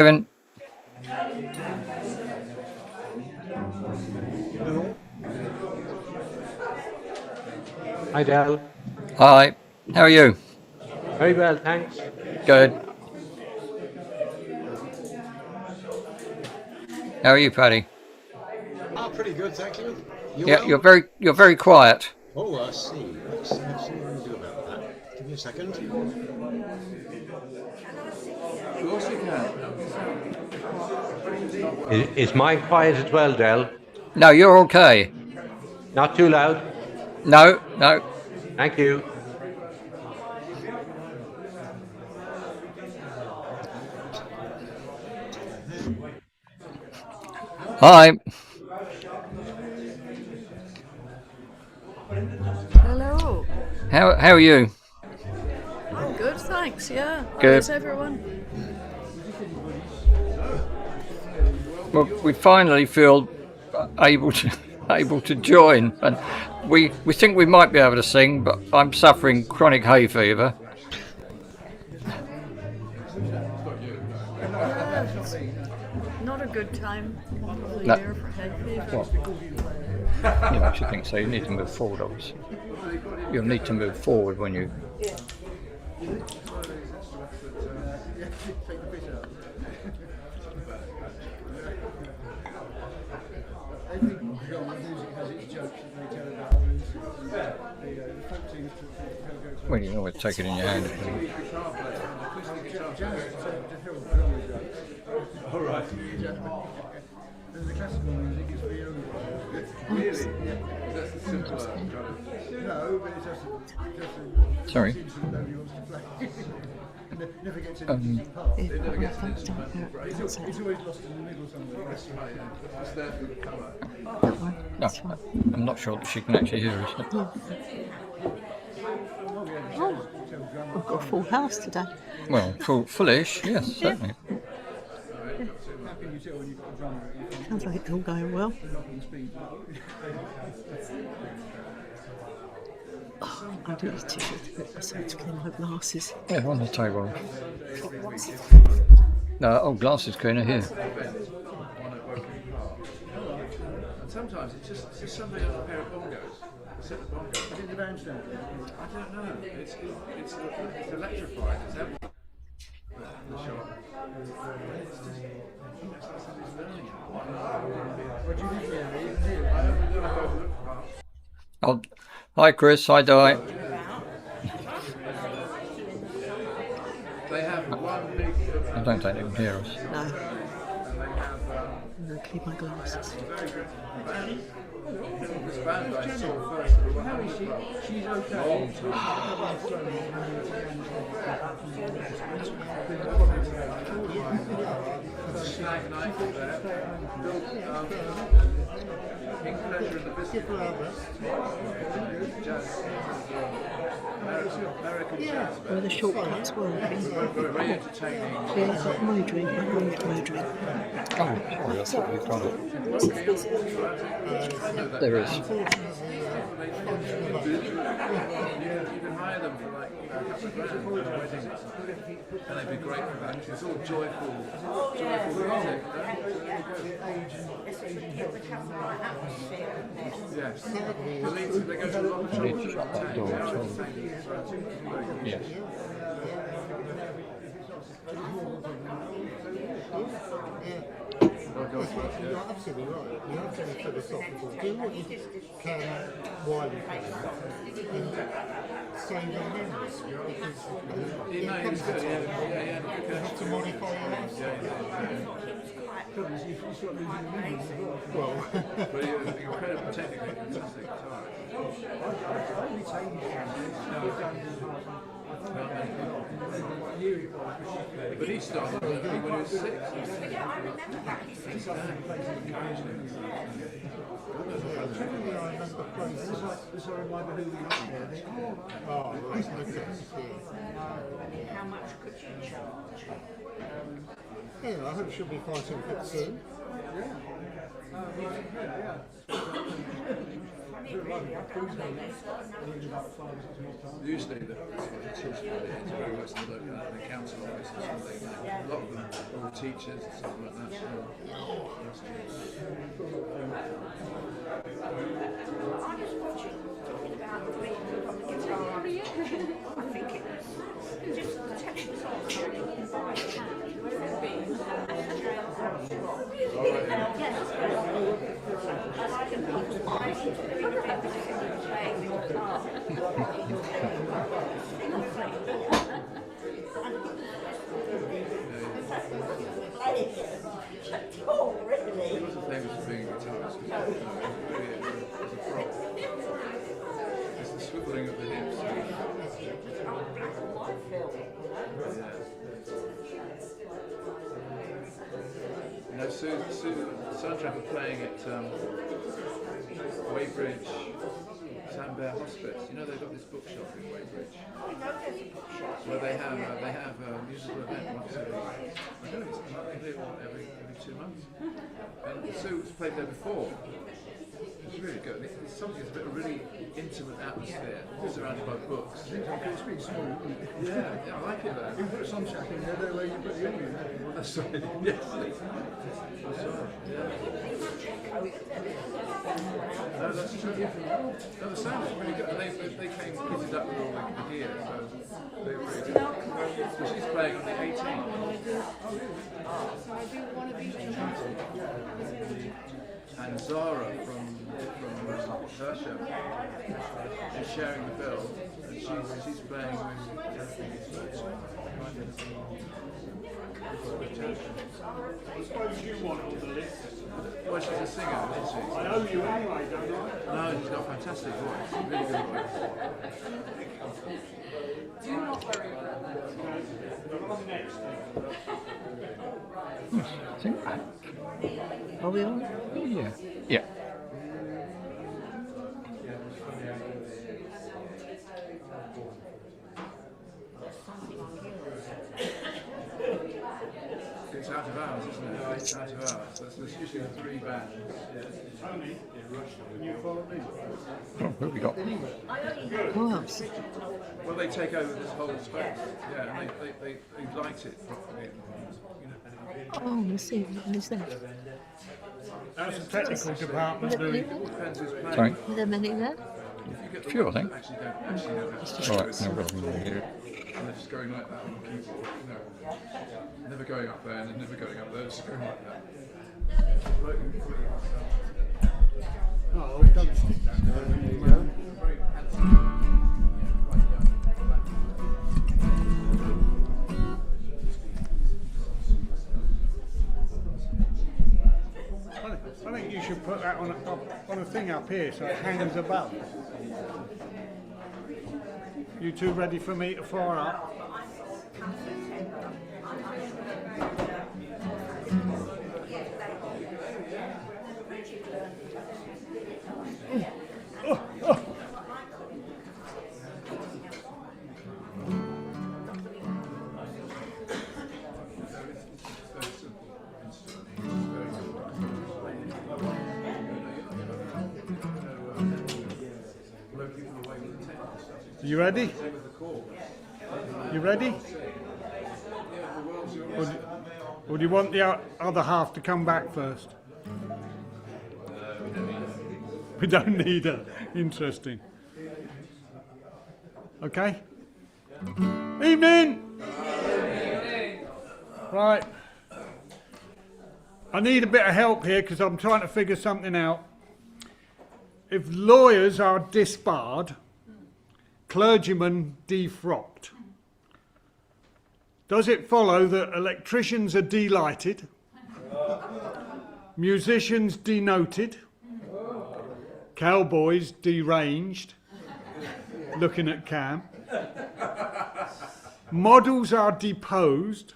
Kevin. Hi, Dal. Hi. How are you? Very well, thanks. Good. How are you, Paddy? Pretty good, thank you. You Yeah, well? you're very quiet. Oh, I see. Let's see what we can do about that. Give me a second. Of course you can. Is mine quiet as well, Dal? No, you're okay. Not too loud? No, no. Thank you. Hi. Hello. How are you? I'm good, thanks. Yeah. Good. How's everyone? Well, we finally feel able to join, and we think we might be able to sing, but I'm suffering chronic hay fever. Yeah, it's not a good time of the No. year for hay fever. Well, I should think so. You need to move forward, obviously. You'll need to move forward when you. Well, you can always take it in your hand. All right. The classical music is for you. Really? That's the simpler kind of. No, but it's just Sorry. nobody wants to play. Never gets in the part. It never gets an instrument. It's always lost in the middle somewhere. That's right. It's there for the colour. No, I'm not sure that she can actually hear us. We've got a full house today. Well, fullish, yes, certainly. How can you tell when you've got a drummer at your front? Sounds like it's all going well. Knocking the speed. I do need to get myself to clean my glasses. Yeah, on the table. No, glasses cleaner here. And sometimes it's just somebody on a pair of bongos. A set of bongos. Is it the bandstand? I don't know. It's electrified. It's empty. The shop. It's just like somebody's learning it. What do you think? Yeah, even here. I don't know. I go look past. Oh, hi, Chris. Hi, Di. They have one big. I don't think they can hear us. No, And they have. I'm going to clean my glasses. Very good band. This band I saw first at the 100 Club. She's okay. Long time. Snag night there. Built Pink Pleasure in the Biscuit Brothers. Jazz. American jazz. Where the shortcuts were. Very entertaining. Yeah, I've got my drink. I moved my drink. Oh, sorry, I thought you'd got it. There is. You can hire them for like a couple of grand for weddings, and they'd be great for that. It's all joyful music. Yes. They go to a lot of I need to shut that door. Yes. You're absolutely right. You have to be philosophical. Do what you can while you can. And save their memories. Because He knows he's good. Yeah. you have to modify your lifestyle. Well, But you're incredibly technically fantastic guitarist. But he started when he was 6. generally I remember places. This I remember who we are there. Oh, right, okay. Yeah, I hope she'll be fighting fit soon. Usually the teachers very much in the council office or something. A lot of them are all teachers and stuff like that. I was watching talking about the people who got the guitar. I think it was just the texture song you can buy a can. Yes. I like it. I used to doing a bit of playing the guitar. Oh, really? He wasn't famous for being a guitarist. As a prop. It's the swiveling of the hips. Black and white film. You know, Sandra were playing at Weybridge Sandbear Hospice. You know they've got this bookshop in Weybridge. I know there's a bookshop. Well, they have a musical event once a week. I don't know, it's monthly or every 2 months. And Sue's played there before. It's really good. It's something that's a bit of a really intimate atmosphere, surrounded by books. It's been small, isn't it? Yeah, I like it there. You put some shack in there where you put the onion in. That's right. Yes. That's right. Yeah. No, that's true. No, the sound is really good. And they came kitted up with all the gear, so they were really good. So she's playing on the 18th. And Zara from her show is sharing the bill, and she's playing I suppose you want on the list. well, she's a singer, isn't she? I owe you anyway, don't I? No, she's got a fantastic voice, really good voice. Do not worry about that. On next thing. I think. Are we on? Yeah. Yeah. It's out of hours, isn't it? It's out of hours. There's usually 3 bands. Tony, can you follow me? Oh, what have we got? Who else? Well, they take over this whole space, yeah, and they light it properly. Oh, let's see. Who's there? That's the technical department Are there many doing. there? Depends who's playing. Sorry. Are there many there? A few, I think. Actually don't know how to All right, no problem here. and they're just going like that on the keyboard, you know. Never going up there and never going up there, just going like that. Oh, we've done stick that down. Very handsome, quite I think you should put that on a thing up here so it hangs above. You two ready for me to fire up? You ready? You ready? Or do you want the other half to come back first? We don't need her. Interesting. Okay? Evening! Right. I need a bit of help here because I'm trying to figure something out. If lawyers are disbarred, clergymen defrocked, does it follow that electricians are delighted, musicians denoted, cowboys deranged, looking at Cam, models are deposed,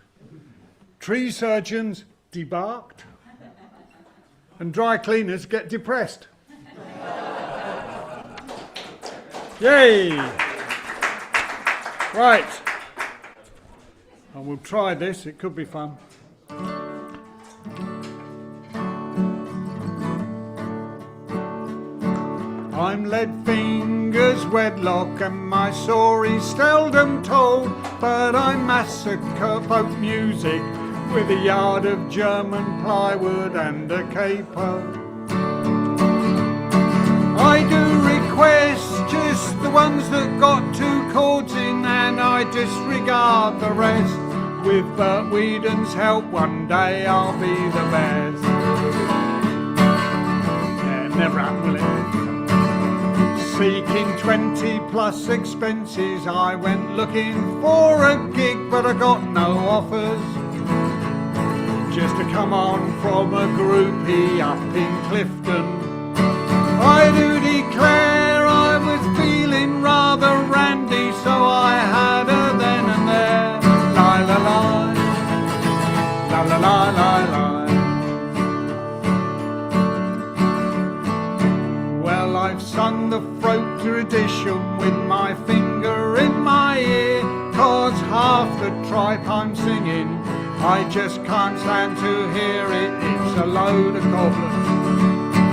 tree surgeons debarked, and dry cleaners get depressed? Yay! Right. And we'll try this, it could be fun. I'm lead fingers, wedlock, and my story's seldom told, but I massacre folk music with a yard of German plywood and a caper. I do request just the ones that got 2 chords in, and I disregard the rest. With Bert Whedon's help, one day I'll be the best. Yeah, never happened, will it? Seeking 20 plus expenses, I went looking for a gig, but I got no offers. Just to come on from a groupie up in Clifton. I do declare I was feeling rather randy, so I had her then and there. La la la, la la la la la. Well, I've sung the folk tradition with my finger in my ear, 'cause half the tripe I'm singing I just can't stand to hear it. It's a load of cobblers.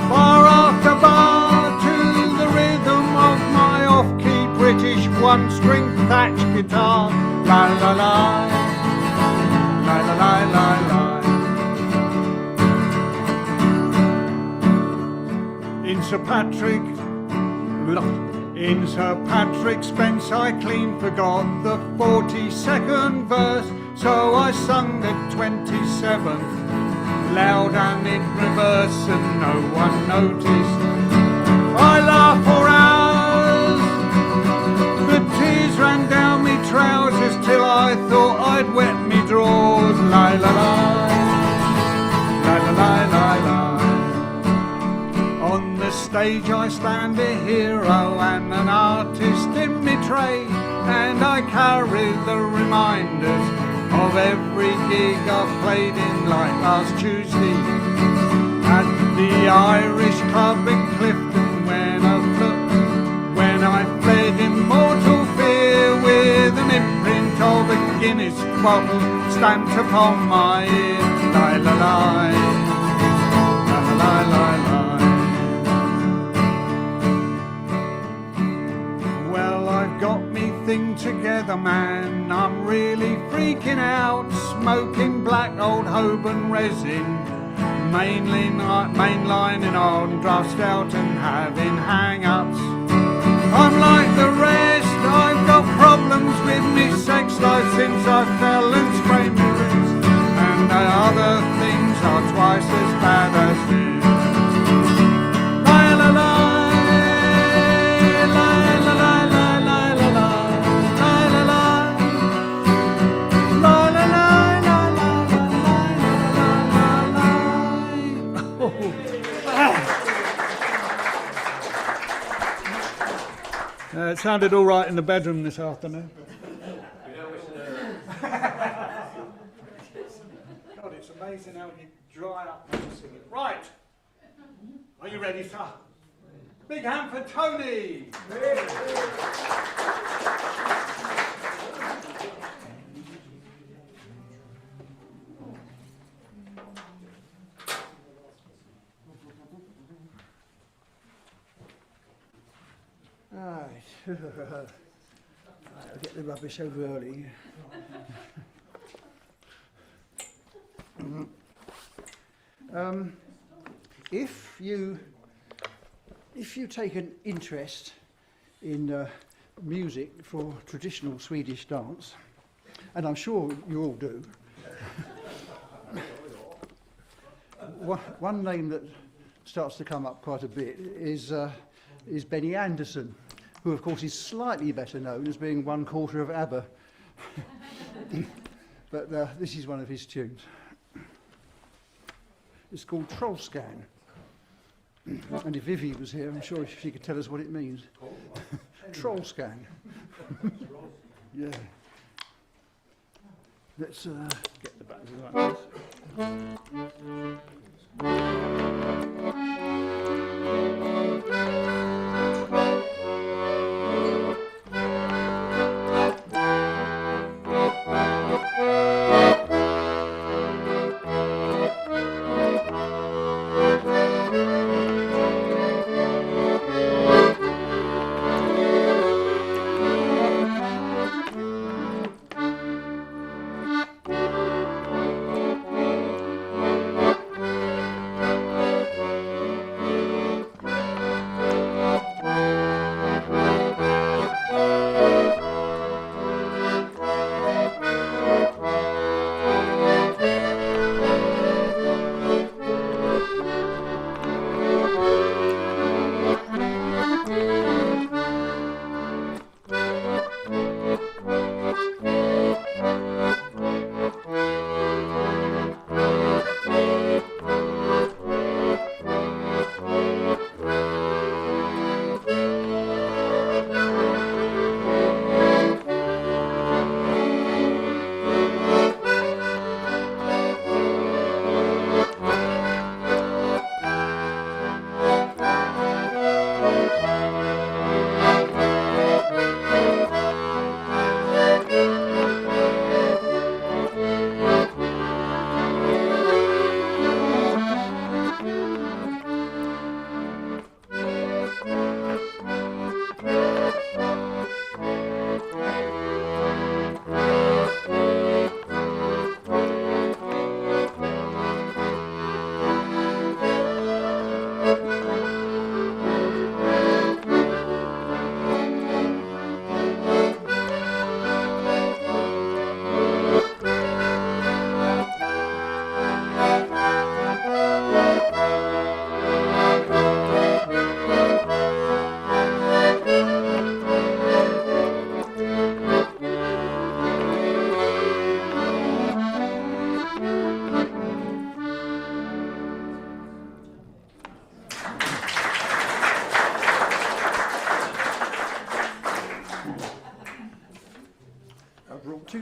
Bar after bar to the rhythm of my off-key British one-string thatch guitar. La la la, la la la la la. In Sir Patrick's Spence I clean forgot the 42nd verse, so I sung the 27th loud and in reverse, and no one noticed. I laughed for hours, the tears ran down me trousers till I thought I'd wet me drawers. La la la, la la la la la. On the stage I stand a hero and an artist in me trade, and I carry the reminders of every gig I've played in, like last Tuesday at the Irish Club in Clifton, when I fled in mortal fear with an imprint of a Guinness bottle stamped upon my ear. La la la, la la la la. Well, I've got me thing together, man, I'm really freaking out, smoking black old Holborn resin, mainlining on draft stout and having hang-ups. I'm like the rest, I've got problems with me sex life since I fell and sprained my wrist, and the other things are twice as bad as this. La la la. It sounded all right in the bedroom this afternoon. God, it's amazing how you dry up when you sing it. Right, are you ready, sir? Big hand for Tony. Right. I'll get the rubbish over early. If you take an interest in music for traditional Swedish dance, and I'm sure you all do, one name that starts to come up quite a bit is Benny Andersson, who of course is slightly better known as being 1/4 of ABBA. But this is one of his tunes. It's called Trollscan. And if Vivi was here, I'm sure she could tell us what it means. Trollscan. Yeah. Let's get the buttons like this.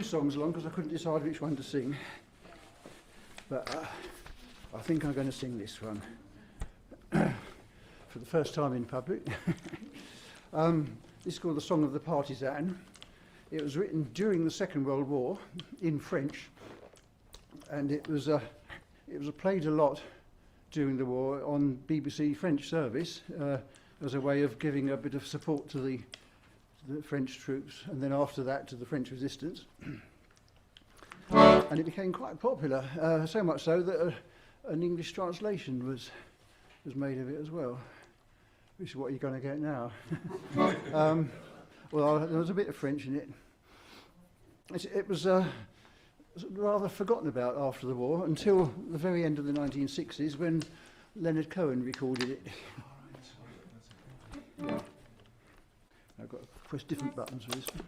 songs along because I couldn't decide which one to sing. But I think I'm going to sing this one for the first time in public. This is called The Song of the Partisan. It was written during the Second World War in French, and it was played a lot during the war on BBC French service as a way of giving a bit of support to the French troops, and then after that to the French resistance. And it became quite popular, so much so that an English translation was made of it as well, which is what you're going to get now. Well, there was a bit of French in it. It was rather forgotten about after the war until the very end of the 1960s when Leonard Cohen recorded it. Yeah. I've got to press different buttons for this one.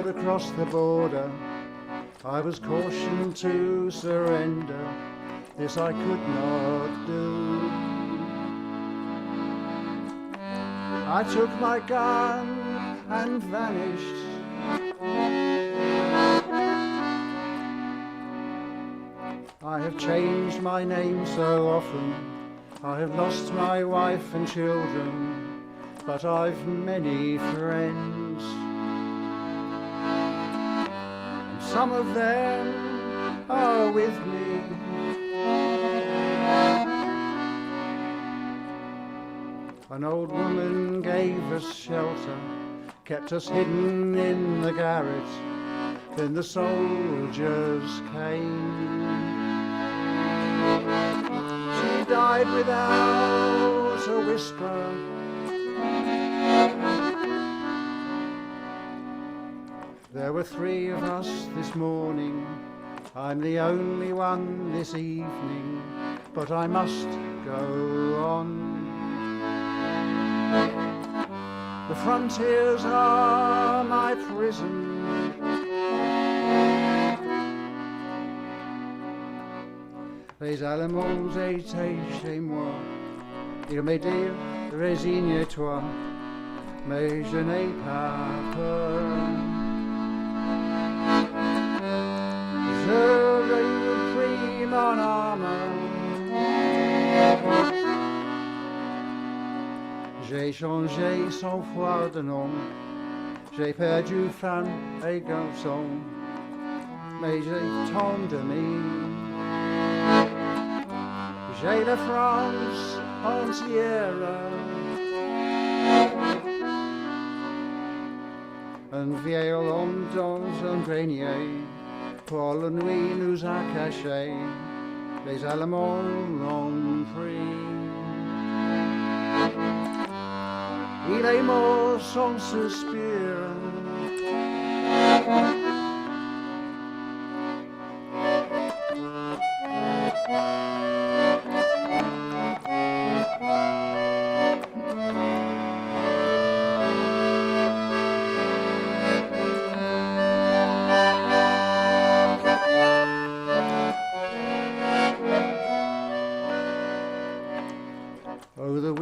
Across the border, I was cautioned to surrender. This I could not do. I took my gun and vanished. I have changed my name so often. I have lost my wife and children, but I've many friends. Some of them are with me. An old woman gave us shelter, kept us hidden in the garret. Then the soldiers came. She died without a whisper. There were 3 of us this morning. I'm the only one this evening, but I must go on. The frontiers are my prison. Les Allemands étaient chez moi. Ils me dirent, résigne-toi, mais je n'ai pas peur. Je repris mon arme. J'ai changé 100 fois de nom. J'ai perdu femme et garçon, mais j'ai tant d'amis. J'ai la France entière. Un vieil homme dans un grenier, pour la nuit nous a cachés, les Allemands l'ont pris. Il est mort sans soupir. Oh, the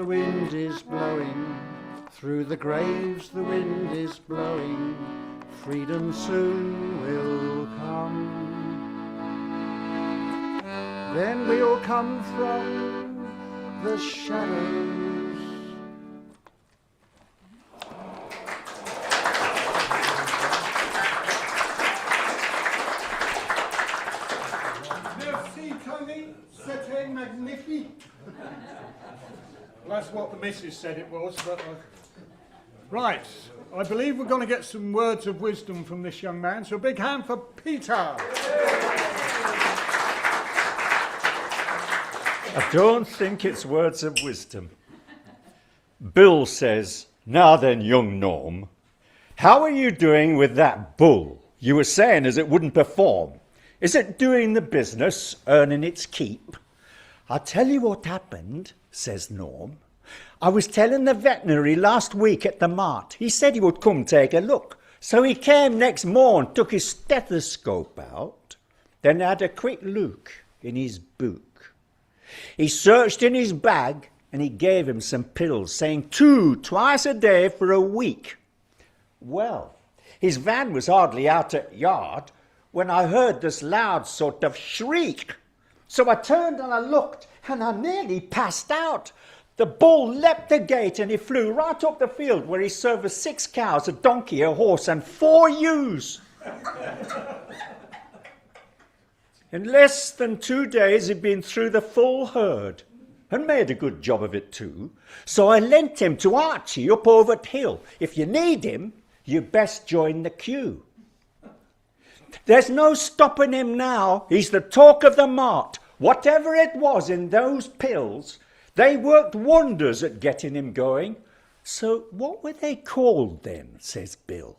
wind is blowing, through the graves the wind is blowing, freedom soon will come. Then we'll come from the shadows. Merci, Tony. C'était magnifique. Well, that's what the missus said it was, but... Right, I believe we're going to get some words of wisdom from this young man, so a big hand for Peter. I don't think it's words of wisdom. Bill says, "Now then, young gnome, how are you doing with that bull? You were saying as it wouldn't perform. Is it doing the business, earning its keep? I'll tell you what happened, says Norm. I was telling the veterinary last week at the mart. He said he would come take a look. So he came next morn, took his stethoscope out, then had a quick look in his book. He searched in his bag and he gave him some pills, saying 2 twice a day for a week. Well, his van was hardly out at yard when I heard this loud sort of shriek. So I turned and I looked and I nearly passed out. The bull leapt the gate and he flew right up the field where he serviced 6 cows, a donkey, a horse and 4 ewes. In less than 2 days he'd been through the full herd and made a good job of it too. So I lent him to Archie up over the hill. If you need him, you best join the queue. There's no stopping him now. He's the talk of the mart. Whatever it was in those pills, they worked wonders at getting him going. So what were they called then, says Bill.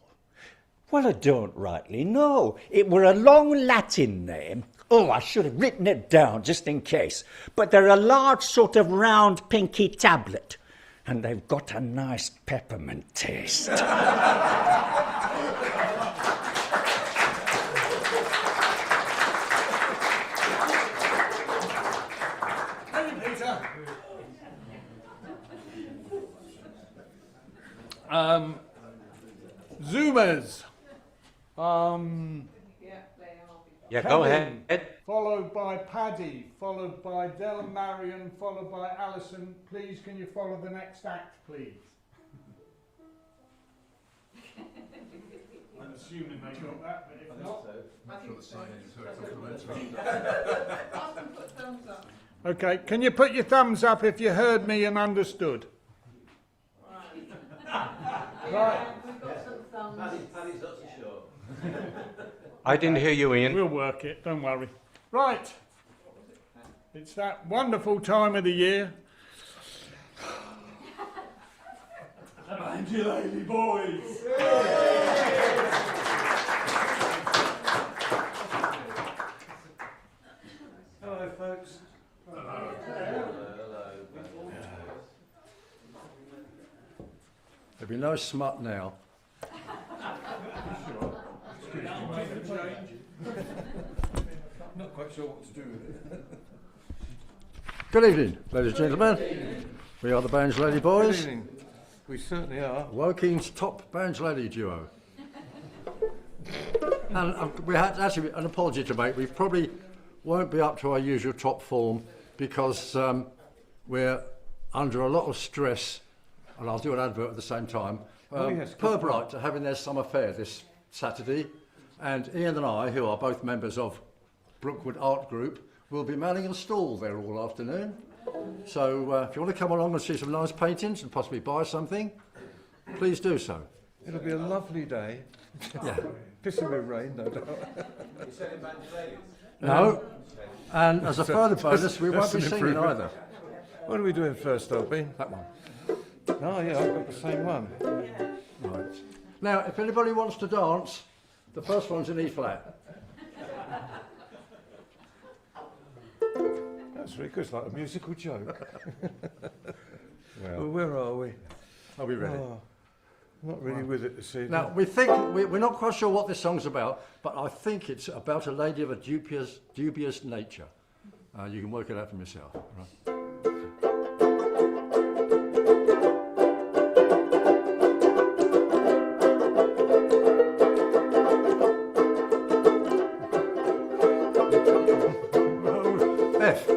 Well, I don't rightly know. It were a long Latin name. Oh, I should have written it down just in case. But they're a large sort of round pinky tablet. And they've got a nice peppermint taste. Zoomers. Yeah, go Kevin, ahead. Followed by Paddy, followed by Del and Marion, followed by Alison. Please, can you follow the next act, please? I'm assuming they got that, but if not... Okay, can you put your thumbs up if you heard me and understood? Right. I didn't hear you, Ian. We'll work it, don't worry. Right. It's that wonderful time of the year. And you lady boys. Hello, folks. There'll be no smut now. Not quite sure what to do with it. Good evening, ladies and gentlemen. We are the Bands Lady Boys. Good evening. We certainly are. Woking's top Bands Lady duo. And we had actually an apology to make. We probably won't be up to our usual top form because we're under a lot of stress, and I'll do an advert at the same time. Yes, Purbright are having their summer fair this Saturday, and Ian and I, who are both members of Brookwood Art Group, will be manning a stall there all afternoon. So if you want to come along and see some nice paintings and possibly buy something, please do so. It'll be a lovely day. Yeah. Pissing with rain, no doubt. No, and as a further bonus, we won't be That's an singing improvement. either. What are we doing first, though, Ben? That one. Oh, yeah, I've got the same one. Right. Now, if anybody wants to dance, the first one's in E flat. That's really good. It's like a musical joke. Well, where are we? Are we ready? Oh, not really with it this evening. Now, we think, we're not quite sure what this song's about, but I think it's about a lady of a dubious nature. You can work it out for yourself. Right?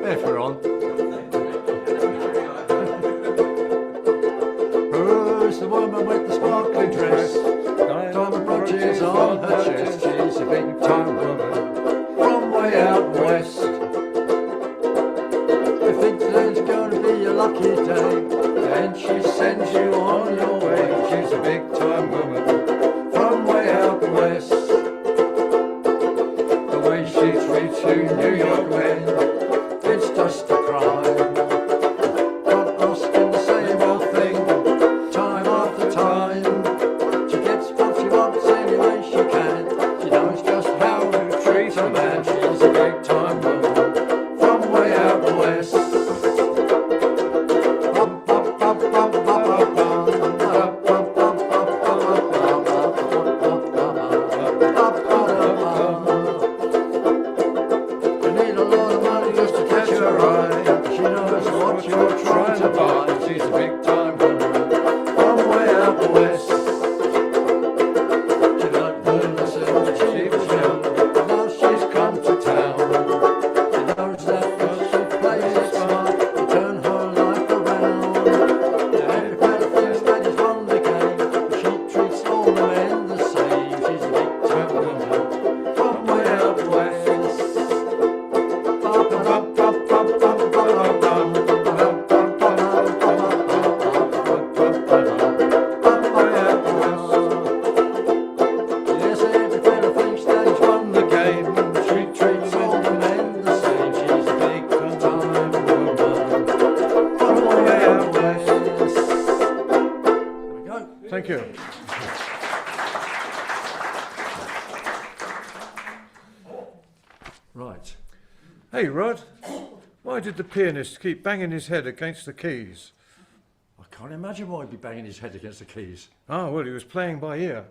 F we're on. Who's the woman with the sparkling dress? Diamond brooches on her chest. She's a big time woman from way out west. If today's going to be a lucky day, then she sends you on your way. She's a big time woman from way out west. The way she treats you, New York men, it's just a crime. Not asking the same old thing, time after time. She gets what she wants any way she can. She knows just how to treat a man. She trying to buy. She's a big time woman from way out west. She liked London when she was young, but now she's come to town. She knows that when she plays it smart to turn her life around. Now every fella thinks that he's won the game, but she treats all the men the same. She's a big time woman from way out west. Yes, every fella thinks that he's won the game. She treats all the men the same. She's a big time woman from way out west. There we go. Thank you. Right. Hey, Rod, why did the pianist keep banging his head against the keys? I can't imagine why he'd be banging his head against the keys. Oh, well, he was playing by ear.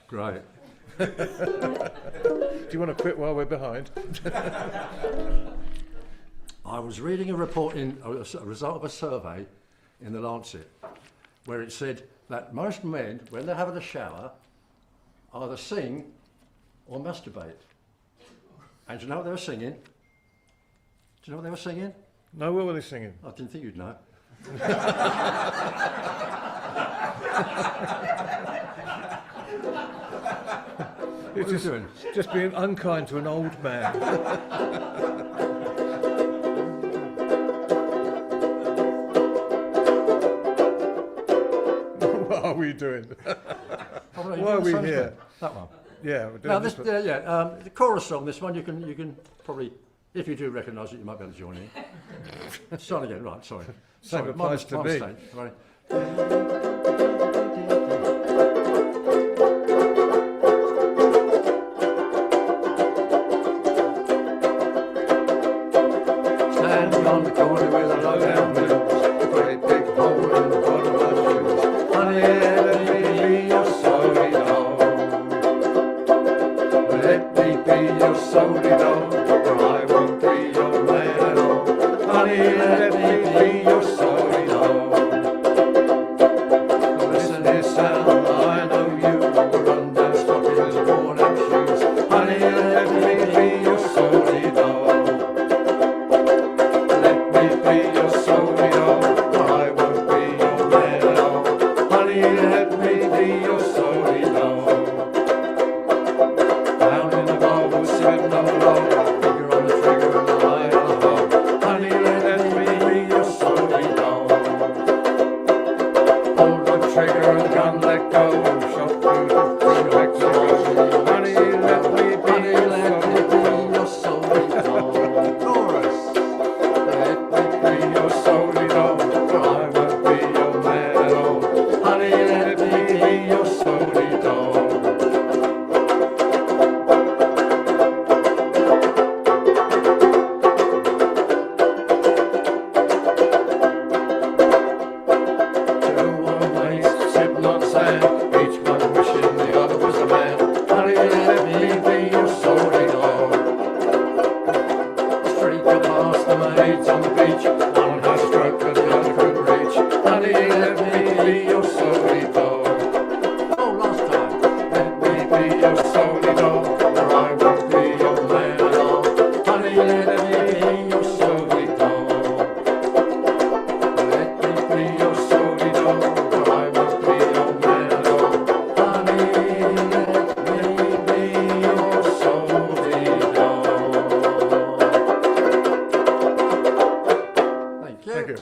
Great. Do you want to quit while we're behind? I was reading a report in a result of a survey in the Lancet where it said that most men, when they're having a shower, either sing or masturbate. And do you know what they were singing? Do you know what they were singing? No, what were they singing? I didn't think you'd know. It's What are you doing? just being unkind to an old man. What are we doing? Oh, no, Why are we the same here? one. That one. Yeah, we're doing Now, this this, one. the chorus song, this one, you can probably, if you do recognise it, you might be able to join in. Start again, right, sorry. Same Sorry, applies to my me. mistake, sorry. Standing on the corner with a low down blues, a great big hole in the bottom of my shoes. Honey, let me be your solidol. Let me be your solidol, or I won't be your man at all. Honey, let me be your solidol. Listen here, sound, I know you will run down stockings and worn out shoes. Honey, let me be your solidol. Let me be your solidol, or I won't be your man at all. Honey, let me be your solidol. Down in the bar, we're sitting on the road, finger on the trigger and the eye on the hole. Honey, let me be your solidol. Pull the trigger and gun let go, shot through the Mexico. Honey, let me be your solidol. Chorus. Let me be your solidol, or I won't be your man at all. Honey, let me be your solidol. Two old mates sitting on sand, each one wishing the other was a man. Honey, let me be your solidol. Streak past the maids on the beach, one had a stroke and the other couldn't reach. Honey, let me be your solidol. Oh, last time. Let me be your solidol, or I won't be your man at all. Honey, let me be your solidol. Let me be your solidol, or I won't be your man at all. Honey, let me be your solidol. Thank you. Thank you.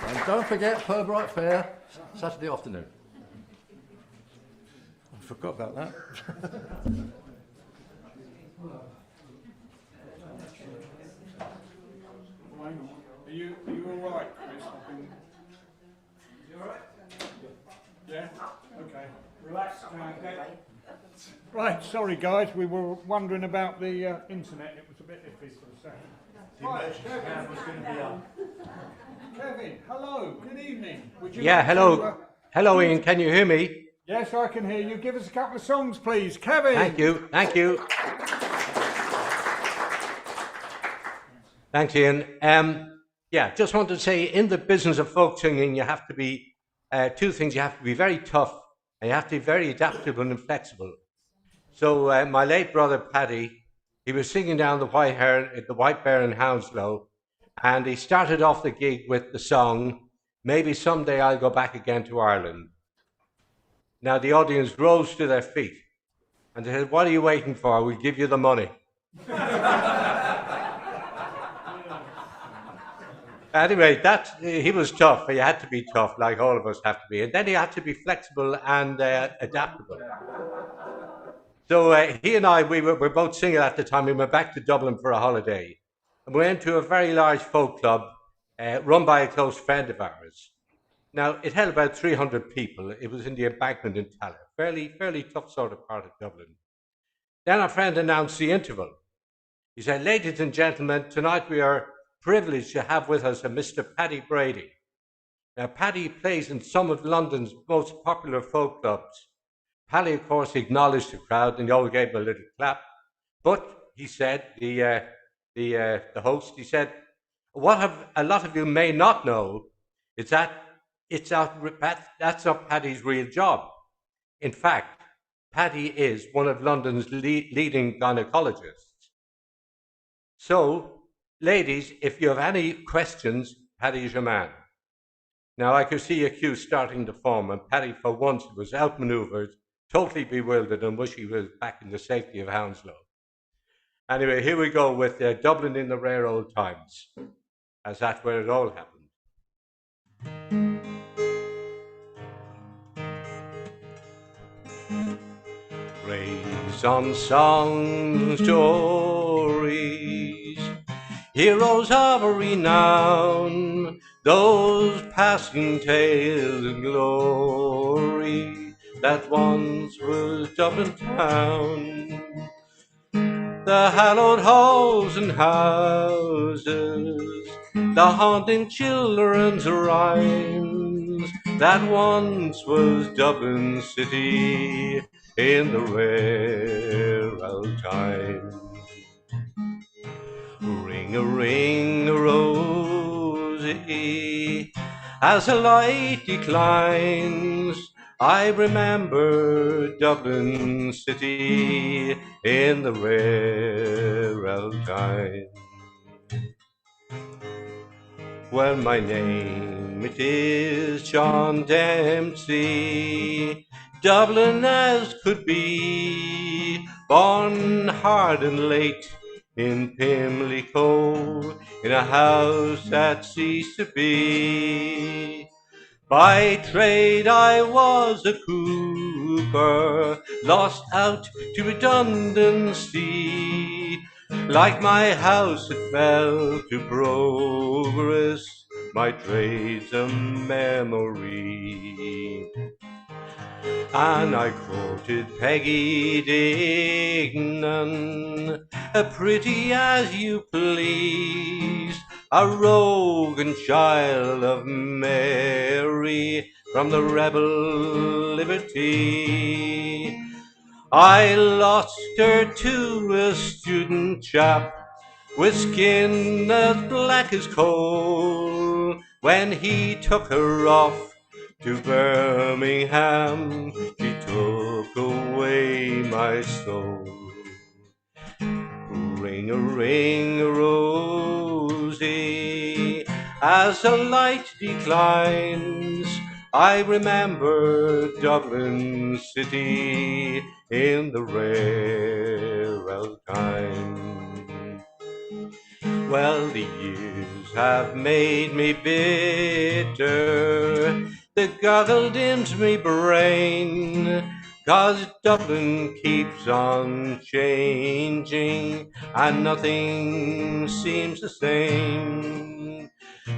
And don't forget Purbright Fair, Saturday afternoon. I forgot about that. Are you all right, Chris? You all right? Yeah. Okay. Relax. Right. Sorry, guys. We were wondering about the internet. It was a bit iffy for a second. Right, Kevin, hello. Good evening. Would you Yeah, like hello. to, Hello, Ian. Can you hear me? Yes, I can hear you. Give us a couple of songs, please. Kevin. Thank you. Thank you. Thanks, Ian. Yeah, just wanted to say, in the business of folk singing, you have to be two things. You have to be very tough, and you have to be very adaptable and flexible. So my late brother Paddy, he was singing down the White Bear in Hounslow, and he started off the gig with the song, "Maybe Someday I'll Go Back Again to Ireland." Now the audience rose to their feet, and they said, "What are you waiting for? We'll give you the money." Anyway, he was tough. He had to be tough, like all of us have to be. And then he had to be flexible and adaptable. So he and I, we were both singing at the time. We went back to Dublin for a holiday. And we went to a very large folk club run by a close friend of ours. Now, it held about 300 people. It was in the Embankment in Tallaght, fairly tough sort of part of Dublin. Then our friend announced the interval. He said, "Ladies and gentlemen, tonight we are privileged to have with us a Mr. Paddy Brady." Now, Paddy plays in some of London's most popular folk clubs. Paddy, of course, acknowledged the crowd, and they all gave him a little clap. But he said, the host, he said, "What a lot of you may not know is that that's not Paddy's real job. In fact, Paddy is one of London's leading gynecologists. So, ladies, if you have any questions, Paddy's your man." Now, I could see a queue starting to form, and Paddy, for once, was outmaneuvered, totally bewildered, and wish he was back in the safety of Hounslow. Anyway, here we go with Dublin in the Rare Old Times, as that's where it all happened. Praise on songs, stories, heroes of renown, those passing tales of glory that once was Dublin town. The hallowed halls and houses, the haunting children's rhymes, that once was Dublin city in the rare old time. Ring a ring a rosy, as the light declines, I remember Dublin city in the rare old time. Well, my name it is John Dempsey, Dublin as could be, born hard and late in Pimlico, in a house that ceased to be. By trade I was a cooper, lost out to redundancy. Like my house it fell to progress, my trade's a memory. And I quoted Peggy Dignan, pretty as you please, a rogue and child of Mary from the rebel Liberty. I lost her to a student chap with skin as black as coal. When he took her off to Birmingham, she took away my soul. Ring a rosy, as the light declines, I remember Dublin city in the rare old time. Well, the years have made me bitter, the goggle dims me brain, 'cause Dublin keeps on changing and nothing seems the same.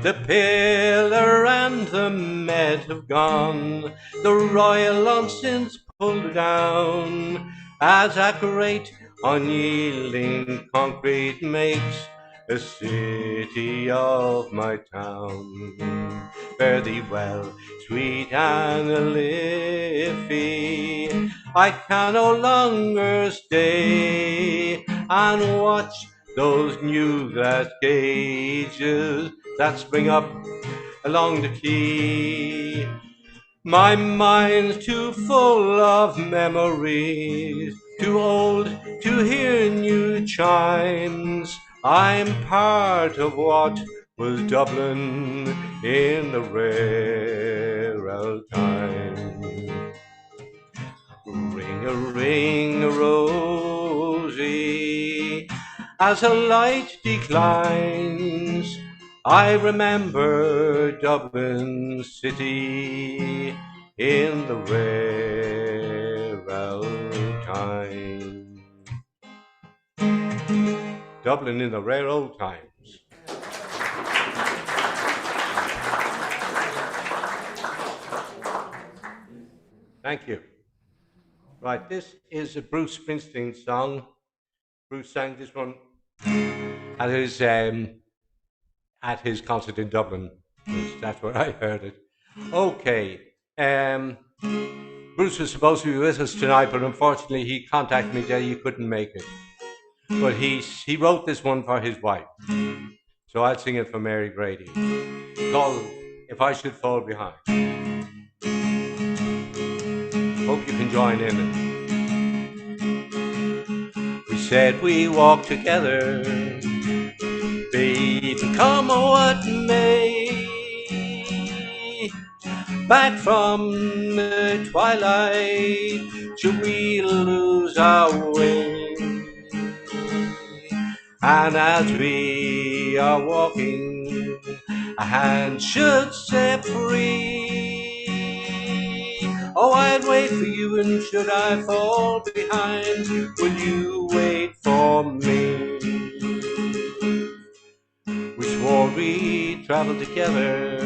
The pillar and the med have gone, the royal long since pulled down, as a great unyielding concrete makes the city of my town. Fare thee well, sweet Anna Liffey. I can no longer stay and watch those new glass gauges that spring up along the quay. My mind's too full of memories, too old to hear new chimes. I'm part of what was Dublin in the rare old time. Ring a rosy, as a light declines, I remember Dublin city in the rare old time. Dublin in the rare old times. Thank you. Right, this is a Bruce Springsteen song. Bruce sang this one at his concert in Dublin. That's where I heard it. Okay. Bruce was supposed to be with us tonight, but unfortunately he contacted me that he couldn't make it. But he wrote this one for his wife. So I'll sing it for Mary Grady. Called If I Should Fall Behind. Hope you can join in it. We said we walk together, baby, come what may. Back from the twilight, should we lose our way? And as we are walking, a hand should set free. Oh, I'd wait for you, and should I fall behind, will you wait for me? We swore we'd travel together,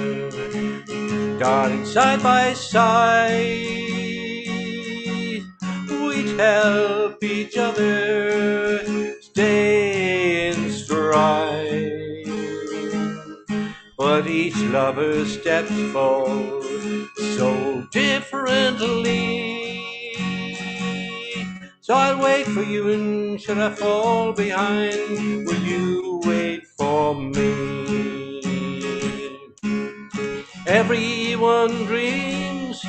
darling, side by side. We'd help each other stay in stride. But each lover steps forward so differently. So I'll wait for you, and should I fall behind, will you wait for me? Everyone dreams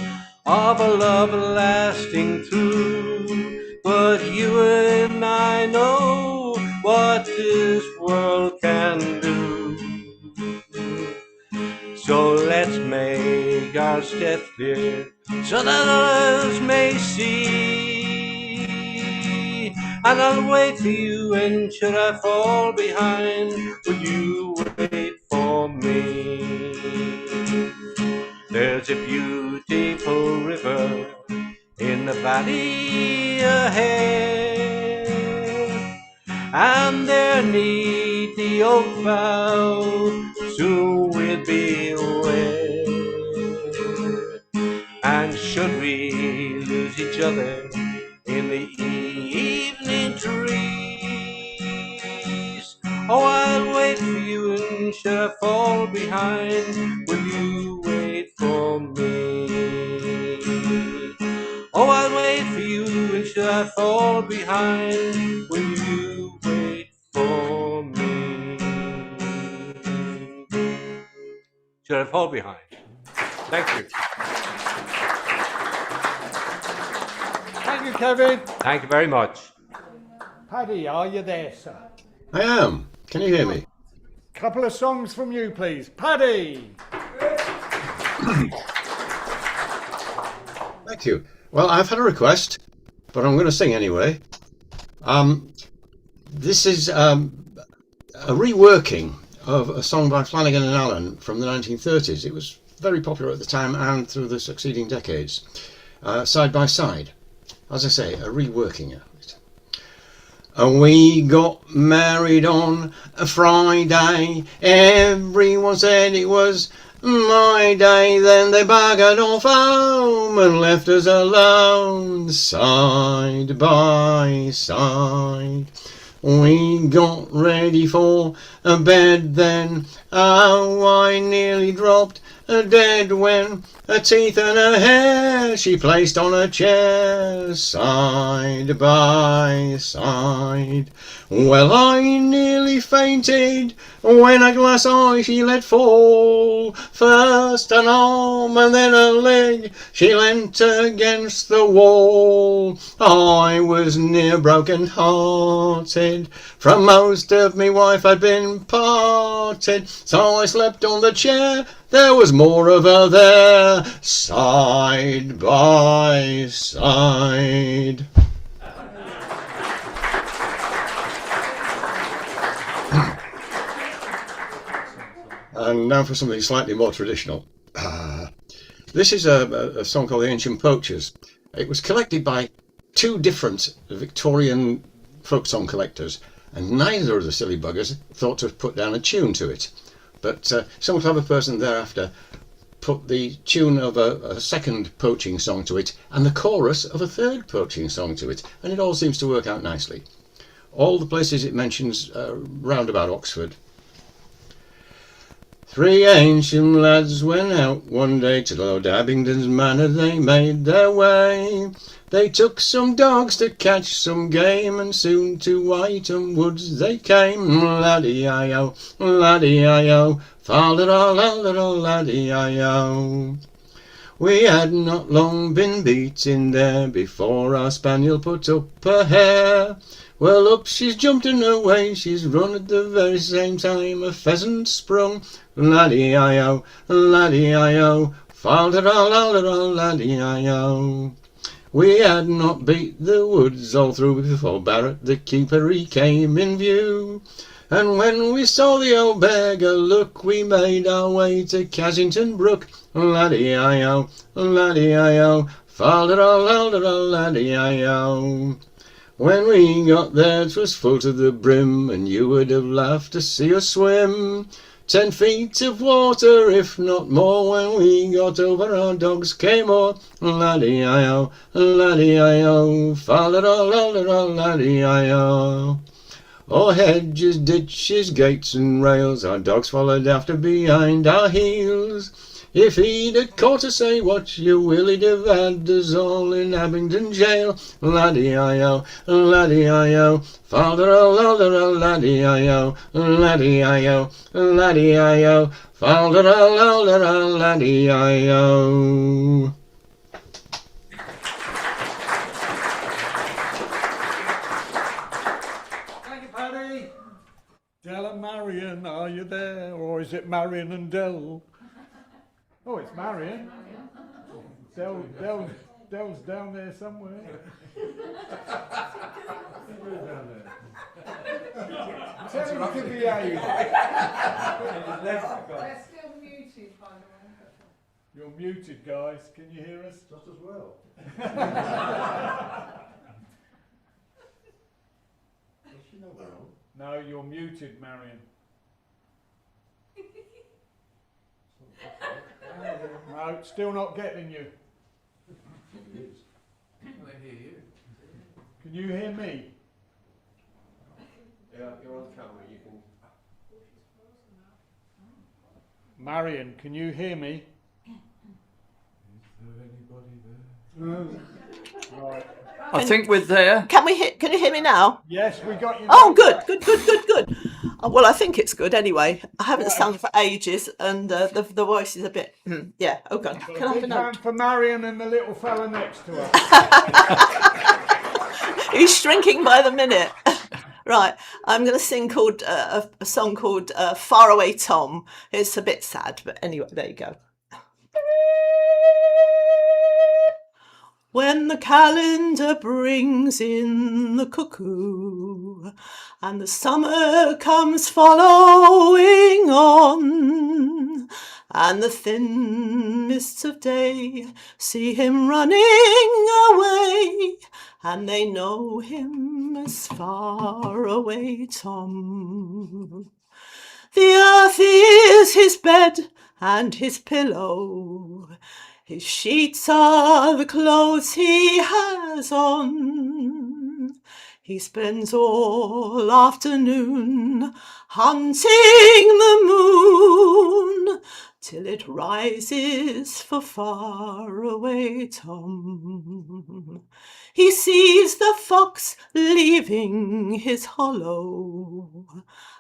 of a love lasting through, but you and I know what this world can do. So let's make our steps clear, so that others may see. And I'll wait for you, and should I fall behind, will you wait for me? There's a beautiful river in the valley ahead, and there 'neath the oak bough soon we'll be wed. And should we lose each other in the evening trees, oh, I'll wait for you, and should I fall behind, will you wait for me? Oh, I'll wait for you, and should I fall behind, will you wait for me? Should I fall behind? Thank you. Thank you, Kevin. Thank you very much. Paddy, are you there, sir? I am. Can you hear me? Couple of songs from you, please. Paddy! Thank you. Well, I've had a request, but I'm going to sing anyway. This is a reworking of a song by Flanagan and Allen from the 1930s. It was very popular at the time and through the succeeding decades. Side by Side. As I say, a reworking of it. And we got married on a Friday. Everyone said it was my day. Then they buggered off home and left us alone, side by side. We got ready for a bed then. Oh, I nearly dropped dead when her teeth and her hair she placed on a chair, side by side. Well, I nearly fainted when a glass eye she let fall. First an arm and then a leg, she leant against the wall. I was near broken hearted, from most of me wife had been parted, so I slept on the chair, there was more of her there, side by side. And now for something slightly more traditional. This is a song called The Ancient Poachers. It was collected by two different Victorian folk song collectors, and neither of the silly buggers thought to put down a tune to it. But some clever person thereafter put the tune of a second poaching song to it and the chorus of a third poaching song to it, and it all seems to work out nicely. All the places it mentions round about Oxford. Three ancient lads went out one day to Lord Abingdon's manor, they made their way. They took some dogs to catch some game, and soon to Whiteham woods they came. Laddie-I-O, laddie-I-O, fa-la-la-la-la-la, laddie-I-O. We had not long been beaten there before our spaniel put up her hair. Well, up she's jumped and away she's run at the very same time a pheasant sprung. Laddie-I-O, laddie-I-O, fa-la-la-la-la-la, laddie-I-O. We had not beat the woods all through before Barrett the keeper he came in view. And when we saw the old beggar look, we made our way to Casington Brook. Laddie-I-O, laddie-I-O, fa-la-la-la-la-la, laddie-I-O. When we got there 'twas full to the brim, and you would have laughed to see us swim. 10 feet of water, if not more, when we got over our dogs came o'er. Laddie-I-O, laddie-I-O, fa-la-la-la-la-la, laddie-I-O. O'er hedges, ditches, gates and rails, our dogs followed after behind our heels. If he'd have caught us, say what you will, he'd have had us all in Abingdon jail. Laddie-I-O, laddie-I-O, fa-la-la-la-la-la, laddie-I-O, laddie-I-O, laddie-I-O, fa-la-la-la-la-la, laddie-I-O. Thank you, Paddy. Del and Marion, are you there? Or is it Marion and Del? Oh, it's Marion. Del's down there somewhere. Tell him to behave. They're still muted, by the way. You're muted, guys. Can you hear us? Just as well. Does she know we're on? No, you're muted, Marion. No, still not getting you. They hear you. Can you hear me? Yeah, you're on camera, you can... Marion, can you hear me? Is there anybody there? Right. I think we're there. Can you hear me now? Yes, we got you. Oh, good. Well, I think it's good anyway. I haven't sung for ages, and the voice is a bit. Yeah. Oh God. Can I have a Big note? hand for Marion and the little fella next to her. He's shrinking by the minute. Right. I'm going to sing a song called "Far Away Tom." It's a bit sad, but anyway, there you go. When the calendar brings in the cuckoo, and the summer comes following on, and the thin mists of day see him running away, and they know him as Far Away Tom. The earth is his bed and his pillow, his sheets are the clothes he has on. He spends all afternoon hunting the moon till it rises for far away Tom. He sees the fox leaving his hollow,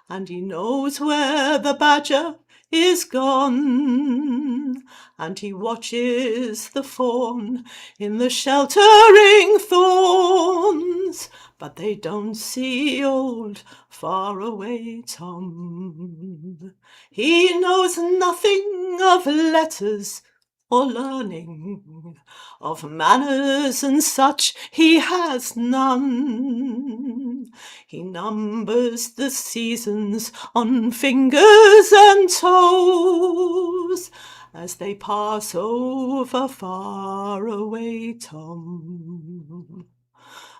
and he knows where the badger is gone, and he watches the fawn in the sheltering thorns, but they don't see old faraway Tom. He knows nothing of letters or learning, of manners and such he has none. He numbers the seasons on fingers and toes as they pass over far away Tom.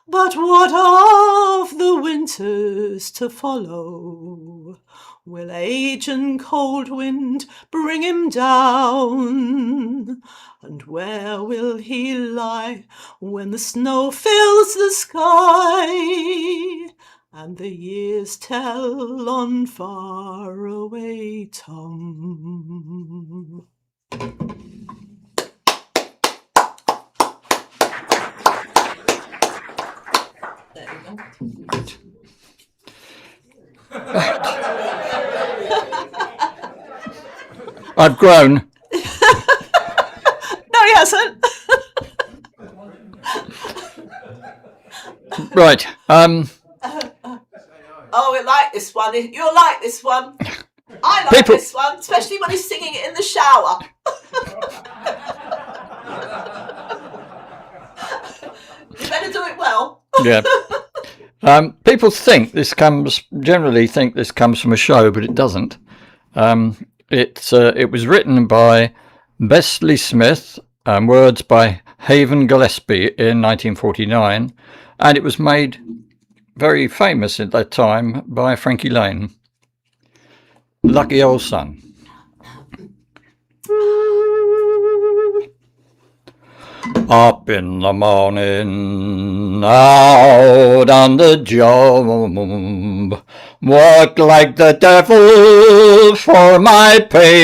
But what of the winters to follow? Will age and cold wind bring him down? And where will he lie when the snow fills the sky and the years tell on far away Tom? I've grown. No, he hasn't. Right. Oh, we like this one. You'll like this one. I like People- this one, especially when he's singing it in the shower. You better do it well. Yeah. People generally think this comes from a show, but it doesn't. It was written by Besley Smith, words by Haven Gillespie in 1949, and it was made very famous at that time by Frankie Lane. Lucky Old Sun. Up in the morning, out on the job, work like the devil for my pay,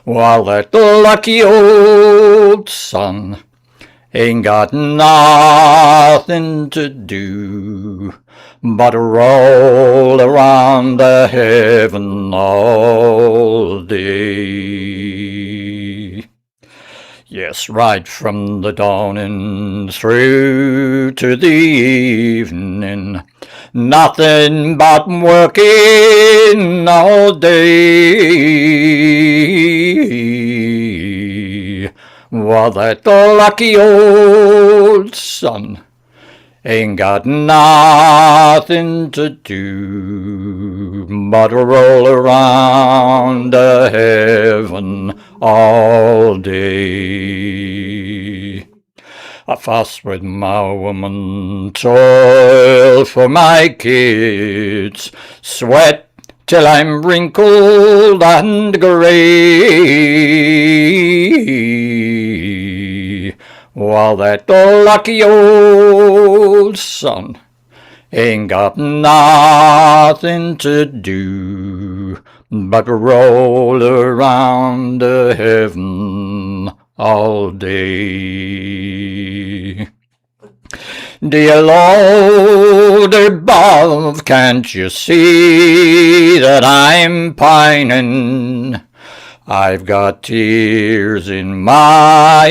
while that lucky old sun ain't got nothing to do but roll around the heaven all day. Yes, right from the dawning through to the evening, nothing but working all day, while that lucky old sun ain't got nothing to do but roll around the heaven all day. I fuss with my woman, toil for my kids, sweat till I'm wrinkled and grey, while that lucky old sun ain't got nothing to do but roll around the heaven all day. Dear Lord above, can't you see that I'm pining? I've got tears in my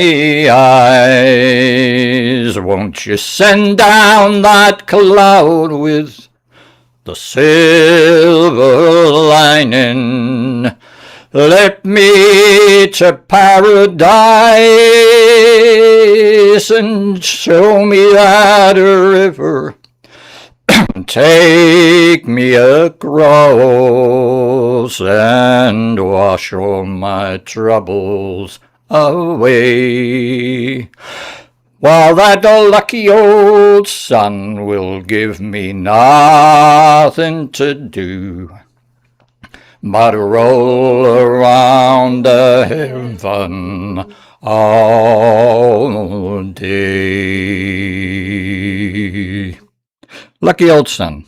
eyes. Won't you send down that cloud with the silver lining? Let me to paradise and show me that river. Take me across and wash all my troubles away, while that lucky old sun will give me nothing to do but roll around the heaven all day. Lucky old son.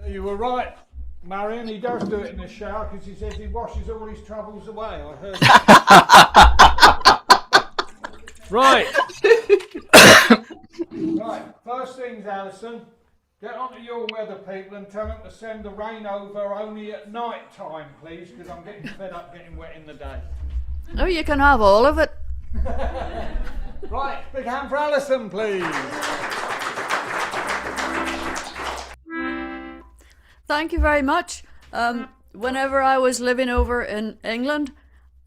You were right, Marion. He does do it in the shower because he says he washes all his troubles away. I heard that. Right. Right. First things, Alison. Get on to your weather people and tell them to send the rain over only at night time, please, because I'm getting fed up getting wet in the day. Oh, you can have all of it. Right, big hand for Alison, please. Thank you very much. Whenever I was living over in England,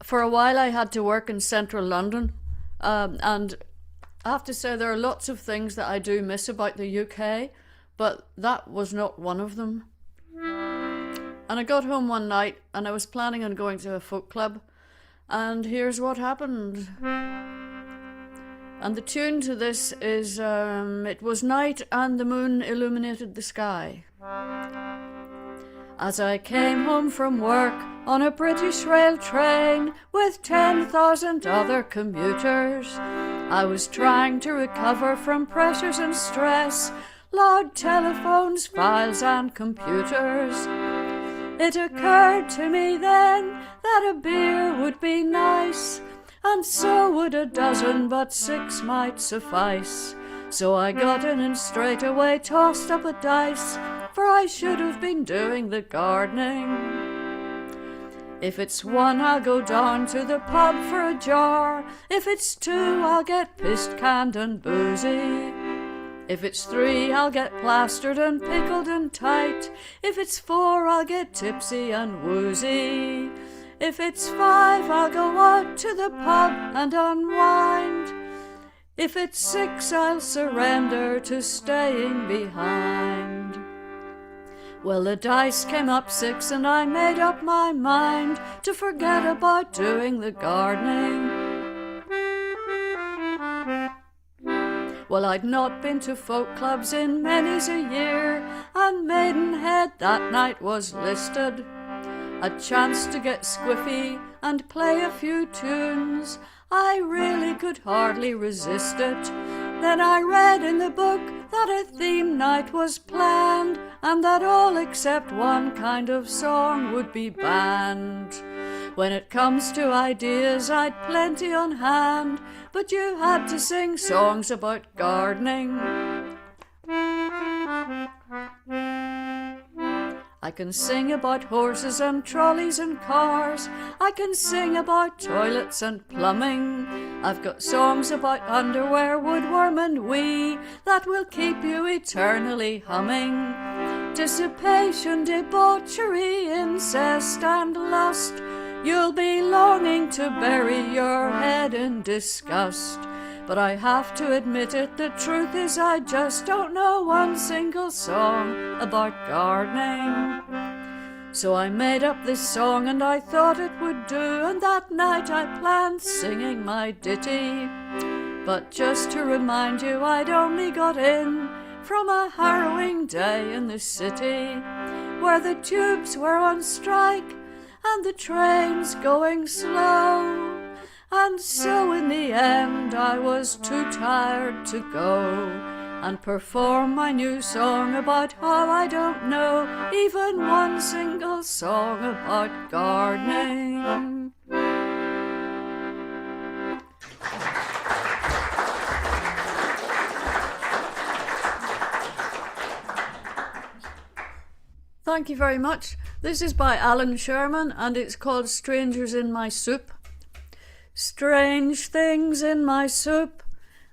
for a while I had to work in central London. And I have to say there are lots of things that I do miss about the UK, but that was not one of them. And I got home one night and I was planning on going to a folk club, and here's what happened. And the tune to this is It Was Night and the Moon Illuminated the Sky. As I came home from work on a British rail train with 10,000 other commuters, I was trying to recover from pressures and stress, loud telephones, files and computers. It occurred to me then that a beer would be nice, and so would a dozen, but 6 might suffice. So I got in and straight away tossed up a dice, for I should have been doing the gardening. If it's 1, I'll go down to the pub for a jar. If it's 2, I'll get pissed, canned and boozy. If it's 3, I'll get plastered and pickled and tight. If it's 4, I'll get tipsy and woozy. If it's 5, I'll go out to the pub and unwind. If it's 6, I'll surrender to staying behind. Well, the dice came up 6 and I made up my mind to forget about doing the gardening. Well, I'd not been to folk clubs in many's a year, and Maidenhead that night was listed. A chance to get squiffy and play a few tunes, I really could hardly resist it. Then I read in the book that a theme night was planned, and that all except one kind of song would be banned. When it comes to ideas, I'd plenty on hand, but you had to sing songs about gardening. I can sing about horses and trolleys and cars. I can sing about toilets and plumbing. I've got songs about underwear, woodworm and wee that will keep you eternally humming. Dissipation, debauchery, incest and lust, you'll be longing to bury your head in disgust. But I have to admit it, the truth is I just don't know one single song about gardening. So I made up this song and I thought it would do, and that night I planned singing my ditty. But just to remind you, I'd only got in from a harrowing day in the city, where the tubes were on strike and the trains going slow. And so in the end I was too tired to go and perform my new song about how I don't know even one single song about gardening. Thank you very much. This is by Alan Sherman and it's called Strangers in My Soup. Strange things in my soup,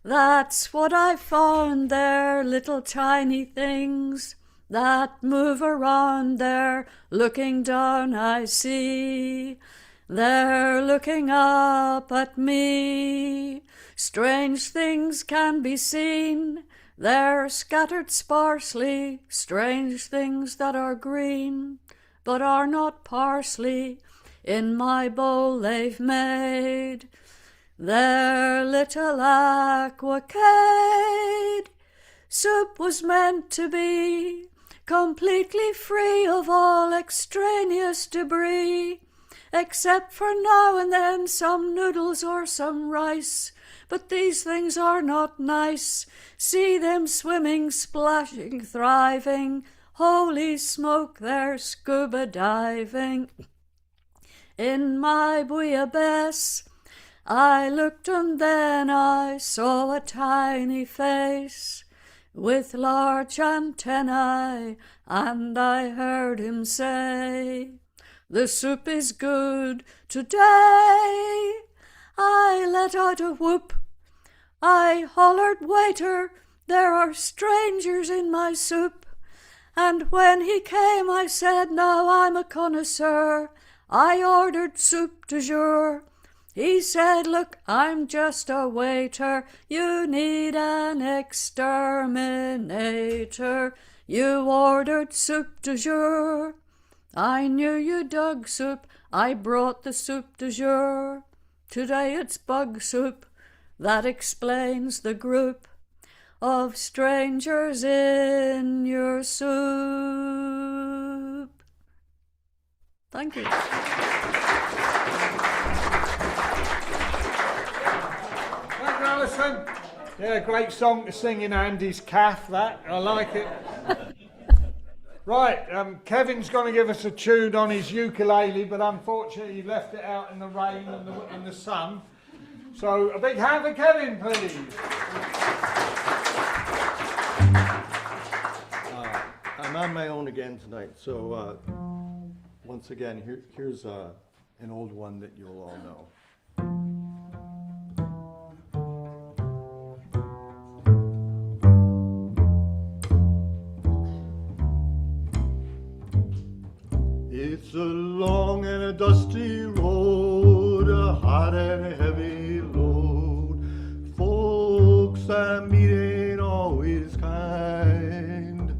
that's what I found there, little tiny things that move around there. Looking down I see, they're looking up at me. Strange things can be seen, they're scattered sparsely. Strange things that are green, but are not parsley. In my bowl they've made their little aquacade. Soup was meant to be completely free of all extraneous debris, except for now and then some noodles or some rice. But these things are not nice. See them swimming, splashing, thriving. Holy smoke, they're scuba diving. In my bouillabaisse, I looked and then I saw a tiny face with large antennae, and I heard him say, "The soup is good today." I let out a whoop. I hollered, "Waiter, there are strangers in my soup." And when he came, I said, "Now I'm a connoisseur. I ordered soup du jour." He said, "Look, I'm just a waiter. You need an exterminator. You ordered soup du jour." I knew you dug soup. I brought the soup du jour. Today it's bug soup. That explains the group of strangers in your soup. Thank you. Thank you, Alison. Yeah, great song to sing in Andy's calf, that. I like it. Right, Kevin's going to give us a tune on his ukulele, but unfortunately he left it out in the rain and in the sun. So a big hand for Kevin, please. I'm on my own again tonight, so once again, here's an old one that you'll all know. It's a long and a dusty road, a hot and a heavy load. Folks I meet ain't always kind.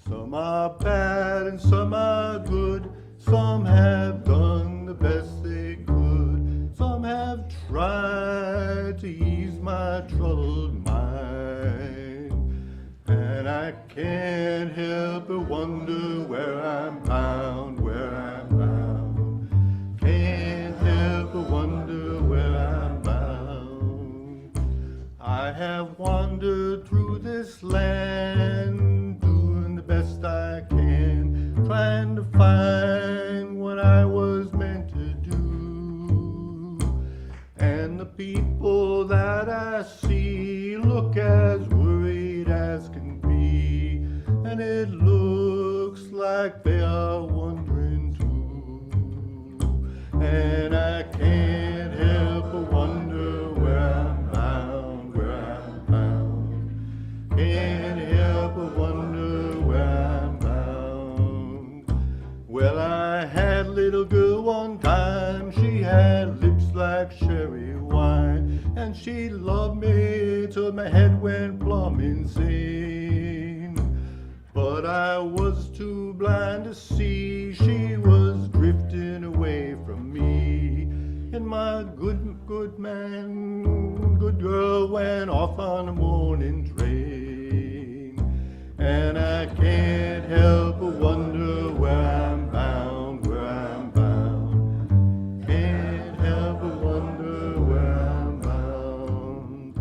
Some are bad and some are good. Some have done the best they could. Some have tried to ease my troubled mind. And I can't help but wonder where I'm bound, where I'm bound. Can't help but wonder where I'm bound. I have wandered through this land, doing the best I can, trying to find what I was meant to do. And the people that I see look as worried as can be, and it looks like they are wondering too. And I can't help but wonder where I'm bound, where I'm bound. Can't help but wonder where I'm bound. Well, I had a little girl one time, she had lips like sherry wine, and she loved me till my head went plumb insane. But I was too blind to see she was drifting away from me, and my good man, good girl went off on a morning train. And I can't help but wonder where I'm bound, where I'm bound. Can't help but wonder where I'm bound.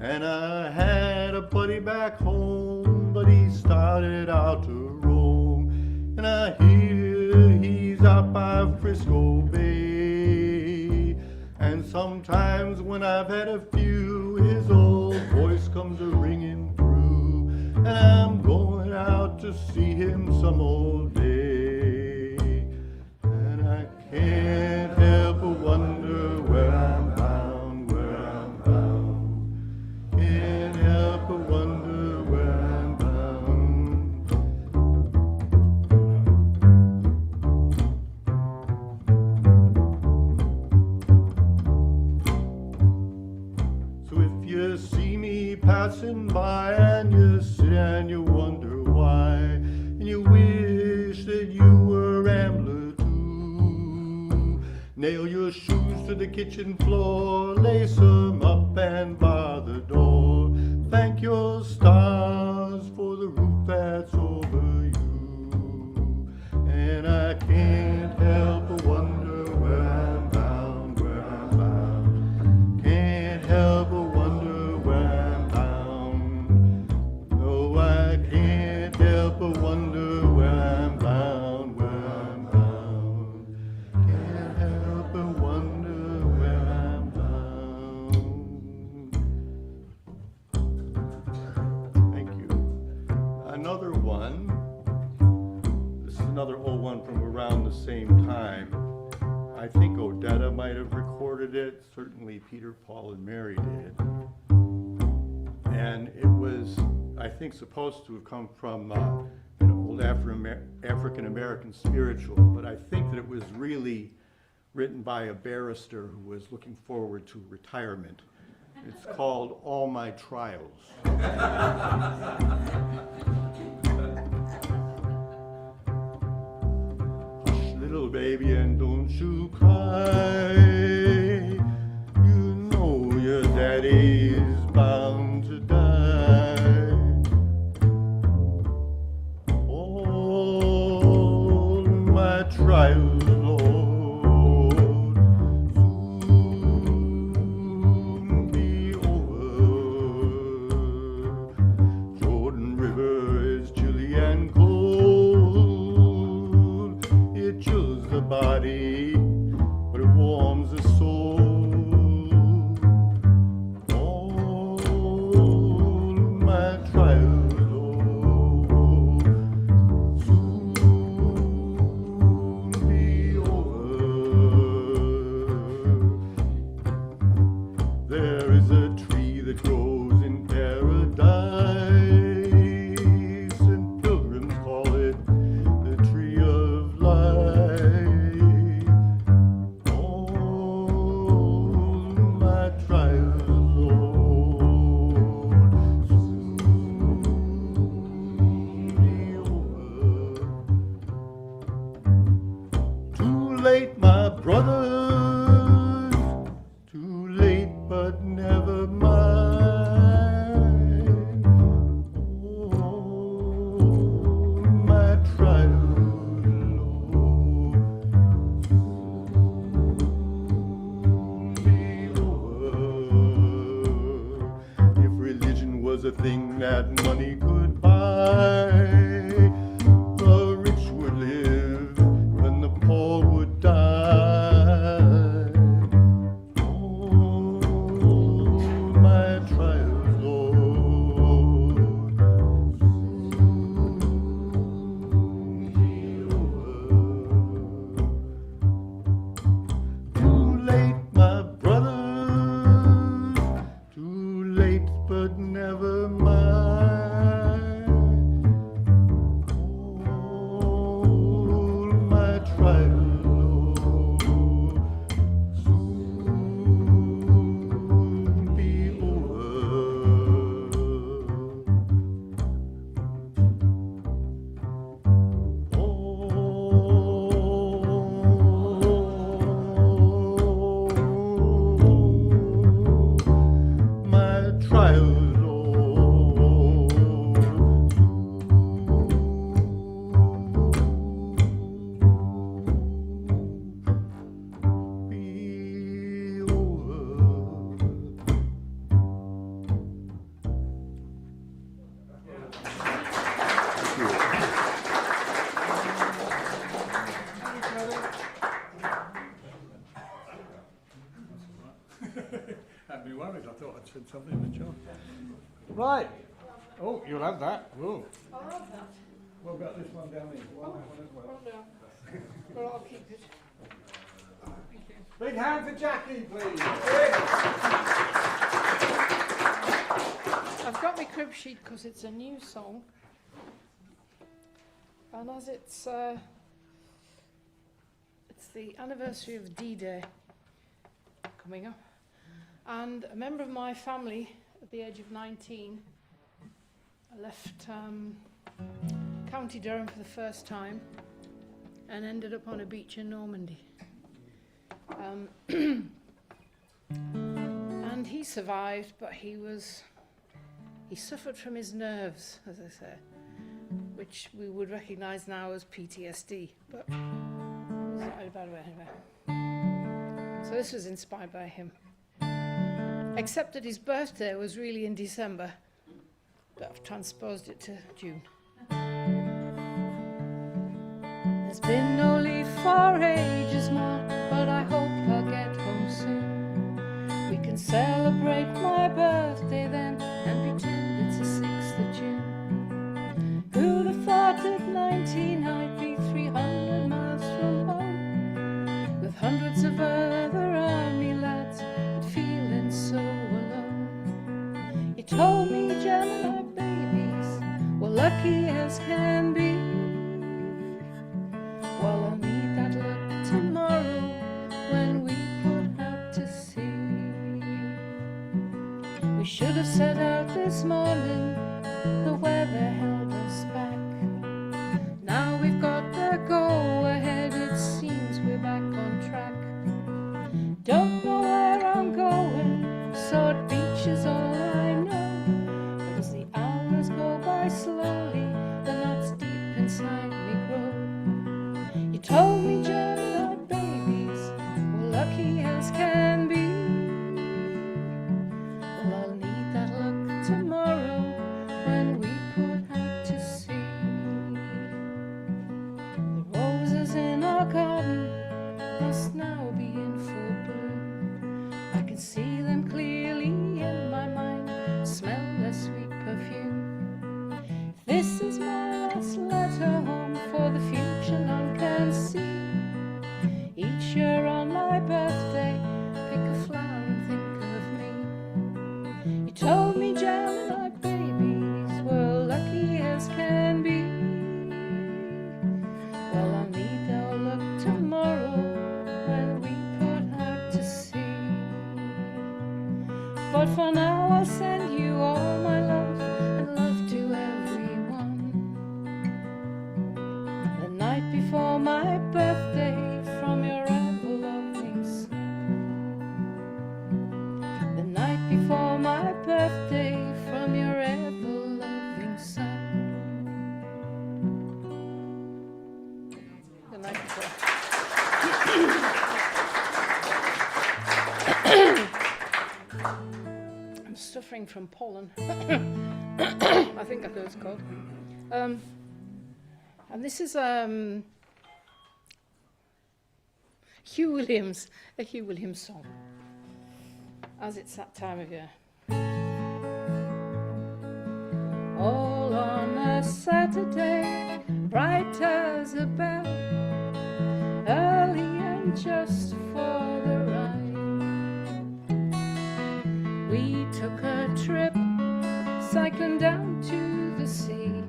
And I had a buddy back home, but he started out to roam. And I hear he's out by Frisco Bay. And sometimes when I've had a few, his old voice comes a-ringing through. And I'm going out to see him some old day. And I can't help but wonder where I'm bound, where I'm bound. Can't help but wonder where I'm bound. So if you see me passing by and you sit and you wonder why, and you wish that you were a rambler too, nail your shoes to the kitchen floor, lace them up and bar the door. Thank your stars for the roof that's over you. recorded it. Certainly Peter, Paul, and Mary did. And it was, I think, supposed to have come from an old African American spiritual, but I think that it was really written by a barrister who was looking forward to retirement. It's called All My Trials. Hush, little baby, and don't you cry. You know your daddy's bound to die. All my trials, Lord, soon be over. Jordan River is chilly and cold. It chills the body, but it warms the soul. All my trials, Lord, soon be over. There is a tree that grows in paradise, and pilgrims call it the tree of life. All my trials, Lord, soon be over. Too late, my brothers, too late, but never mind. Oh, my trials, Lord, soon be over. If religion was a thing that money could buy, the rich would live and the poor would die. Oh, my trials, Lord, soon be over. Too late, my brothers, too late, but never mind. All my trials, Lord, soon be over. My trials, Lord, soon be over. Had me worried. I thought I'd said something in the job. Right. Oh, you'll have that. Whoa. What about this one down here? One as well. Well, I'll keep it. Big hand for Jackie, please. I've got my crib sheet because it's a new song. And as it's the anniversary of D-Day coming up. And a member of my family, at the age of 19, left County Durham for the first time and ended up on a beach in Normandy. And he survived, but he suffered from his nerves, as I say, which we would recognise now as PTSD, but it was in a bad way anyway. So this was inspired by him. Except that his birthday was really in December, but I've transposed it to June. There's been no leave for ages, Mark, but I hope I'll get home soon. We can celebrate my birthday then and pretend it's the 6th of June. Who'd have thought at 19 I'd be 300 miles from home, with hundreds of other army told me Gemini babies were lucky as can be. Well, I'll need that luck tomorrow when we put out to sea. We should have set out this morning, the weather held us back. Now we've got the go ahead, it seems we're back on track. Don't know where I'm going, Sword Beach is all I know. But as the hours go by slowly, the knots deep inside me grow. You told me Gemini babies were lucky as can be. Well, I'll need that luck tomorrow when we put out to sea. The roses in our garden must now be in full bloom. I can see them clearly in my mind, smell their sweet perfume. This is my last letter home, for the future none can see. Each year on my birthday, pick a flower and think of me. You told me Gemini babies were lucky as can be. Well, I'll need their luck tomorrow when we put out to sea. But for now I'll send you all my love and love to everyone. The night before my birthday, from your ever-loving son. The night before my birthday, from your ever-loving son. The night before. I'm suffering from pollen. I think that's what it's called. And this is Hugh Williams, a Hugh Williams song, as it's that time of year. All on a Saturday, bright as a bell, early and just for the ride. We took a trip, cycling down to the sea,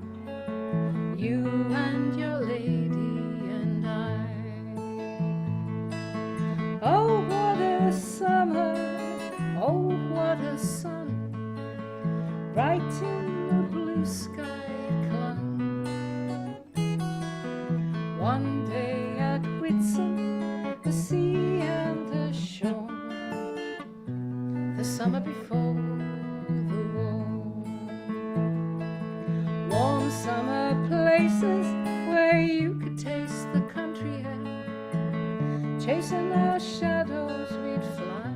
you and your lady and I. Oh, what a summer, oh, what a sun, bright in the blue sky it clung. One day at Whitsun, the sea and the shore, the summer before the war. Warm summer places where you could taste the country air, chasing our shadows we'd fly,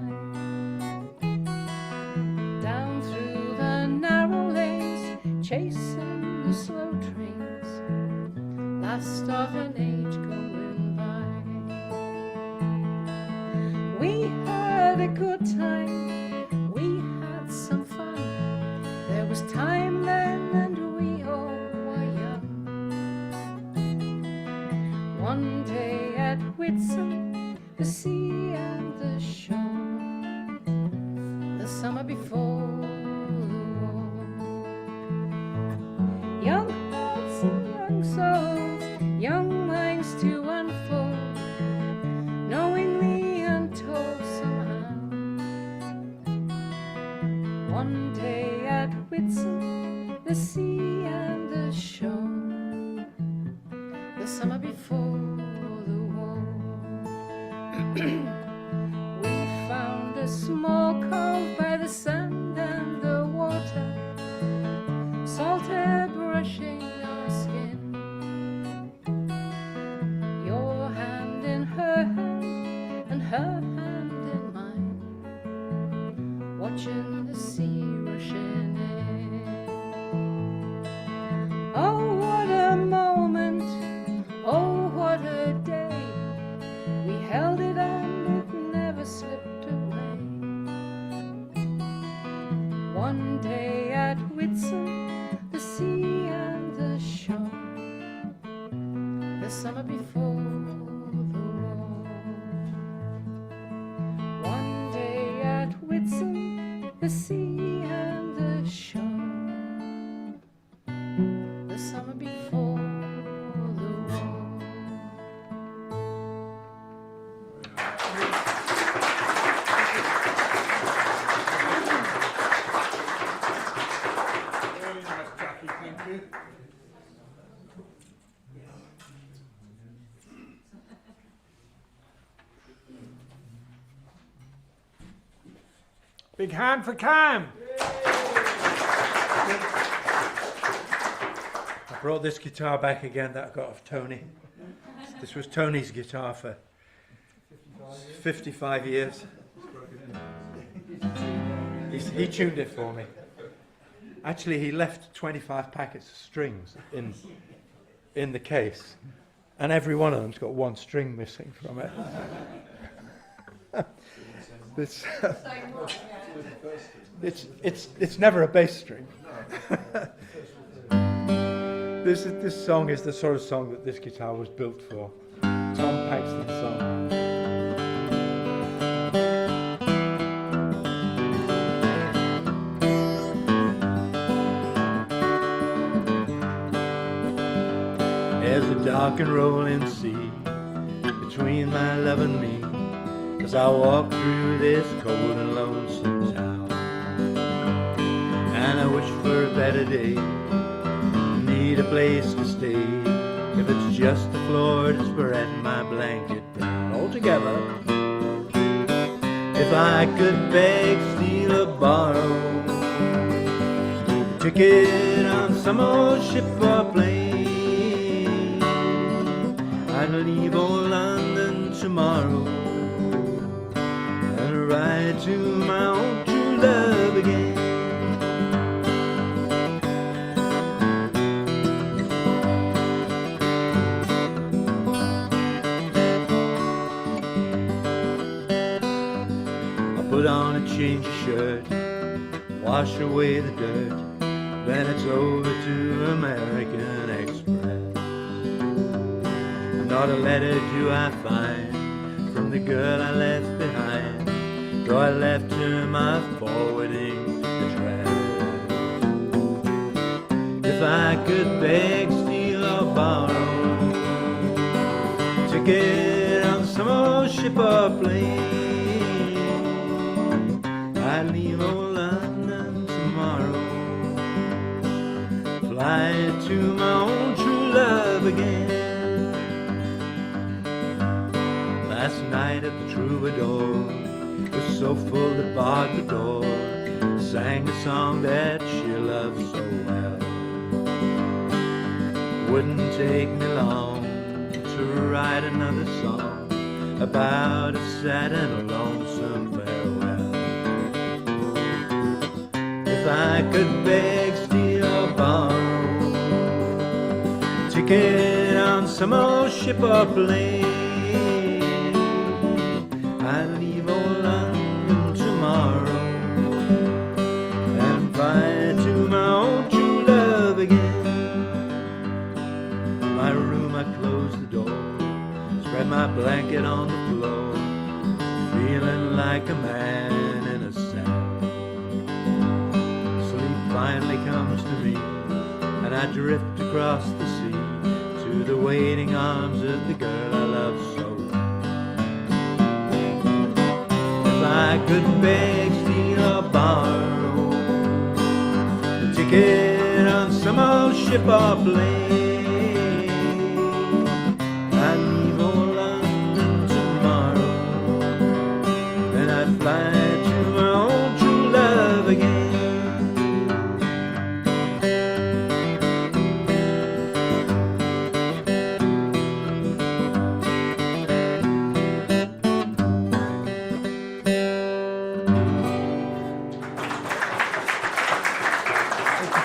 down through the narrow lanes, chasing the slow trains, last of an age going by. We had a good time, we had some fun, there was time then and we all were young. One day at Whitsun, the sea and the shore, the summer before the war. Young hearts and young souls, young minds to unfold, knowingly untold somehow. One day at Whitsun, the sea and the shore, the summer before the war. We found a small cove by the sand and the water, salt air brushing our skin, your hand in her hand and her hand in mine, watching the sea rushing in. Oh, what a moment, oh, what a day, we held it and it never slipped away. One day at Whitsun, the sea and the shore, the summer before the war. One day at Whitsun, the sea and the shore, Big hand for Cam. I brought this guitar back again that I got off Tony. This was Tony's guitar for 55 years. He tuned it for me. Actually, he left 25 packets of strings in the case, and every one of them's got one string missing from it. It's never a bass string. This song is the sort of song that this guitar was built for. Tom Paxton's song. There's a dark and rolling sea between my love and me, as I walk through this cold and lonesome town. And I wish for a better day, need a place to stay, if it's just the floor to spread my blanket down. Altogether, if I could beg, steal, or borrow a ticket on some old ship or plane, I'd leave old London tomorrow and ride to my own true love again. I put on a change of shirt, wash away the dirt, then it's over to American Express. Not a letter do I find from the girl I left behind, though I left her my forwarding address. If I could beg, steal, or borrow a ticket on some old ship or plane, I'd leave old London tomorrow, fly to my own true love again. Last night at the Troubadour was so full that barred the door, sang a song that she loved so well. Wouldn't take me long to write another song about a sad and a lonesome farewell. If I could beg, steal, or borrow a ticket on some old ship or plane, I'd leave old London tomorrow and fly to my own true love again. In my room I close the door, spread my blanket on the floor, feeling like a man in a sack. Sleep finally comes to me, and I drift across the sea to the waiting arms of the girl I love so well. I could beg, steal, or borrow a ticket on some old ship or plane, I'd leave old London tomorrow, then I'd fly to my own true love again.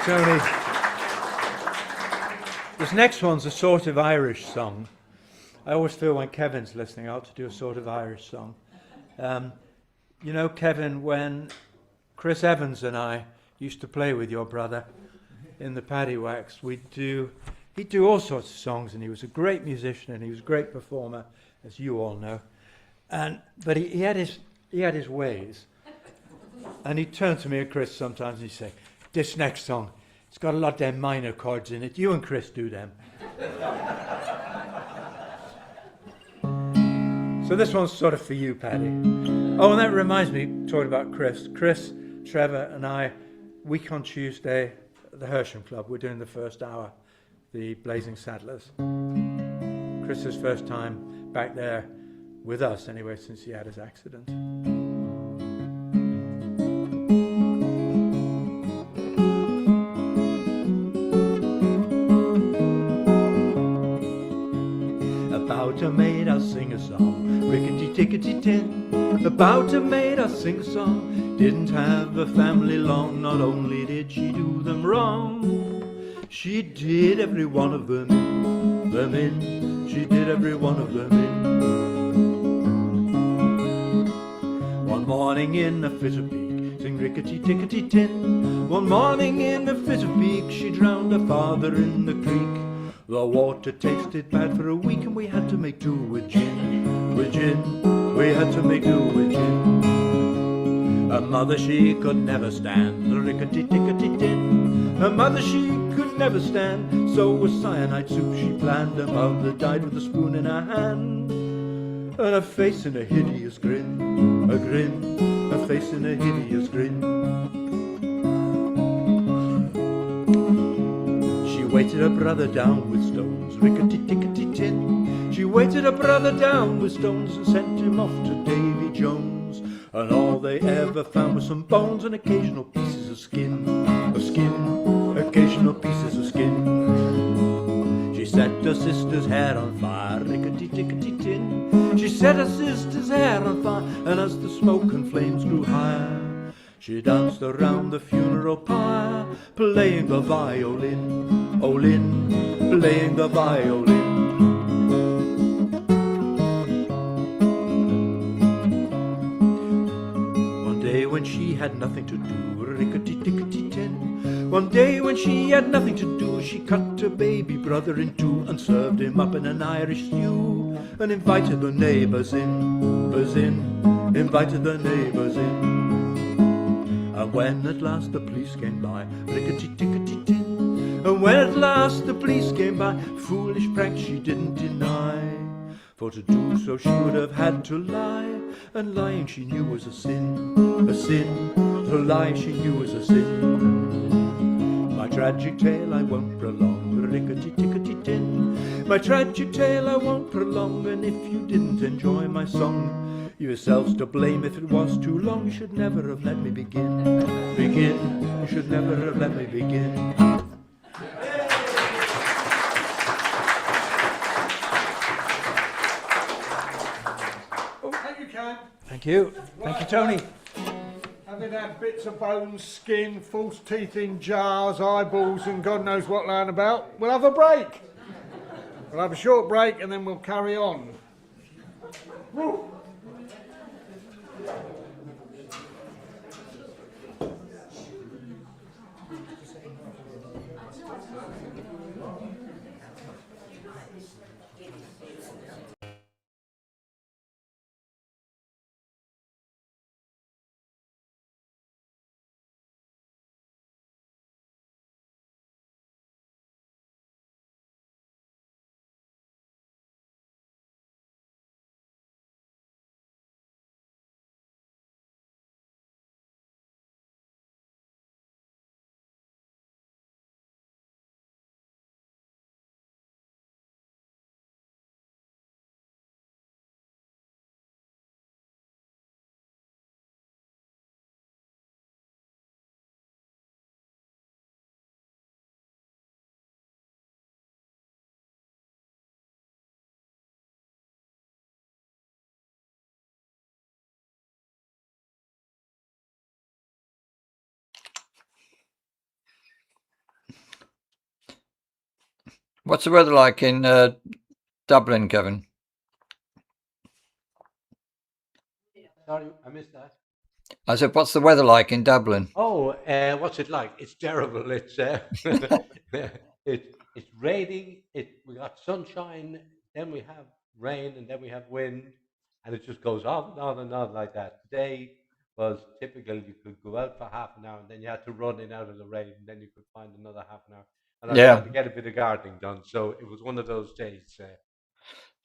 Tony. This next one's a sort of Irish song. I always feel when Kevin's listening, I ought to do a sort of Irish song. You know, Kevin, when Chris Evans and I used to play with your brother in the Paddywax, he'd do all sorts of songs, and he was a great musician and he was a great performer, as you all know. But he had his ways, and he'd turn to me and Chris sometimes and he'd say, "This next song, it's got a lot of them minor chords in it. You and Chris do them." So this one's sort of for you, Paddy. Oh, and that reminds me, talking about Chris. Chris, Trevor and I, week on Tuesday at the Hersham Club, we're doing the first hour, the Blazing Saddlers. Chris's first time back there with us, anyway, since he had his accident. rickety-tin. About a maid a sing-song, didn't have a family long. Not only did she do them wrong, she did every one of them in. She did every one of them in. One morning in a fit of pique, sing rickety-tickety-tin. One morning in a fit of pique, she drowned her father in the creek. The water tasted bad for a week, and we had to make do with gin. With gin, we had to make do with gin. Her mother she could never stand the rickety-tickety-tin. Her mother she could never stand, so with cyanide soup she planned. Her mother died with a spoon in her hand, and her face in a hideous grin, a grin, her face in a hideous grin. She weighted her brother down with stones, rickety-tickety-tin. She weighted her brother down with stones and sent him off to Davy Jones. And all they ever found was some bones and occasional pieces of skin, occasional pieces of skin. She set her sister's hair on fire, rickety-tickety-tin. She set her sister's hair on fire, and as the smoke and flames grew higher, she danced around the funeral pyre, playing the violin, oh Lynn, playing the violin. One day when she had nothing to do, rickety-tickety-tin. One day when she had nothing to do, she cut her baby brother in two and served him up in an Irish stew, and invited the neighbours in, invited the neighbours in. And when at last the police came by, rickety-tickety-tin. And when at last the police came by, foolish prank she didn't deny. For to do so she would have had to lie, and lying she knew was a sin, a sin. To lie she knew was a sin. My tragic tale I won't prolong, rickety-tickety-tin. My tragic tale I won't prolong, and if you didn't enjoy my song, yourselves to blame if it was too long. You should never have let me begin. You should never have let me begin. Thank you, Cam. Thank you. Thank you, Tony. Having had bits of bone, skin, false teeth in jars, eyeballs, and God knows what lying about, we'll have a break. We'll have a short break and then we'll carry on. Woo. What's the weather like in Dublin, Kevin? Sorry, I missed that. I said, what's the weather like in Dublin? Oh, what's it like? It's terrible. It's it's raining. We got sunshine, then we have rain, and then we have wind, and it just goes on and on and on like that. Today was typical. You could go out for half an hour, and then you had to run in out of the rain, and then you could find another half an hour. And I was trying to get a bit of gardening done, so it was one of those days.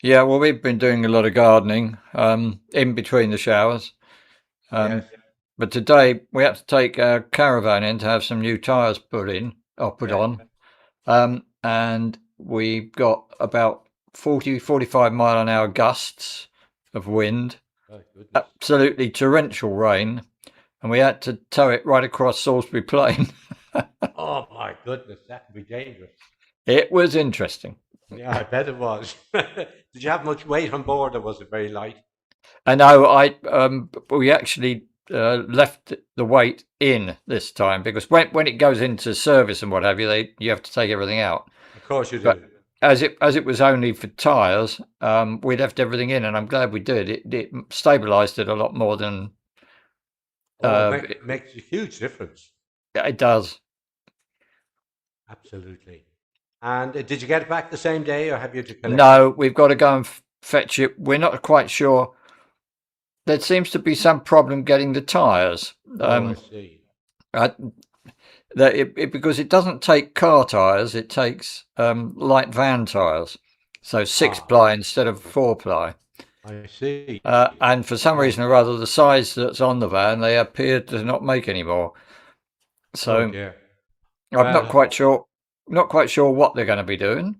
Yeah, well, we've been doing a lot of gardening in between the showers. Yes. But today we had to take our caravan in to have some new tyres put on. And we got about 40, 45 mile an hour gusts of wind, absolutely torrential rain, and we had to tow it right across Salisbury Plain. Oh my goodness, that could be dangerous. It was interesting. Yeah, I bet it was. Did you have much weight on board, or was it very light? I know. We actually left the weight in this time because when it goes into service and what have you, you have to take everything out. Of course you But do. as it was only for tyres, we left everything in, and I'm glad we did. It stabilised it a lot more than Makes a huge difference. it does. Absolutely. And did you get it back the same day, or have you to collect it? No, we've got to go and fetch it. We're not quite sure. There seems to be some problem getting the tyres. I see. Because it doesn't take car tyres, it takes light van tyres. So 6-ply instead of 4-ply. I see. And for some reason or other, the size that's on the van, they appear to not make anymore. So I'm not quite sure what they're going to be doing.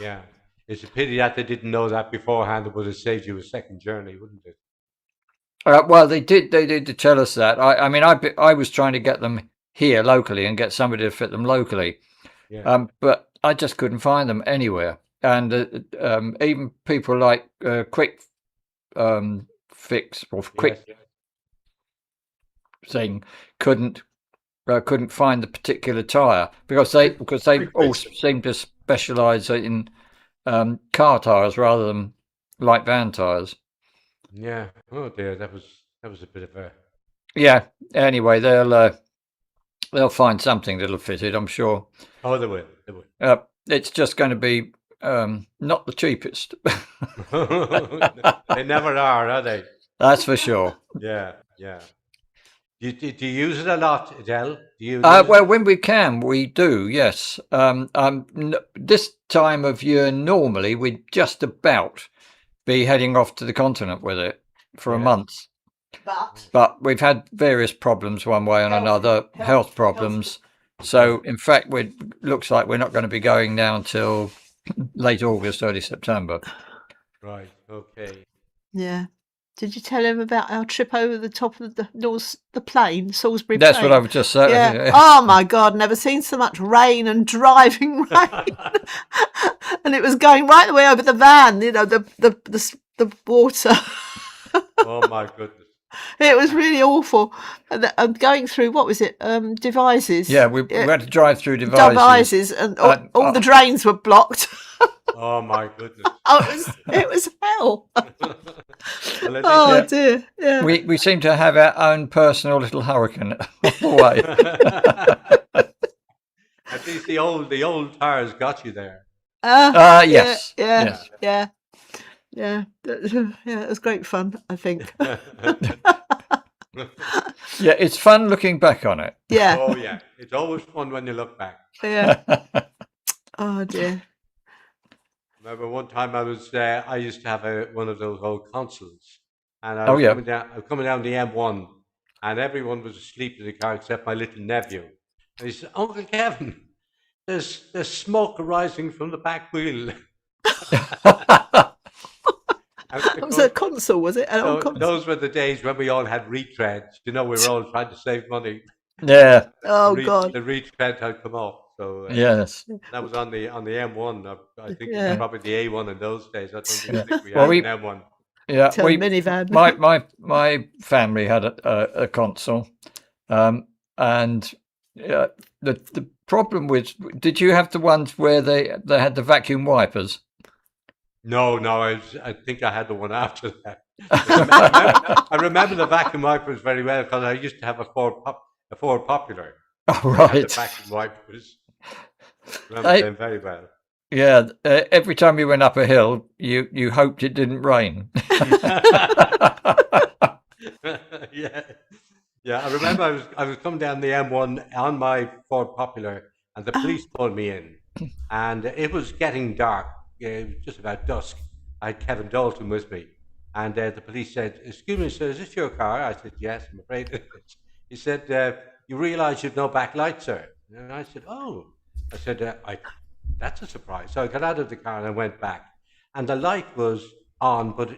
Yeah. It's a pity that they didn't know that beforehand. It would have saved you a second journey, wouldn't it? Well, they did tell us that. I mean, I was trying to get them here locally and get somebody to fit them locally. Yeah. But I just couldn't find them anywhere. And even people like Quick Fix or Quick thing couldn't find the particular tyre because they all seem to specialise in car tyres rather than light van tyres. Yeah. Oh dear, that was a bit of a. Yeah. Anyway, they'll find something that'll fit it, I'm sure. Oh, they will. They will. It's just going to be not the cheapest. They never are they? That's for sure. Yeah. Yeah. Do you use it a lot, Adele? Do you? Well, when we can, we do. Yes. This time of year, normally we'd just about be heading off to the continent with it for a month. But we've had various problems one way or another, health problems. So, in fact, looks like we're not going to be going now until late August, early September. Right. Okay. Yeah. Did you tell him about our trip over the top of the plane, Salisbury That's plain? what I was just saying. Yeah. Oh my God! Never seen so much rain and driving rain, and it was going right the way over the van. You know, the water. Oh my goodness! It was really awful. And going through what was it? Devizes. Yeah, we had to drive through Devizes. And all the drains were blocked. Oh my goodness! It was hell. Well, Oh dear. Yeah. We seem to have our own personal little hurricane all the way. At least the old tires got you there. Yes. Yeah. It was great fun, I think. Yeah, it's fun looking back on it. Yeah. Oh yeah, it's always fun when you look back. Yeah. Oh dear. Remember one time I used to have one of those old consoles, and I was coming down the M1, and everyone was asleep in the car except my little nephew. And he said, "Uncle Kevin, there's smoke arising from the back wheel." It was a console, was it? An old console? Those were the days when we all had retreads. You know, we were all trying to save money. Yeah. Oh God. The retread had come off. So yes, that was on the M1. I think it was probably the A1 in those days. I don't think we had an M1. Yeah, minivan. My family had a console, and the problem with, did you have the ones where they had the vacuum wipers? No, I think I had the one after that. I remember the vacuum wipers very well because I used to have a Ford Popular. Oh, right. The vacuum wipers. Remember them very well. Yeah, every time you went up a hill, you hoped it didn't rain. Yeah. I remember I was coming down the M1 on my Ford Popular, and the police pulled me in, and it was getting dark. It was just about dusk. I had Kevin Dalton with me, and the police said, "Excuse me, sir, is this your car?" I said, "Yes, I'm afraid it is." He said, "You realise you've no backlight, sir?" And I said, "Oh." I said, "That's a surprise." So I got out of the car and I went back, and the light was on, but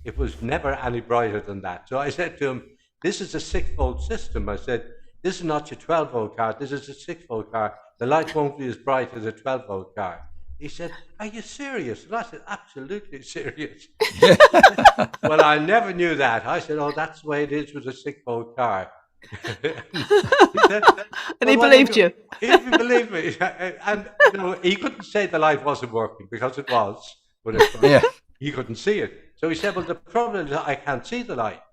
it was never any brighter than that. So I said to him, "This is a 6-volt system." I said, "This is not your 12-volt car. This is a 6-volt car. The light won't be as bright as a 12-volt car." He said, "Are you serious?" And I said, "Absolutely serious." Well, I never knew that. I said, "Oh, that's the way it is with a sick-boat car." He said, And he "Well, believed you. He believed me. And you know, he couldn't say the light wasn't working because it was, but Yeah. he couldn't see it. So he said, "Well, the problem is I can't see the light."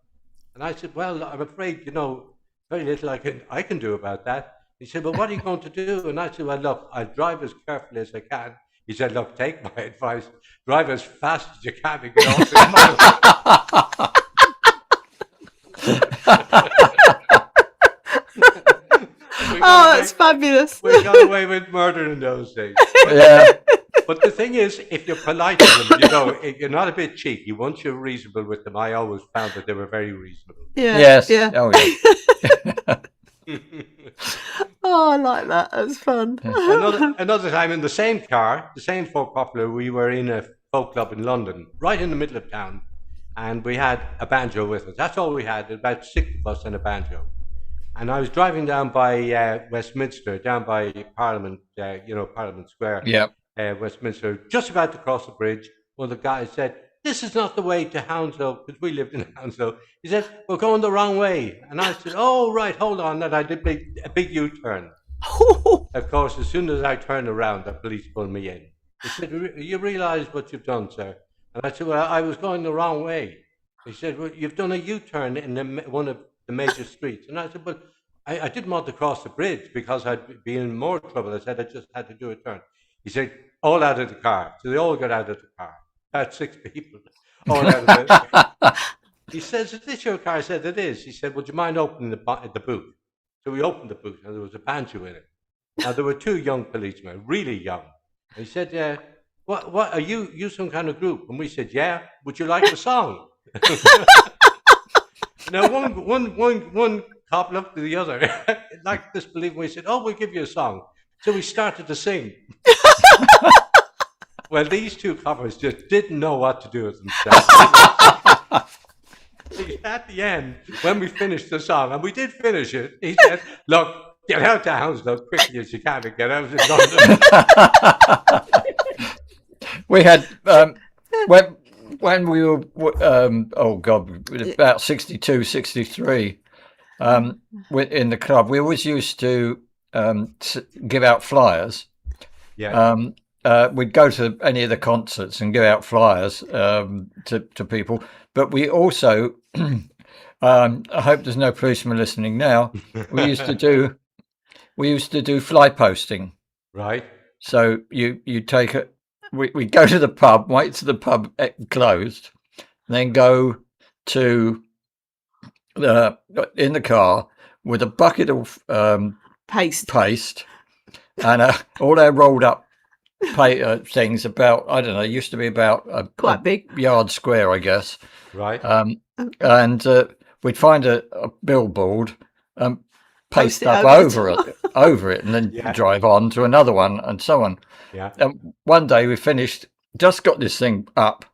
And I said, "Well, I'm afraid, you know, very little I can do about that." He said, "Well, what are you going to do?" And I said, "Well, look, I'll drive as carefully as I can." He said, "Look, take my advice. Drive as fast as you can and get off the motorway." Oh, that's fabulous. We got away with murder in those days. Yeah. But the thing is, if you're polite to them, you know, if you're not a bit cheeky, once you're reasonable with them, I always found that they were very reasonable. Yeah. Yes. Yeah. Oh, yeah. Oh, I like that. That's fun. Another time in the same car, the same folk popular, we were in a folk club in London, right in the middle of town, and we had a banjo with us. That's all we had, about 6 of us and a banjo. And I was driving down by Westminster, down by Parliament, Parliament Square, Yep. Westminster, just about to cross the bridge. One of the guys said, "This is not the way to Hounslow," because we lived in Hounslow. He said, "We're going the wrong way." And I said, "Oh, right, hold on." And I did a big U-turn. Of course, as soon as I turned around, the police pulled me in. He said, "You realise what you've done, sir?" And I said, "Well, I was going the wrong way." He said, "Well, you've done a U-turn in one of the major streets." And I said, "But I didn't want to cross the bridge because I'd be in more trouble." I said, "I just had to do a turn." He said, "All out of the car." So they all got out of the car. About 6 people. All out of the car. He says, "Is this your car?" I said, "It is." He said, "Would you mind opening the boot?" So we opened the boot and there was a banjo in it. Now there were 2 young policemen, really young. And he said, what are you some kind of group?" And we said, "Yeah, would you like a song?" Now one cop looked to the other, like disbelief. We said, "Oh, we'll give you a song." So we started to sing. Well, these 2 coppers just didn't know what to do with themselves. At the end, when we finished the song, and we did finish it, he said, "Look, get out to Hounslow quickly as you can and get out of London." We had when we were about 62, 63 in the club. We always used to give out flyers. Yeah. We'd go to any of the concerts and give out flyers to people. But we also, I hope there's no policeman listening now. We used to do fly posting. Right. So you take it. We go to the pub, wait till the pub closed, then go to in the car with a bucket of paste, and all our rolled up things about, I don't know, it used to be about quite big yard square, I guess. Right. And we'd find a billboard, paste up over it, and then drive on to another one, and so on. Yeah. One day we finished, just got this thing up,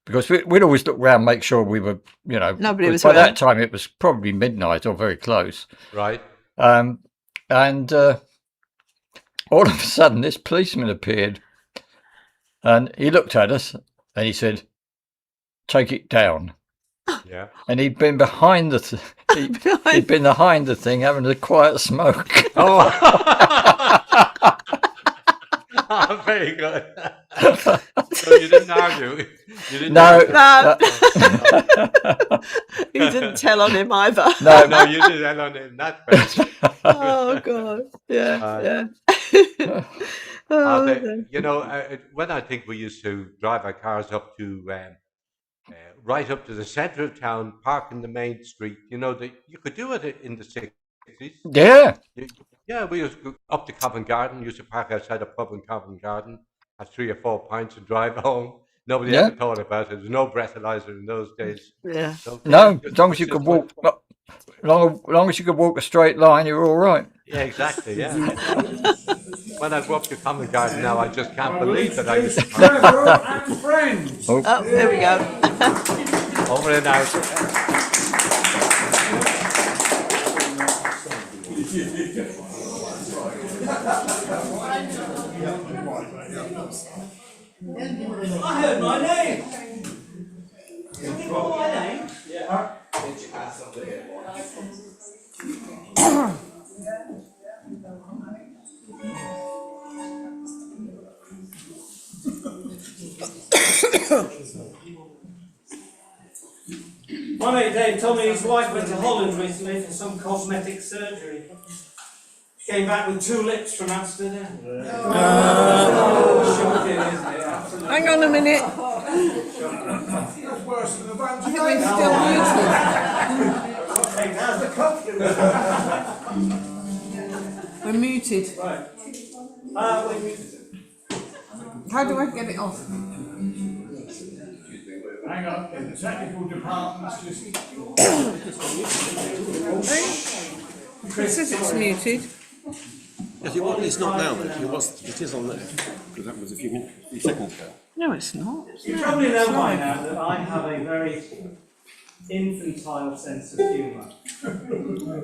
because we'd always look around, make sure we were, nobody was by around. that time it was probably midnight or very close. Right. And all of a sudden this policeman appeared, and he looked at us and he said, "Take it down." Yeah. And he'd been behind the he'd been behind the thing having a quiet smoke. Oh. Oh, very good. So you didn't argue. You didn't argue. You didn't tell on him either. No, you didn't tell on him. That's better. Oh God, yeah. When I think we used to drive our cars up to right up to the centre of town, park in the main street. You could do it in the 60s. Yeah. Yeah, we used to go up to Covent Garden, used to park outside a pub in Covent Garden, have 3 or 4 pints and drive home. Nobody ever thought about it. There was no breathalyzer in those days. Yeah. So, no, as long as you could walk, long as you could walk a straight line, you were all right. Yeah, exactly, yeah. When I go up to Covent Garden now, I just can't believe that I used to Trevor and friends. Oh, there we go. Over and out. I heard my name. Did you call my name? Yeah. My mate Dave told me his wife went to Holland recently for some cosmetic surgery. She came back with 2 lips from Amsterdam. Shocking, isn't it? Absolutely. Hang on a minute. I think we're still muted. Hey, how's the compliment? We're muted. Right. We're muted. How do I get it off? Hang on, the technical department's just... It says it's muted. Yes, it's not now then. It is on there. Because that was a few seconds ago. No, it's not. You probably know by now that I have a very infantile sense of humour.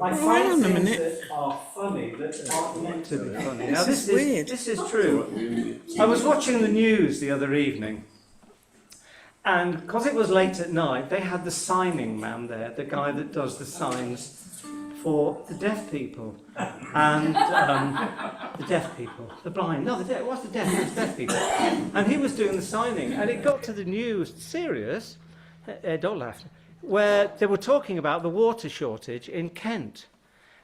I find things that are funny that aren't meant to be funny. Now, This is weird. This is true. I was watching the news the other evening, and because it was late at night, they had the signing man there, the guy that does the signs for the deaf people, and the deaf people, the blind, no, the deaf, what's the deaf? It's deaf people. And he was doing the signing, and it got to the news, serious, don't laugh, where they were talking about the water shortage in Kent.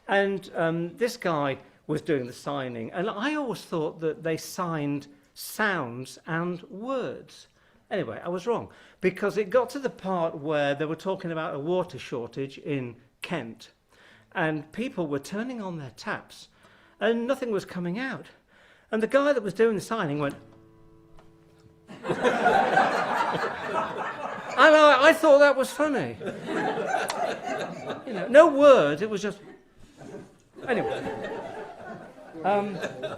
And this guy was doing the signing, and I always thought that they signed sounds and words. Anyway, I was wrong, because it got to the part where they were talking about a water shortage in Kent, and people were turning on their taps, and nothing was coming out. And the guy that was doing the signing went... I thought that was funny. You know, no words, it was just... Anyway.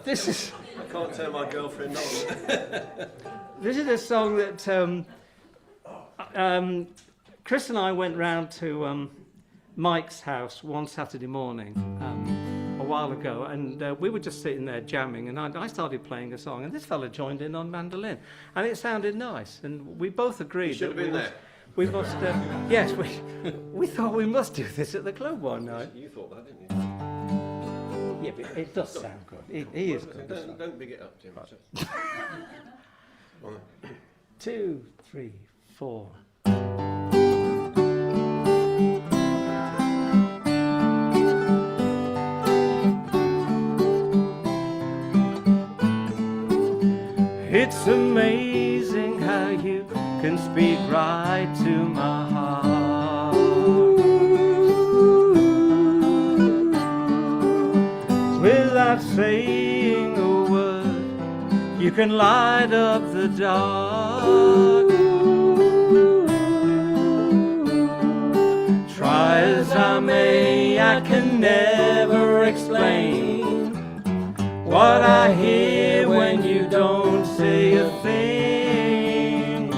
This is... I can't tell my girlfriend on. This is a song that Chris and I went round to Mike's house one Saturday morning a while ago, and we were just sitting there jamming, and I started playing a song, and this fella joined in on mandolin, and it sounded nice, and we both agreed that we must, yes, we thought we must do this at the club one night. You thought that, didn't you? Yeah, but it does sound good. He is good. Don't big it up too much. 2, 3, 4. It's amazing how you can speak right to my heart. Without saying a word, you can light up the dark. Try as I may, I can never explain what I hear when you don't say a thing.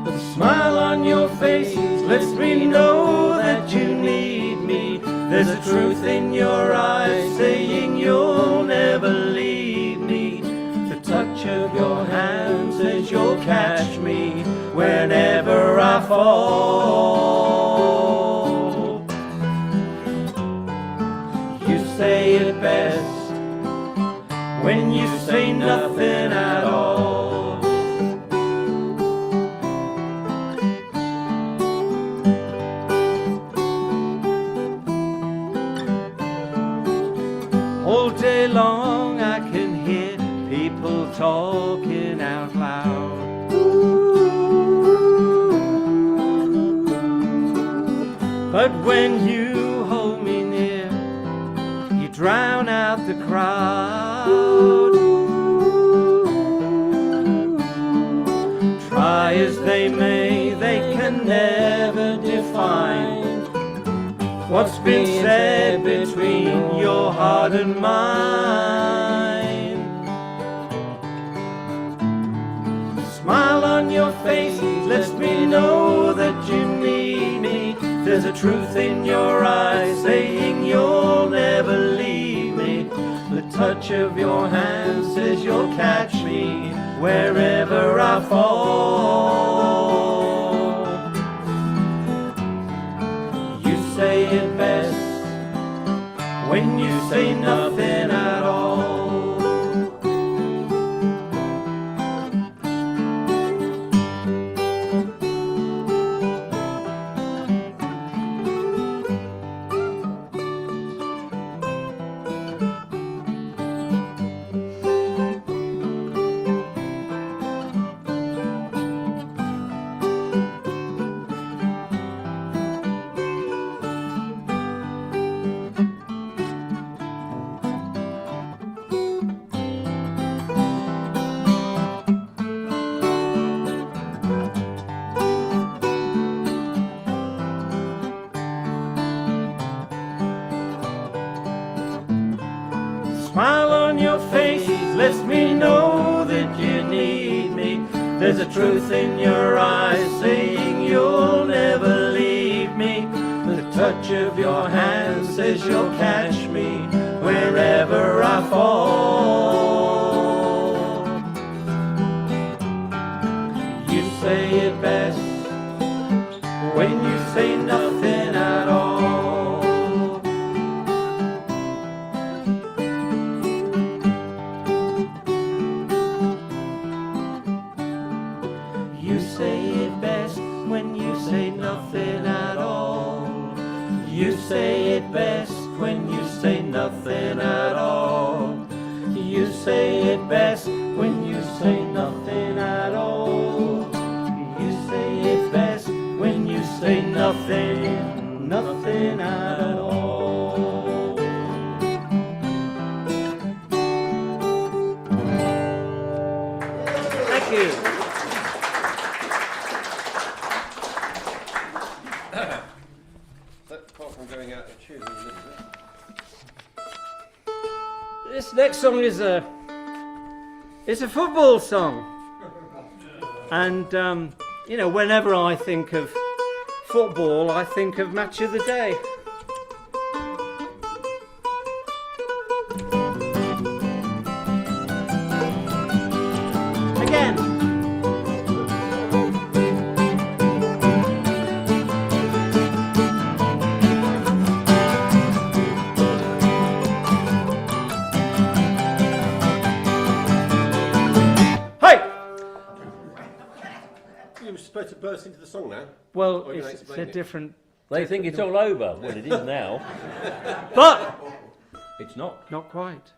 The smile on your face lets me know that you need me. There's a truth in your eyes saying you'll never leave me. The touch of your hand says you'll catch me whenever I fall. You say it best when you say nothing at all. All day long I can hear people talking out loud. But when you hold me near, you drown out the crowd. Try as they may, they can never define what's been said between your heart and mine. The smile on your face lets me know that you need me. There's a truth in your eyes saying you'll never leave me. The touch of your hand says you'll catch me wherever I fall. You say it best when you say nothing at all. Smile on your face lets me know that you need me. There's a truth in your eyes saying you'll never leave me. The touch of your hand says you'll catch me wherever I fall. You say it best when you say nothing at all. You say it best when you say nothing at all. You say it best when you say nothing at all. You say it best when you say nothing at all. You say it best when you say nothing, nothing at all. Thank you. Apart from going out and choosing a little bit. This next song is a football song, and you know, whenever I think of football, I think of Match of the Day. Again. You were supposed to burst into the song now. Well, Or are you gonna it's explain a it? different. They think it's all over. Well, it is now. But It's not. not quite.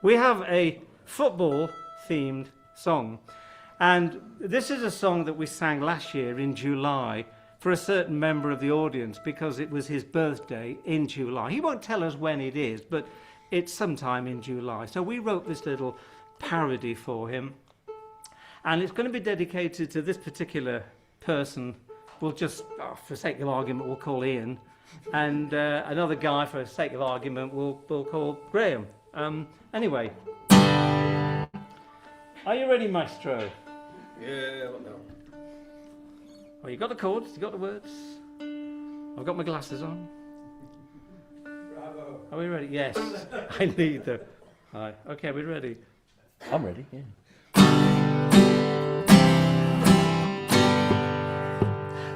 We have a football-themed song, and this is a song that we sang last year in July for a certain member of the audience because it was his birthday in July. He won't tell us when it is, but it's sometime in July. So we wrote this little parody for him, and it's going to be dedicated to this particular person. We'll just, for sake of argument, we'll call Ian, and another guy, for sake of argument, we'll call Graham. Anyway, are you ready, Maestro? Yeah, what now? Well, you got the chords, you got the words. I've got my glasses on. Bravo. Are we ready? Yes. I need them. Right. Okay, we're ready. I'm ready, yeah.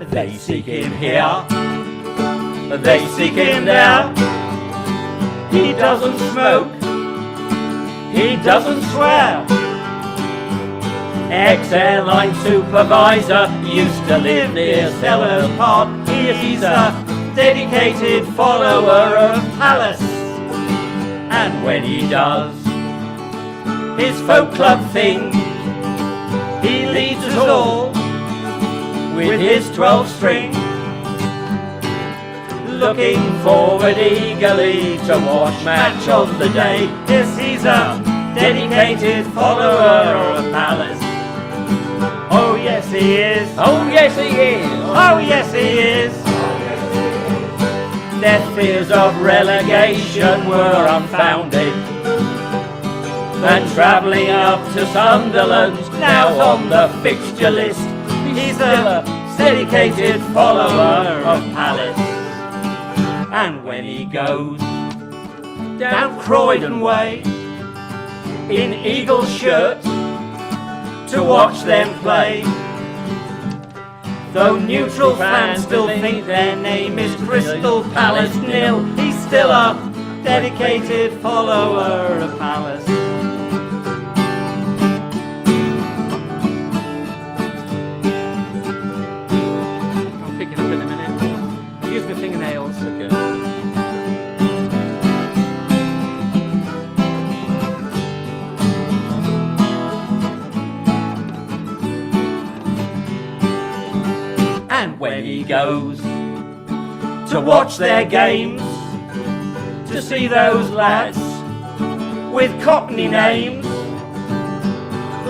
They seek him here, they seek him there. He doesn't smoke, he doesn't swear. Ex-airline supervisor, used to live near Sellers Park. He's a dedicated follower of Palace. And when he does his folk club thing, he leads us all with his 12-string, looking forward eagerly to watch Match of the Day. Yes, he's a dedicated follower of Palace. Oh yes he is. Oh yes he is. Oh yes he is. Their fears of relegation were unfounded, and travelling up to Sunderland, now on the fixture list. He's a dedicated follower of Palace. And when he goes down Croydon way, in eagle shirt to watch them play. Though neutral fans still think their name is Crystal Palace nil, he's still a dedicated follower of Palace. I'll pick it up in a minute. Use my fingernails. Okay. And when he goes to watch their games, to see those lads with Cockney names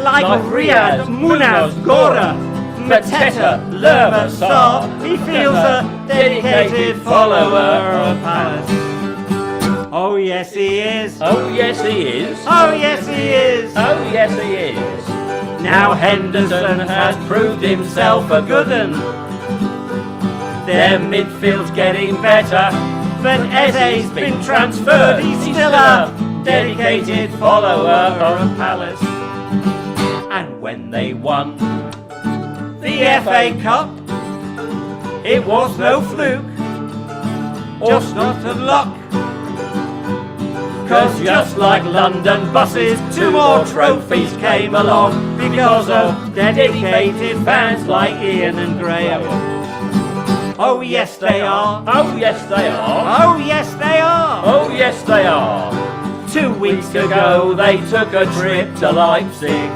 like Riyad, Munaz, Gora, Mateta, Lerma, Saar, he feels a dedicated follower of Palace. Oh yes he is. Oh yes he is. Oh yes he is. Oh yes he is. Now Henderson has proved himself a good un. Their midfield's getting better, but Eze's been transferred. He's still a dedicated follower of Palace. And when they won the FA Cup, it was no fluke, just not of luck. 'Cause just like London buses, 2 more trophies came along because of dedicated fans like Ian and Graham. Oh yes they are. Oh yes they are. Oh yes they are. Oh yes they are. 2 weeks ago they took a trip to Leipzig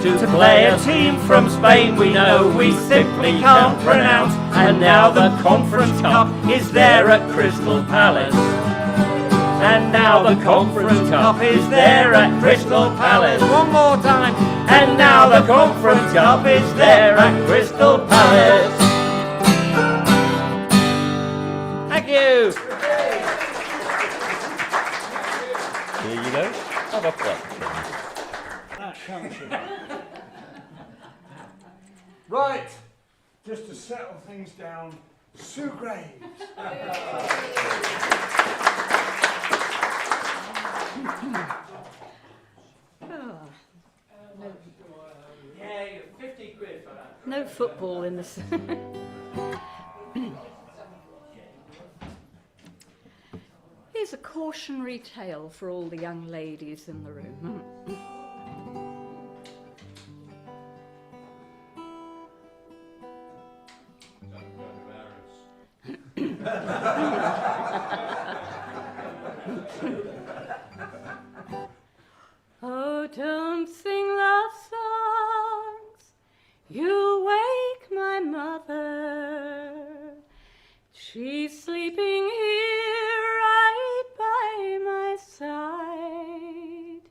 to play a team from Spain we know we simply can't pronounce. And now the Conference Cup is there at Crystal Palace. And now the Conference Cup is there at Crystal Palace. One more time. And now the Conference Cup is there at Crystal Palace. Thank you. Here you go. Have a play. Right, just to settle things down, Sue Graves. Yeah, 50 quid for that. No football in this. Here's a cautionary tale for all the young ladies in the room. Oh, don't sing love songs, you'll wake my mother. She's sleeping here right by my side,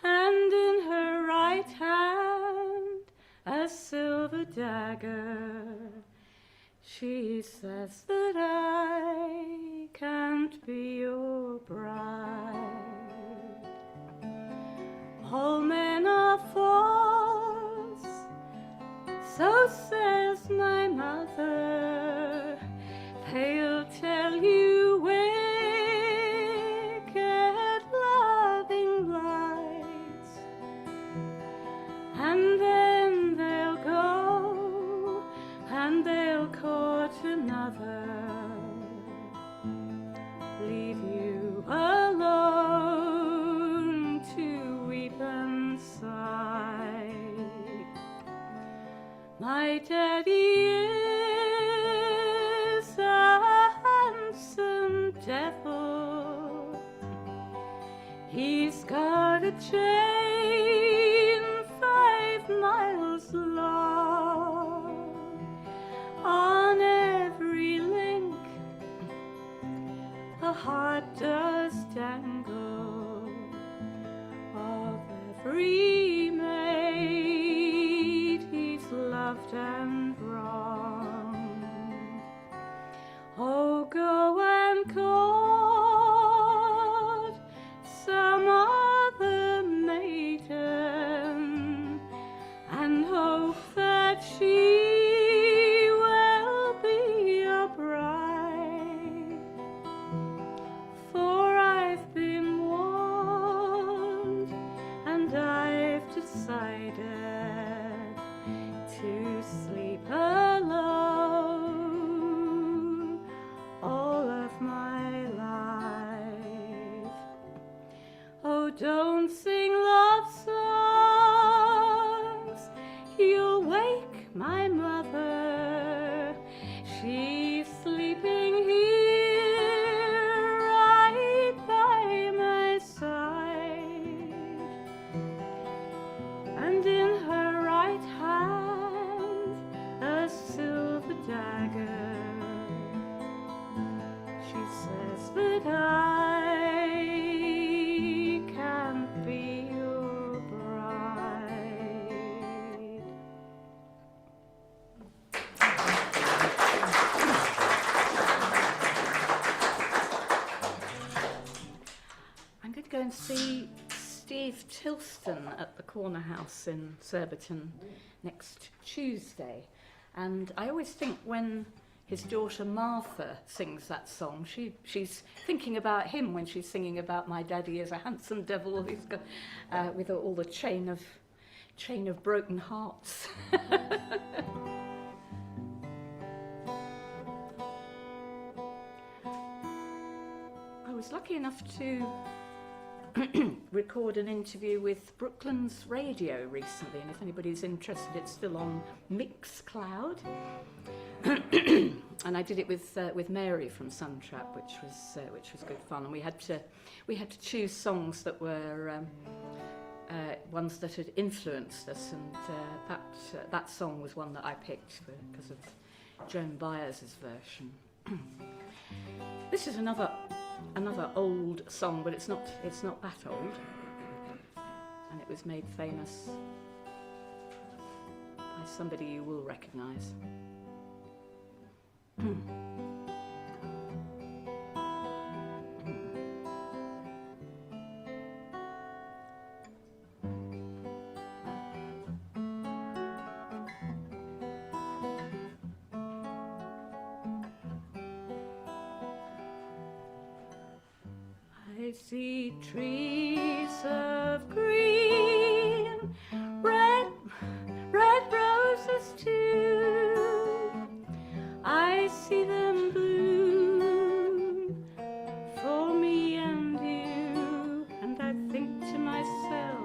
and in her right hand a silver dagger. She says that I can't be your bride. All men are false, so says my mother. They'll tell you wicked loving lies, and then they'll go and they'll court another, leave you alone to weep and sigh. My daddy is a handsome devil. He's got a chain 5 miles long. On every link a heart does dangle, of every maid he's loved and wronged. Oh, go and court some other maiden, and hope that she will be a bride. For I've been warned don't sing love songs, you'll wake my mother. She's sleeping here right by my side, and in her right hand a silver dagger. She says that I can't be your bride. I'm going to go and see Steve Tilston at the Corner House in Surbiton next Tuesday. And I always think when his daughter Martha sings that song, she's thinking about him when she's singing about my daddy is a handsome devil who's got, with all the chain of broken hearts. I was lucky enough to record an interview with Brooklands Radio recently, and if anybody's interested, it's still on Mixcloud. And I did it with Mary from Suntrap, which was good fun. And we had to choose songs that were ones that had influenced us, and that song was one that I picked because of Joan Baez's version. This is another old song, but it's not that old, and it was made famous by somebody you will recognise. I see trees of green, red roses too. I see them bloom for me and you, and I think to myself,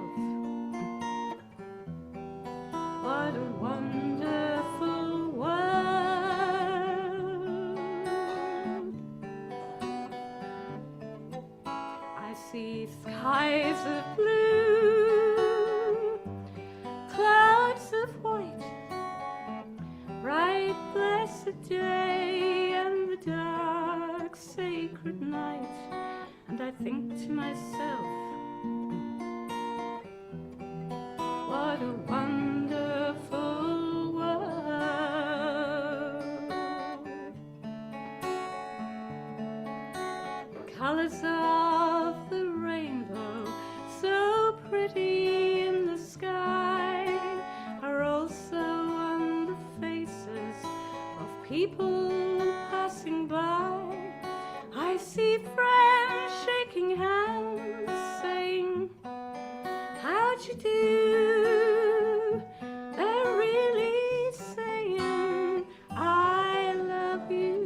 what a wonderful world. I see skies of blue, clouds of white, bright blessed day and the dark sacred night, and I think to myself, what a wonderful world. Colors of the rainbow, so pretty in the sky, are also on the faces of people passing by. I see friends shaking hands, saying, how'd you do? They're really saying, I love you.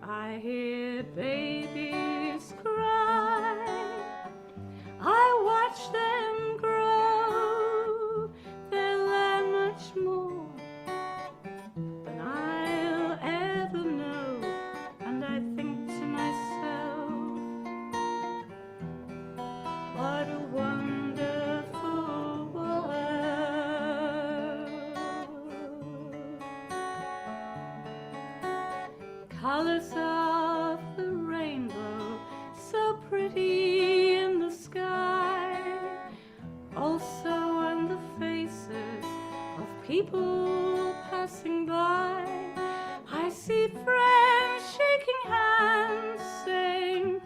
I hear babies cry, I watch them grow. They'll learn much more than I'll ever know, and I think to myself, what a wonderful world. Colors of the rainbow, so pretty in the sky, also on the faces of people passing by. I see friends shaking hands, saying,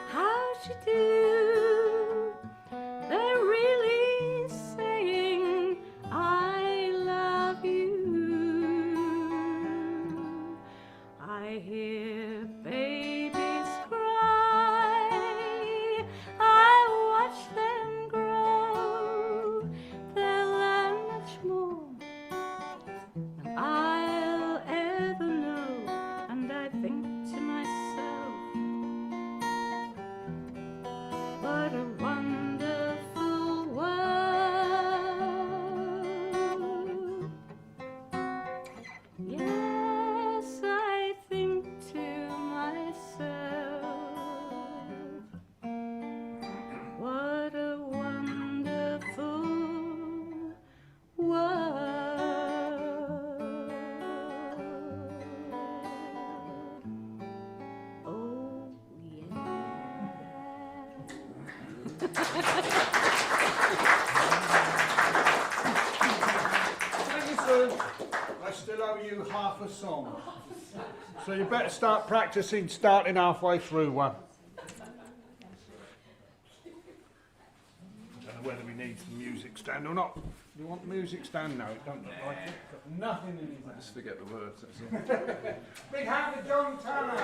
how'd you do? They're really saying, I love you. I hear babies cry, I watch them grow. They'll learn much more than I'll ever know, and I think to myself, Yes, I think to myself, what a wonderful world. Oh, I still owe you half a song. So you better start practicing starting halfway through one. I don't know whether we need some music stand or not. You want music stand? No, it don't look like it. Got nothing in it. Just forget the words, that's all. Big hand to John Tanner.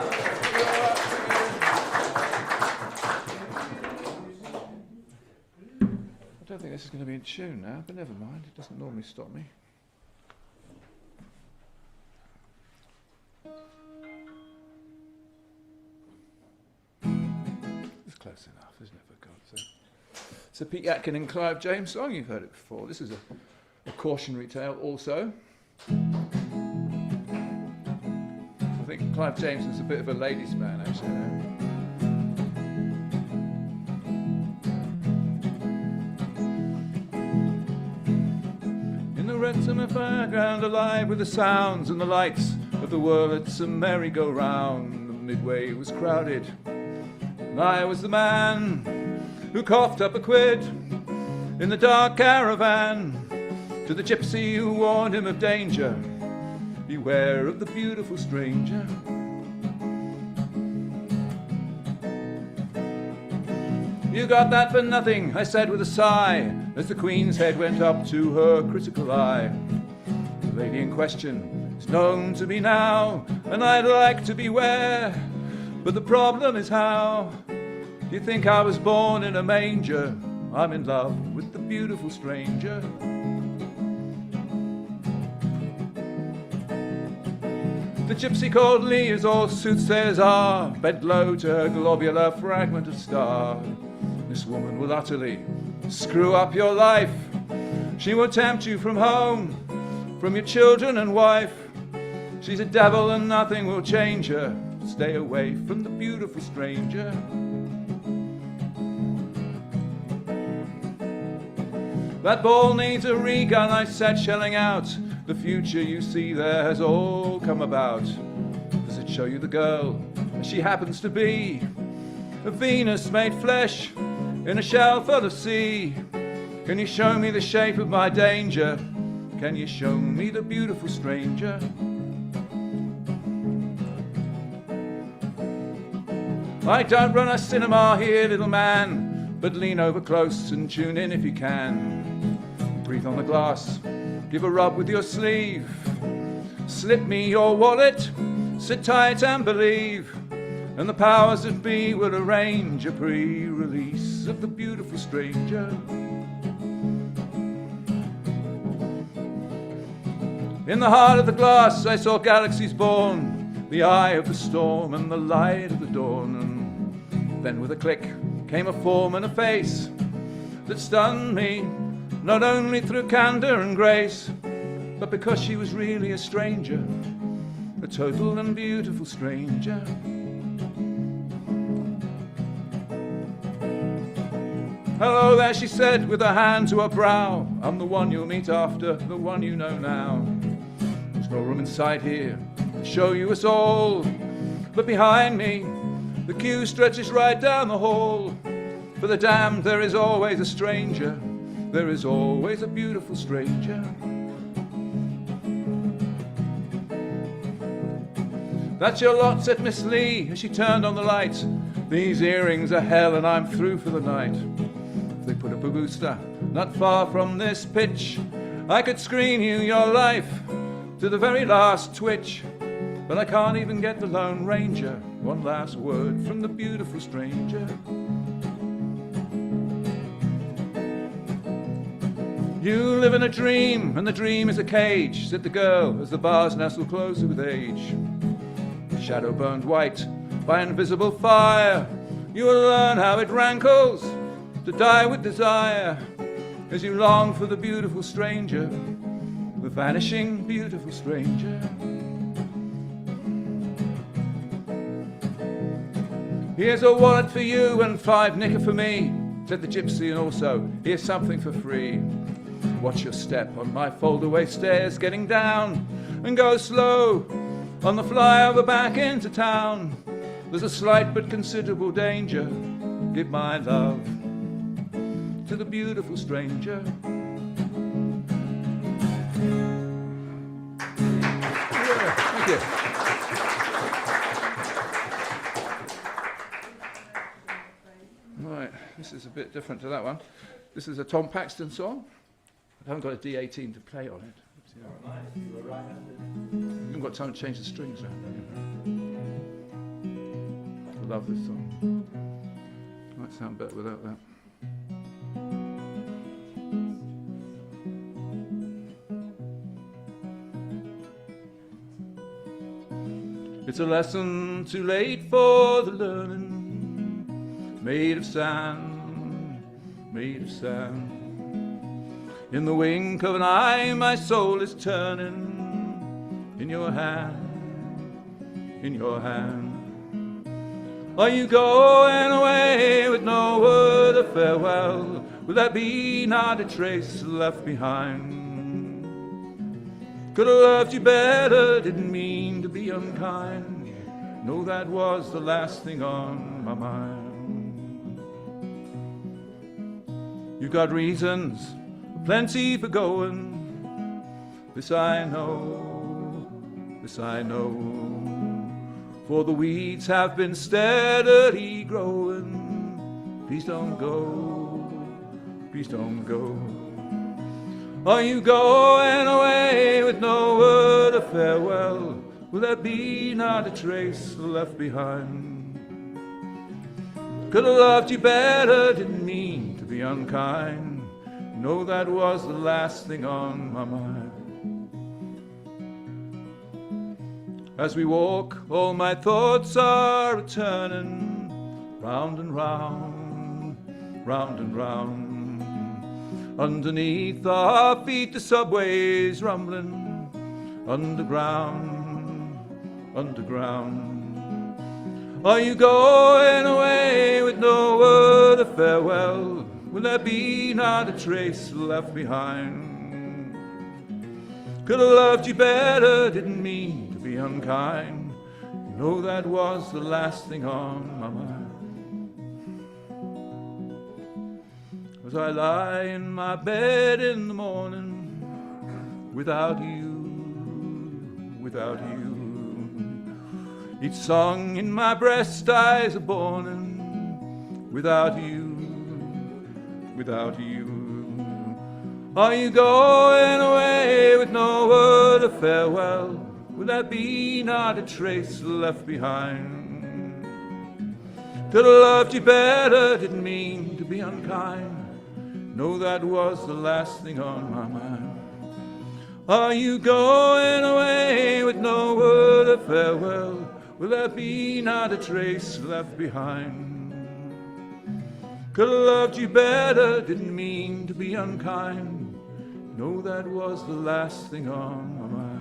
I don't think this is going to be in tune now, but never mind, it doesn't normally stop me. It's close enough, isn't it, for God's sake? It's a Pete Atkin and Clive James song, you've heard it before. This is a cautionary tale also. I think Clive James was a bit of a ladies' man, actually. In the red summer fairground, alive with the sounds and the lights of the Wurlitzer merry-go-round, the midway was crowded, and I was the man who coughed up a quid in the dark caravan to the gypsy who warned him of danger. Beware of the beautiful stranger. You got that for nothing, I said with a sigh, as the Queen's head went up to her critical eye. The lady in question is known to me now, and I'd like to beware, but the problem is how. Do you think I was born in a manger? I'm in love with the beautiful stranger. The gypsy called Lee, as all soothsayers are, bent low to her globular fragment of star. This woman will utterly screw up your life. She will tempt you from home, from your children and wife. She's a devil and nothing will change her. Stay away from the beautiful stranger. That ball needs a re-gun, I said, shelling out. The future you see there has all come about. Does it show you the girl as she happens to be? A Venus made flesh in a shell full of sea. Can you show me the shape of my danger? Can you show me the beautiful stranger? I don't run a cinema here, little man, but lean over close and tune in if you can. Breathe on the glass, give a rub with your sleeve. Slip me your wallet, sit tight and believe. And the powers that be will arrange a pre-release of the beautiful stranger. In the heart of the glass I saw galaxies born, the eye of the storm and the light of the dawn. And then with a click came a form and a face that stunned me, not only through candour and grace, but because she was really a stranger, a total and beautiful stranger. Hello there, she said, with her hand to her brow. I'm the one you'll meet after, the one you know now. There's no room inside here to show you us all, but behind me the queue stretches right down the hall. For the damned there is always a stranger, there is always a beautiful stranger. That's your lot, said Miss Lee as she turned on the light. These earrings are hell and I'm through for the night. If they put up a booster not far from this pitch, I could screen you your life to the very last twitch. But I can't even get the Lone Ranger one last word from the beautiful stranger. You live in a dream, and the dream is a cage, said the girl as the bars nestle closer with age. The shadow burned white by invisible fire. You will learn how it rankles to die with desire, as you long for the beautiful stranger, the vanishing beautiful stranger. Here's a wallet for you and 5 knicker for me, said the gypsy, and also here's something for free. Watch your step on my fold-away stairs getting down, and go slow on the flyover back into town. There's a slight but considerable danger. Give my love to the beautiful stranger. Yeah, thank you. Right, this is a bit different to that one. This is a Tom Paxton song. I haven't got a D18 to play on it. You haven't got time to change the strings around. I love this song. Might sound better without that. It's a lesson too late for the learning, made of sand, made of sand. In the wink of an eye, my soul is turning. In your hand, in your hand. Are you going away with no word of farewell? Will there be not a trace left behind? Could have loved you better, didn't mean to be unkind. No, that was the last thing on my mind. You got reasons plenty for going. This I know, this I know. For the weeds have been steadily growing. Please don't go, please don't go. Are you going away with no word of farewell? Will there be not a trace left behind? Could have loved you better, didn't mean to be unkind. No, that was the last thing on my mind. As we walk, all my thoughts are returning, round and round, round and round. Underneath our feet the subway's rumbling, underground, underground. Are you going away with no word of farewell? Will there be not a trace left behind? Could have loved you better, didn't mean to be unkind. You know that was the last thing on my mind. As I lie in my bed in the morning, without you, without you. Each song in my breast dies a born, without you, without you. Are you going away with no word of farewell? Will there be not a trace left behind? Could have loved you better, didn't mean to be unkind. No, that was the last thing on my mind. Are you going away with no word of farewell? Will there be not a trace left behind? Could have loved you better, didn't mean to be unkind. No, that was the last thing on my mind.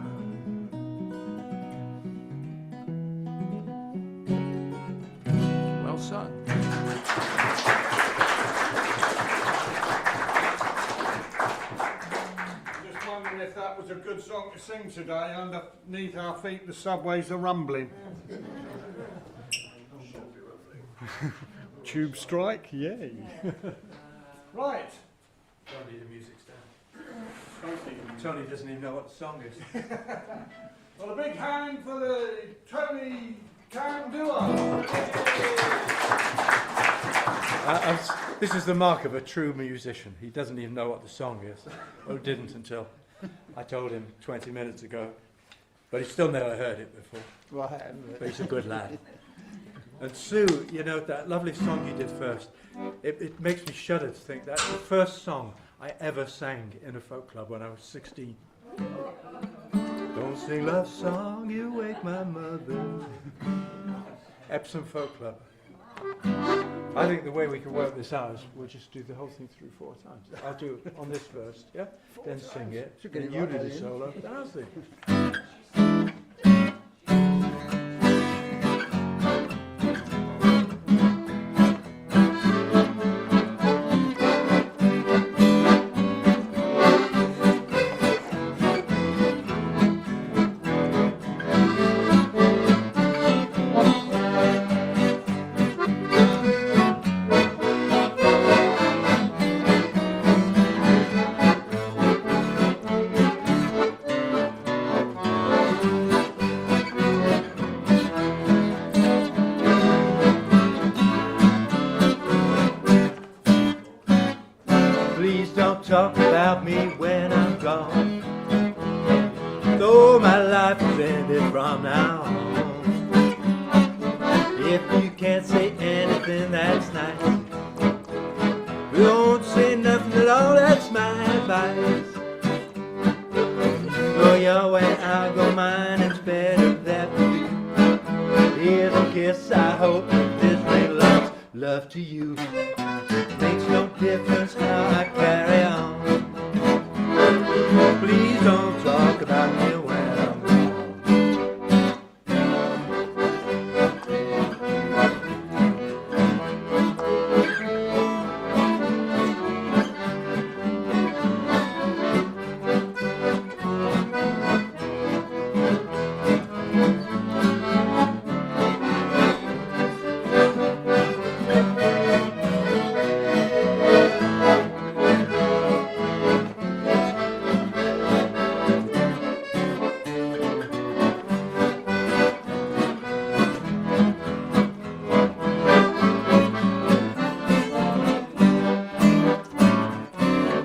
Well sung. Just wondering if that was a good song to sing today. Underneath our feet the subways are rumbling. Tube strike, yay. Right. Tony, the music's down. Tony doesn't even know what the song is. Well, a big hand for the Tony Can Duo. This is the mark of a true musician. He doesn't even know what the song is. Or didn't until I told him 20 minutes ago. But he's still never heard it before. Well, I haven't. But he's a good lad. And Sue, you know, that lovely song you did first, it makes me shudder to think that's the first song I ever sang in a folk club when I was 16. Don't sing love song, you wake my mother. Epsom Folk Club. I think the way we can work this out is we'll just do the whole thing through 4 times. I'll do it on this first, yeah? Then sing it. Should get Then it you right do by the the end. solo. Then I'll sing. Please don't talk about me when I'm gone. Though my life is ended from now on. If you can't say anything that's nice, don't say nothing at all, that's my advice. You go your way, I'll go mine, it's better that we do. Here's a kiss, I hope that this brings lots of love to you. Makes no difference how I carry on. Please don't talk about me when I'm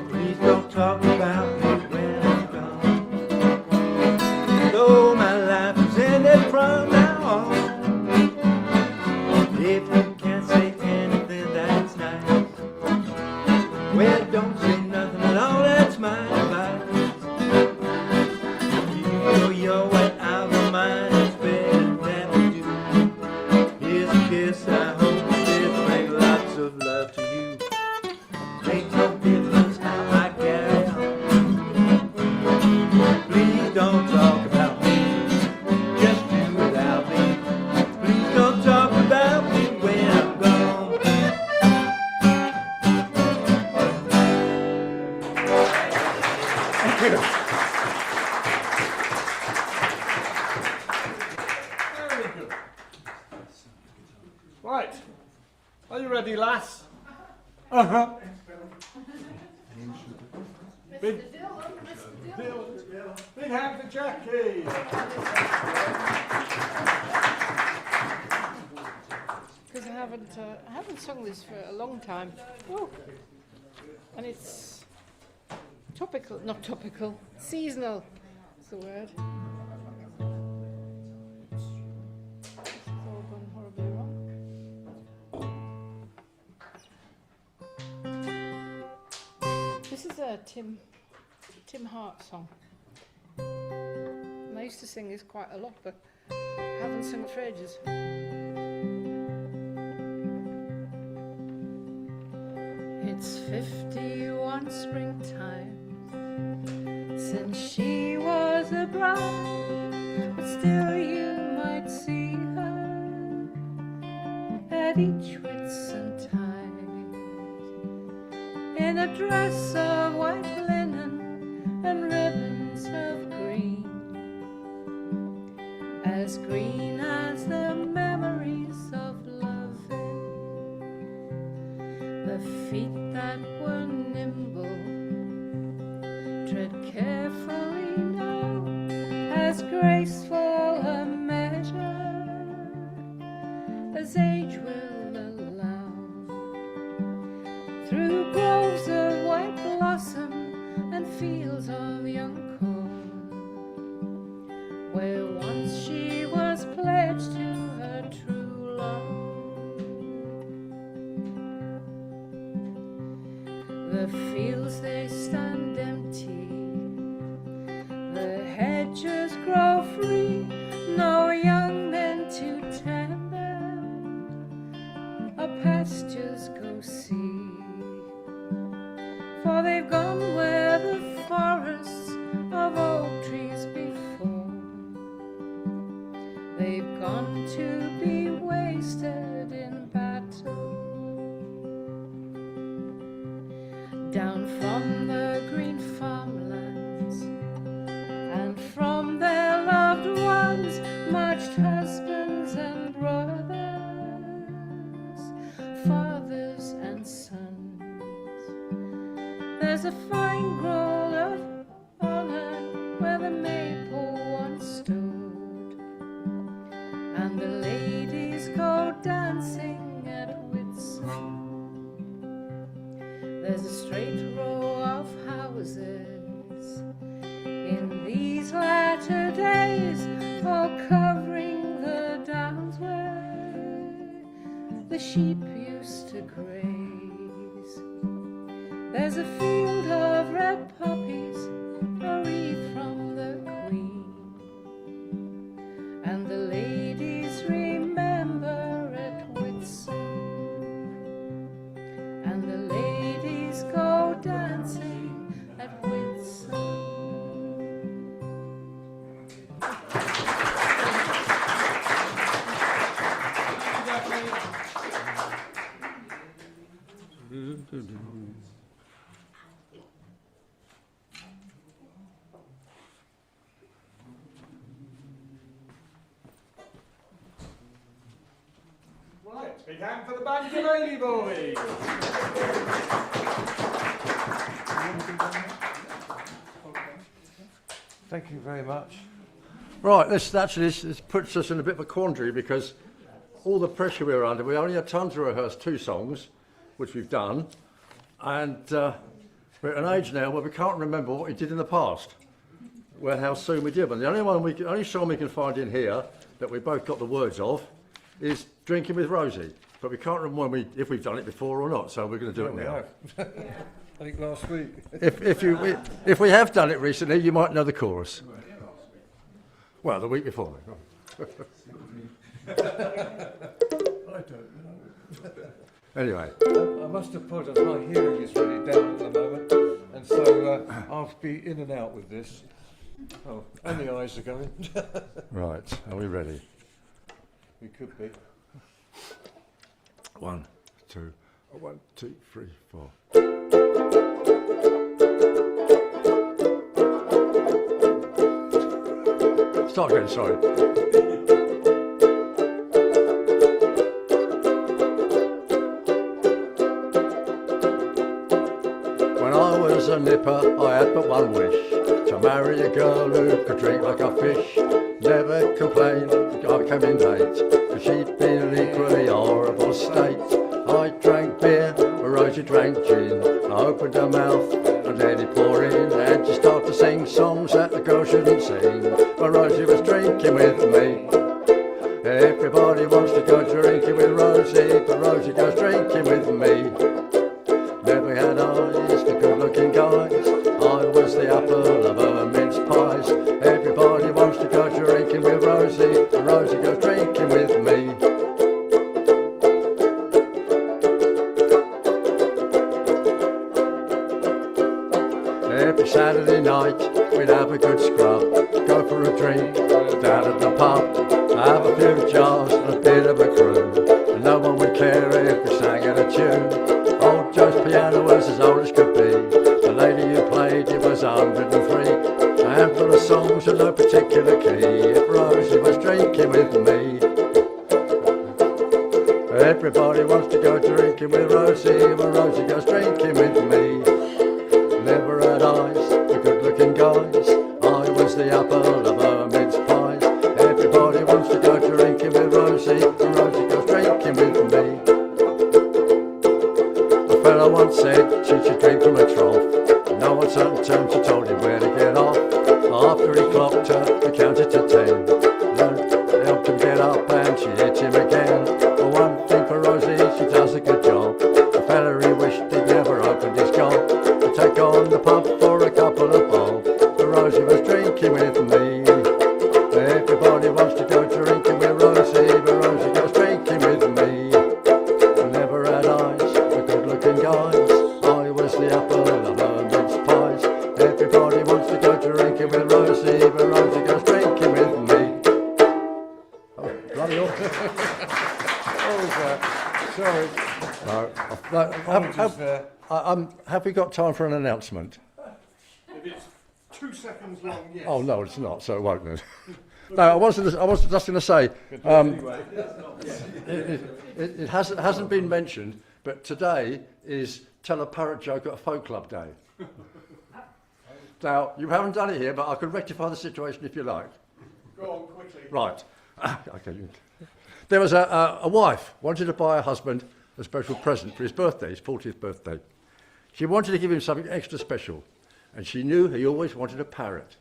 Please don't talk about me when I'm gone. Though my life is ended from now on. If you can't say anything that's nice, well, don't say nothing at all, that's my advice. You go your way, I'll go mine, it's better that we do. Here's a kiss, I hope this brings lots of love to you. Make no difference how I carry on. Please don't talk about me, just do without me. Please don't talk about me when I'm gone. Thank you. Very good. Right. Are you ready, lass? Uh-huh. Big hand for Jackie. Because I haven't sung this for a long time. Woo. And it's topical, not topical, seasonal is the word. This has all gone horribly wrong. This is a Tim Hart song. And I used to sing this quite a lot, but I haven't sung it for ages. It's 51 springtime since she was a bride, but still you might see her at each Whitsuntide in a dress of white linen and ribbons of green, as green as the memories of loving, the feet that were nimble tread carefully now, as graceful a measure as age will allow, through groves of white blossom and fields of young corn, where once she was pledged they've gone to be wasted in battle. Down from the green farmlands and from their loved ones marched husbands and brothers, fathers and sons. There's a fine grove of honor where the maple once stood, and the ladies go dancing at Whitsun. There's a straight row of houses in these latter days, all covering the downs where the sheep used to graze. There's a field of red poppies, a wreath from the Queen, and the ladies remember at Whitsun, and the ladies go dancing at Whitsun. Right, big hand for the Bangalore boys. Thank you very much. Right, this puts us in a bit of a quandary because all the pressure we were under, we only had time to rehearse 2 songs, which we've done, and we're at an age now where we can't remember what we did in the past, well, how soon we did. And the only song we can find in here that we both got the words of is Drinking with Rosie, but we can't remember if we've done it before or not, so we're going to do it now. I think last week. If we have done it recently, you might know the chorus. Well, the week before. I don't know. Anyway. I must apologise, my hearing is really down at the moment, and so I'll be in and out with this. Oh, and the eyes are going. Right, are we ready? We could be. 1, 2, 1, 2, 3, 4. Start again, sorry. When I was a nipper, I had but one wish, to marry a girl who could drink like a fish. Never complained, I came in late, but she'd been in an equally horrible state. I drank beer, but Rosie drank gin. I opened her mouth and let it pour in, and she started to sing songs that the girl shouldn't sing. But Rosie was drinking with me. Everybody wants to go drinking with Rosie, but Rosie goes drinking with me. Never had eyes for good-looking guys, I was the apple of her mince pies. Everybody wants to go drinking with Rosie, and Rosie goes drinking with me. Every Saturday night we'd have a good scrub, go for a drink down at the pub, have a few jars and a bit of a crew, and no one would care if we sang out a tune. Old Joe's piano was as old as could be, the lady who played it was 103, a handful of songs with no particular key, if Rosie was drinking with me. Everybody wants to go drinking with Rosie, but Rosie goes drinking with me. Never had eyes for good-looking guys, I was the apple of her mince pies. Everybody wants to go drinking with Rosie, and Rosie goes drinking with me. A fella once said she should drink from a trough, no uncertain terms she told him where to get off. After he clocked her, he counted to 10, helped him get up and she hit him again. But one thing for Rosie, she does a good job, the fella he wished he'd never opened his gob, to take on the pub for a couple of bob, but Rosie was drinking with me. Everybody wants to go drinking with Rosie, but Rosie goes drinking with me. Never had eyes for good-looking guys, I was the apple of her mince pies. Everybody wants to go drinking with Rosie, but Rosie goes drinking with me. Sorry. No, have we got time for an announcement? If it's 2 seconds long, yes. Oh no, it's not. So it won't then. No, I was just going to say. It hasn't been mentioned, but today is Tell a Parrot Joke at a Folk Club Day. Now you haven't done it here, but I can rectify the situation if you like. Go on quickly. Right. Okay. There was a wife wanted to buy her husband a special present for his birthday, his 40th birthday. She wanted to give him something extra special, and she knew he always wanted a parrot.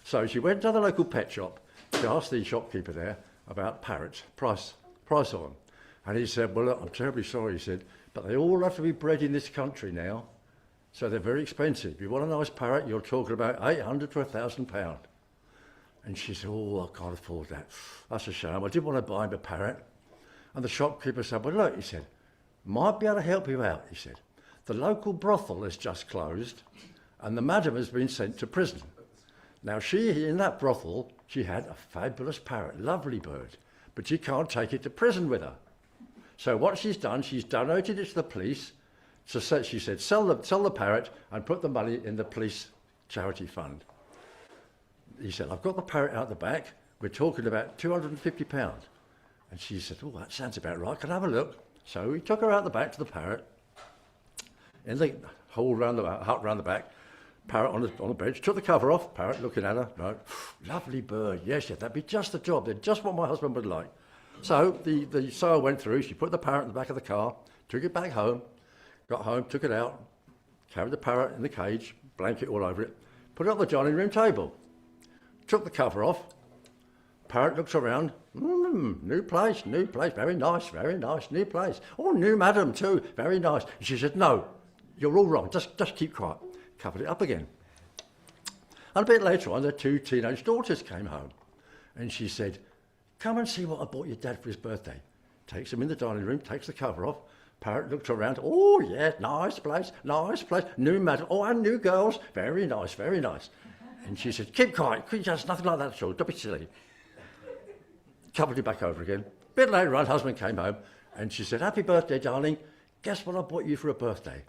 So she went to the local pet shop. She asked the shopkeeper there about parrots, price on them. And he said, well, look, I'm terribly sorry, he said, but they all have to be bred in this country now, so they're very expensive. If you want a nice parrot, you're talking about £800 to £1,000. And she said, oh, I can't afford that. That's a shame. I did want to buy him a parrot. And the shopkeeper said, well, look, he said, might be able to help you out, he said. The local brothel has just closed and the madam has been sent to prison. Now, in that brothel, she had a fabulous parrot, lovely bird, but she can't take it to prison with her. So what she's done, she's donated it to the police. So she said, sell the parrot and put the money in the police charity fund. He said, I've got the parrot out the back. We're talking about £250. And she said, oh, that sounds about right. Can I have a look? So he took her out the back to the parrot. In the hole round the hut round the back, parrot on the bench, took the cover off, parrot looking at her. Right, lovely bird. Yes, that'd be just the job. They're just what my husband would like. So the sale went through. She put the parrot in the back of the car, took it back home, got home, took it out, carried the parrot in the cage, blanket all over it, put it on the dining room table. Took the cover off. Parrot looks around. New place, very nice, new place. Oh, new madam too, very nice. And she said, no, you're all wrong, just keep quiet. Covered it up again. And a bit later on, their 2 teenage daughters came home. And she said, come and see what I bought your dad for his birthday. Takes him in the dining room, takes the cover off. Parrot looked around. Oh, yeah, nice place, new madam. Oh, and new girls, very nice. And she said, keep quiet, just nothing like that at all, don't be silly. Covered it back over again. A bit later on, husband came home and she said, happy birthday, darling. Guess what I bought you for a birthday?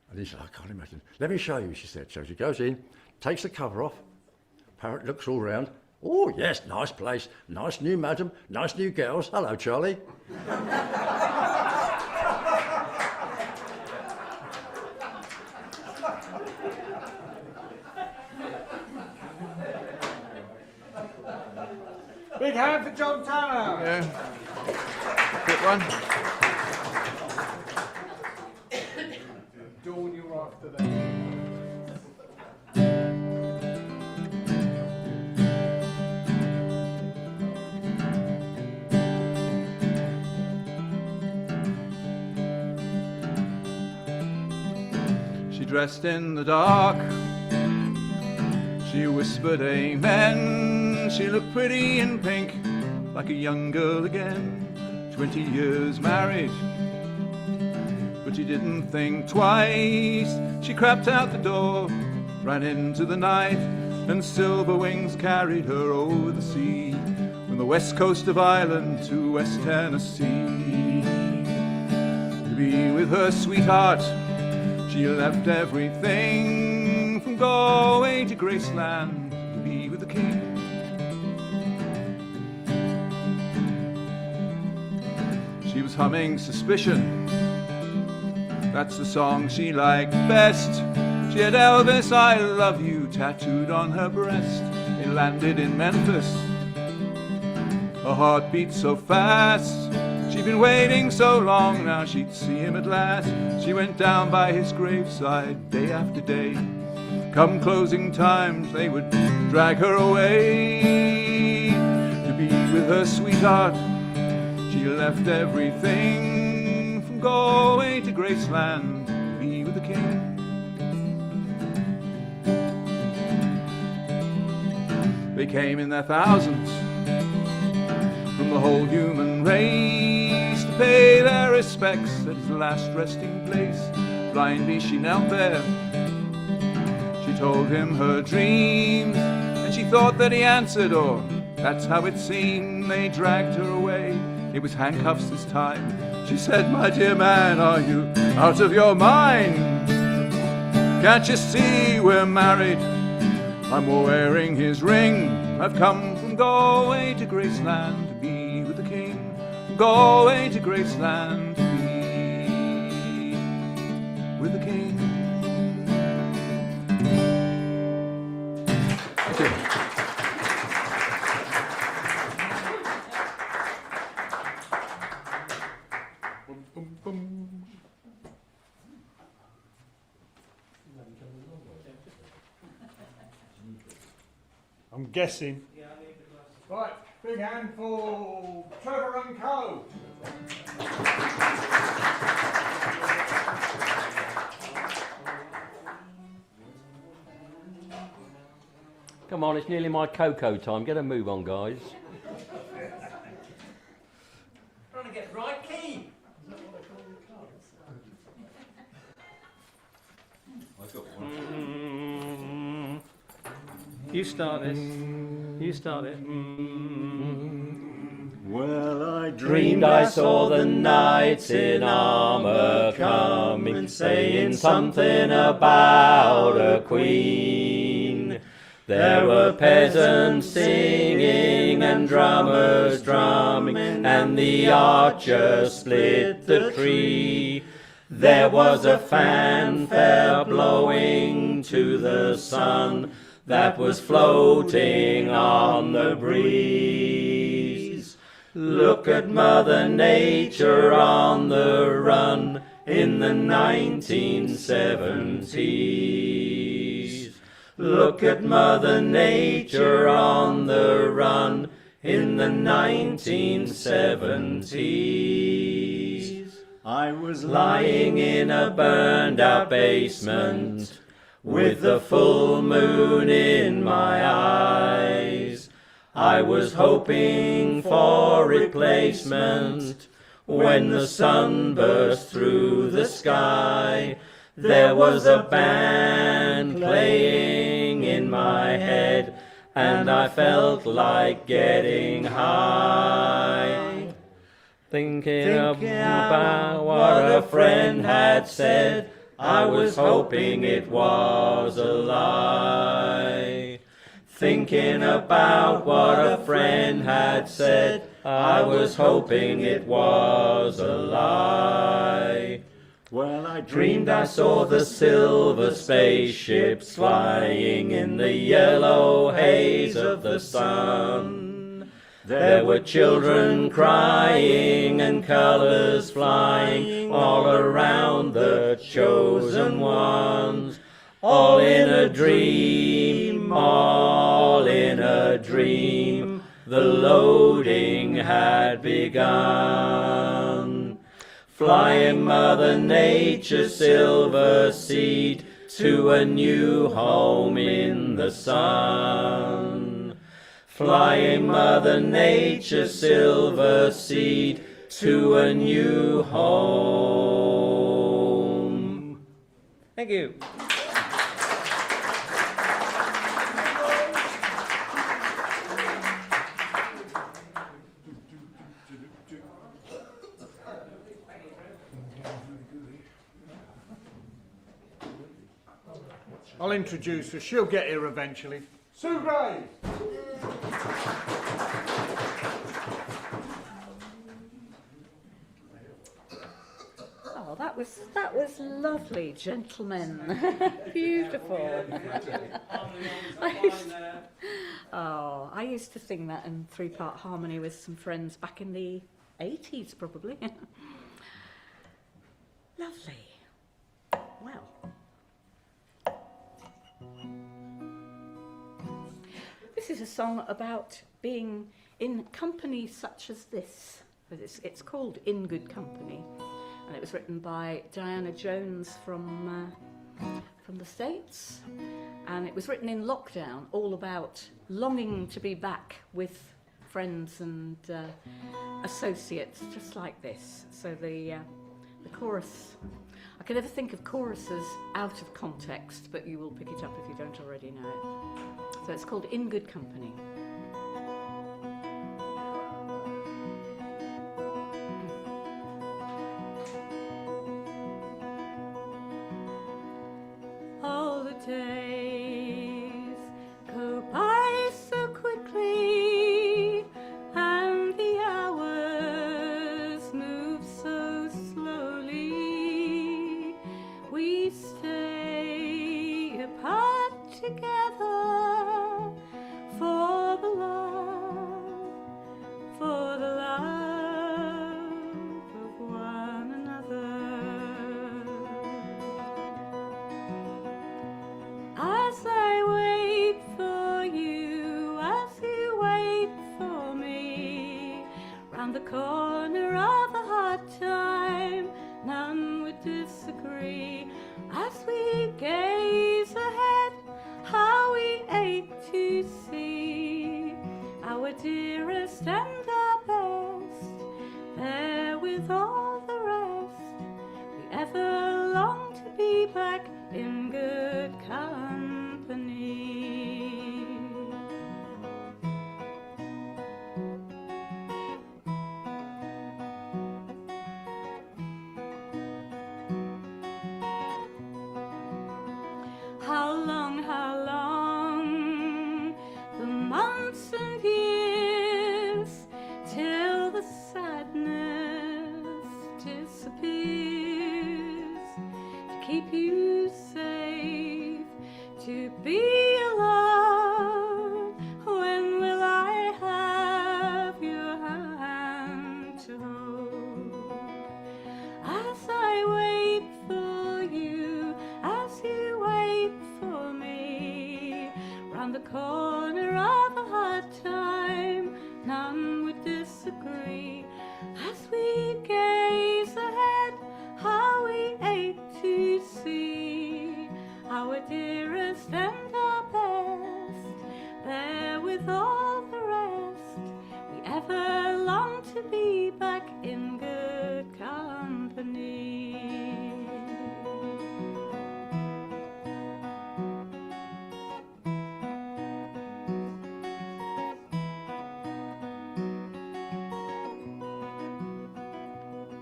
And he said, I can't imagine. Let me show you, she said. So she goes in, takes the cover off. Parrot looks all round. Oh, yes, nice place, nice new madam, nice new girls. Hello, Charlie. Big hand for John Tanner. Yeah. Quick one. Dawn, you're after that. She dressed in the dark. She whispered amen. She looked pretty in pink, like a young girl again. 20 years married, but she didn't think twice. She crept out the door, ran into the night, and silver wings carried her over the sea, from the west coast of Ireland to West Tennessee. To be with her sweetheart, she left everything, from Galway to Graceland, to be with the king. She was humming Suspicion, that's the song she liked best. She had Elvis, I Love You tattooed on her breast. It landed in Memphis, her heart beat so fast. She'd been waiting so long, now she'd see him at last. She went down by his graveside day after day. Come closing times, they would drag her away. To be with her sweetheart, she left everything, from Galway to Graceland, to be with the king. They came in their thousands, from the whole human race, to pay their respects at his last resting place. Blindly she knelt there, she told him her dreams, and she thought that he answered, or that's how it seemed. They dragged her away It was handcuffs this time. She said, "My dear man, are you out of your mind? Can't you see we're married? I'm wearing his ring. I've come from Galway to Graceland to be with the king. Galway to Graceland to be with the king." Thank you. I'm guessing. Right, big hand for Trevor and Co. Come on, it's nearly my cocoa time. Get a move on, guys. Trying to get the right key. You start this. You start it. Well, I dreamed I saw the knights in armour coming, saying something about a queen. There were peasants singing and drummers drumming, and the archer split the tree. There was a fanfare blowing to the sun that was floating on the breeze. Look at Mother Nature on the run in the 1970s. Look at Mother Nature on the run in the 1970s. I was lying in a burned out basement with the full moon in my eyes. I was hoping for replacement when the sun burst through the sky. There was a band playing in my head, and I felt like getting high. Thinking about what a friend had said, I was hoping it was a lie. Thinking about what a friend had said, I was hoping it was a lie. Well, I dreamed I saw the silver spaceships flying in the yellow haze of the sun. There were children crying and colours flying all around the chosen ones. All in a dream, all in a dream, the loading had begun. Flying Mother Nature's silver seed to a new home in the sun. Flying Mother Nature's silver seed to a new home. Thank you. I'll introduce her. She'll get here eventually. Sue Gray. Oh, that was lovely, gentlemen. Beautiful. I used to sing that in 3-part harmony with some friends back in the 80s, probably. Lovely. Well. This is a song about being in company such as this. It's called In Good Company, and it was written by Diana Jones from the States, and it was written in lockdown, all about longing to be back with friends and associates, just like this. So the chorus, I can never think of choruses out of context, but you will pick it up if you don't already know it. So it's called In Good Company. days go by so quickly, and the hours move so slowly. We stay apart together for the love of one another. As I wait for you, as you wait for me, round the corner of a hard time, none would disagree. As we gaze ahead, how we ache to see our dearest and our best, there with all the rest. We ever long to be back in good company. How long, the months and years, till the sadness disappears, to keep you safe, to be alone. When will I have your hand to hold? As I wait for you, as you wait for me, round the corner of a hard time, none would disagree. As we gaze ahead, how we ache to see our dearest and our best, there with all the rest. We ever long to be back in good company.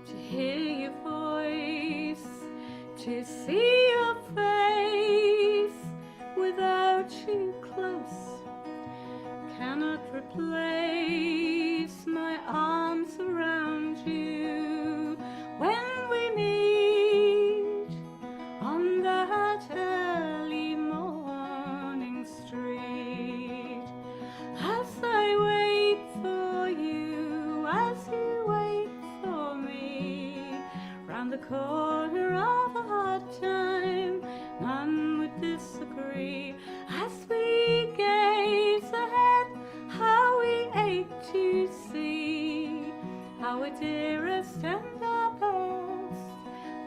To hear your voice, to see your face without you close, cannot replace my arms around you when we meet on that early morning street. As I wait for you, as you wait for me, round the corner of a hard time, none would disagree. As we gaze ahead, how we ache to see our dearest and our best,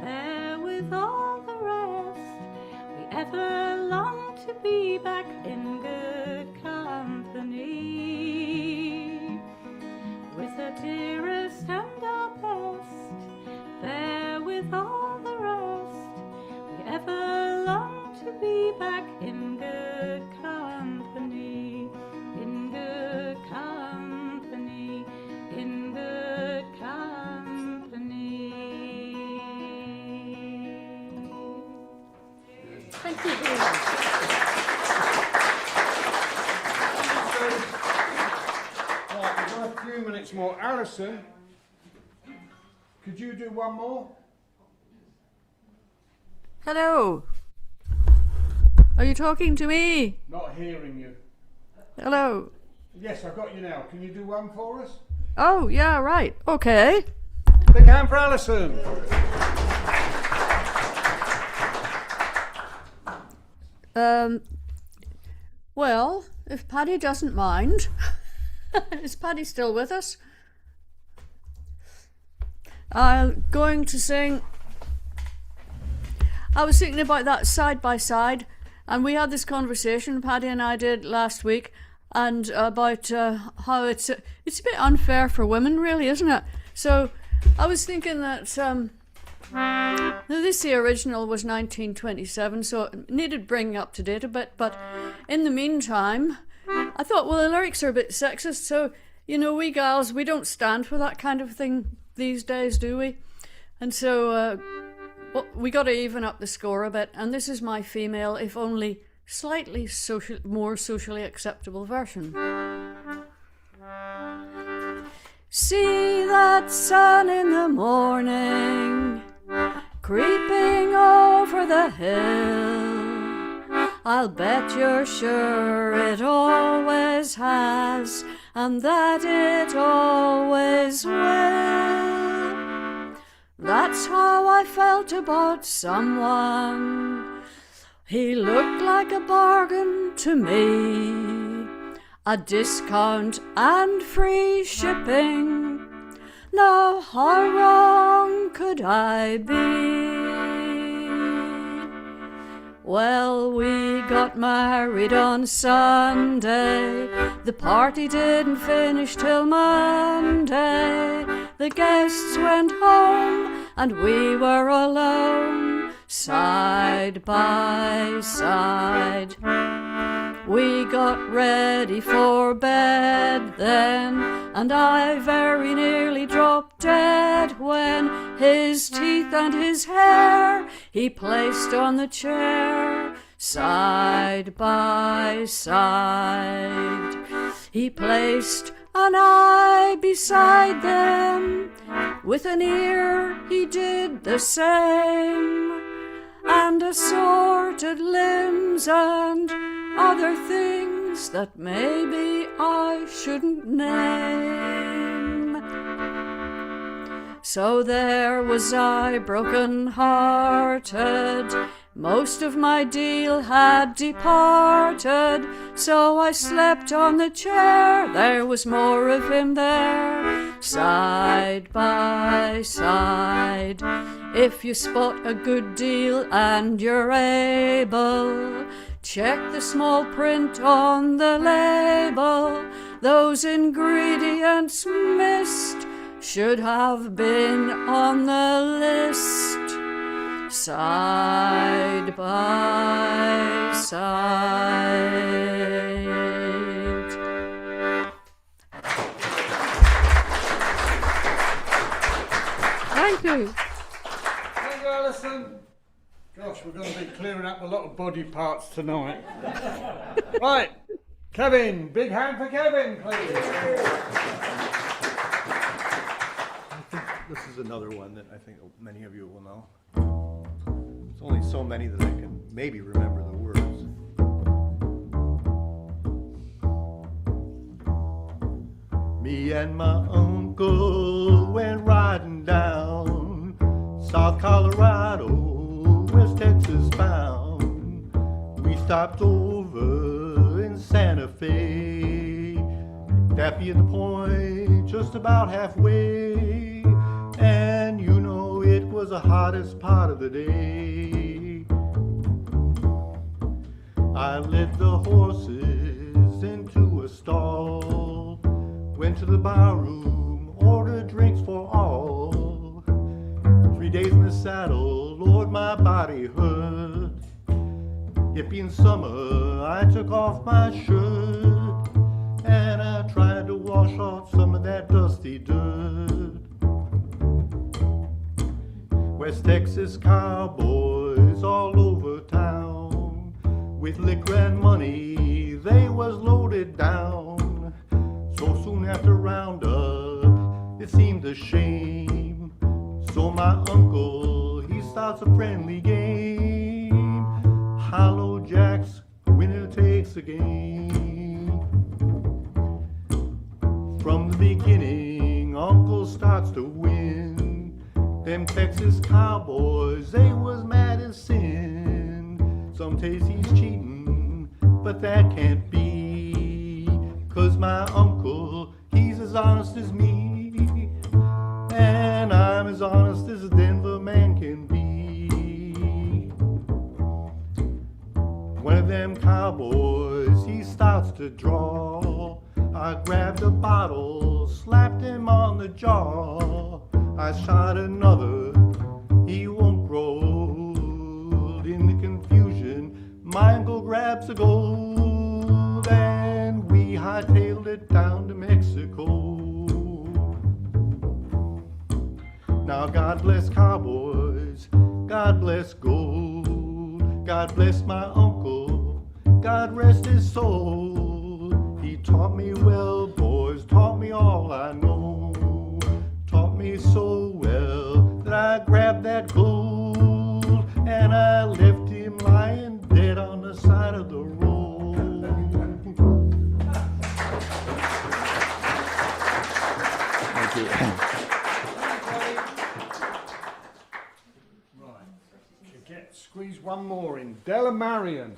there with all the rest. We ever long to be back in good company, with our dearest and our best, there with all the rest. We ever long to be back in good company, in good company, in good company. Thank you very much. Right, we've got a few minutes more. Alison, could you do one more? Hello. Are you talking to me? Not hearing you. Hello. Yes, I've got you now. Can you do one for us? Oh, yeah, right. Okay. Big hand for Alison. Well, if Paddy doesn't mind. Is Paddy still with us? I'm going to sing. I was thinking about that side by side, and we had this conversation, Paddy and I did last week, and about how it's a bit unfair for women, really, isn't it? So I was thinking that this the original was 1927, so it needed bringing up to date a bit, but in the meantime, I thought, well, the lyrics are a bit sexist, so, you know, we gals, we don't stand for that kind of thing these days, do we? And so Well, we got to even up the score a bit, and this is my female, if only slightly more socially acceptable version. See that sun in the morning, creeping over the hill. I'll bet you're sure it always has, and that it always will. That's how I felt about someone. He looked like a bargain to me. A discount and free shipping. Now how wrong could I be? Well, we got married on Sunday. The party didn't finish till Monday. The guests went home and we were alone, side by side. We got ready for bed then, and I very nearly dropped dead when his teeth and his hair he placed on the chair, side by side. He placed an eye beside them, with an ear he did the same, and assorted limbs and other things that maybe I shouldn't name. So there was I, broken-hearted. Most of my deal had departed, so I slept on the chair. There was more of him there, side by side. If you spot a good deal and you're able, check the small print on the label. Those ingredients missed should have been on the list, side by side. Thank you. Thank you, Alison. Gosh, we're going to be clearing up a lot of body parts tonight. Right, Kevin, big hand for Kevin, please. I think this is another one that I think many of you will know. There's only so many that I can maybe remember the words. Me and my uncle went riding down South Colorado, West Texas bound. We stopped over in Santa Fe, Daffy and the Point, just about halfway. And you know it was the hottest part of the day. I led the horses into a stall, went to the bar room, ordered drinks for all. 3 days in the saddle, Lord, my body hurt. It being summer, I took off my shirt, and I tried to wash off some of that dusty dirt. West Texas cowboys all over town, with liquor and money, they was loaded down. So soon after roundup, it seemed a shame. So my uncle, he starts a friendly game. Hollow Jacks, winner takes a game. From the beginning, Uncle starts to win. Them Texas cowboys, they was mad as sin. Some taste he's cheating, but that can't be. 'Cause my uncle, he's as honest as me, and I'm as honest as a Denver man can be. One of them cowboys, he starts to draw. I grabbed a bottle, slapped him on the jaw. I shot another, he won't roll. In the confusion, my uncle grabs the gold, and we hightailed it down to Mexico. Now God bless cowboys, God pressed gold. God bless my uncle, God rest his soul. He taught me well, boys, taught me all I know. Taught me so well that I grabbed that gold and I left him lying dead on the side of the road. Thank you. Squeeze one more in. Della Marion,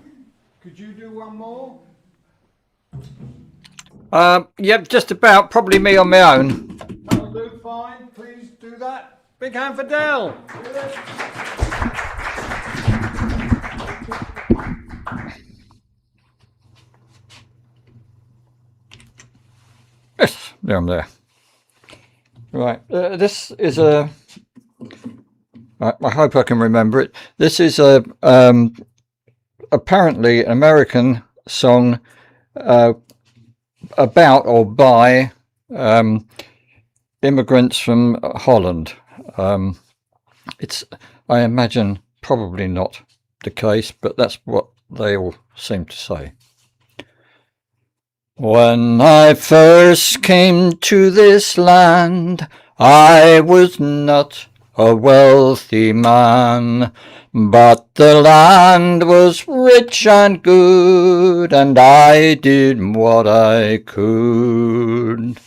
could you do one more? Yep, just about. Probably me on my own. That'll do fine. Please do that. Big hand for Del. Yes, there I'm there. Right, this is a. I hope I can remember it. This is a apparently an American song about or by immigrants from Holland. It's, I imagine, probably not the case, but that's what they all seem to say. When I first came to this land, I was not a wealthy man, but the land was rich and good, and I did what I could.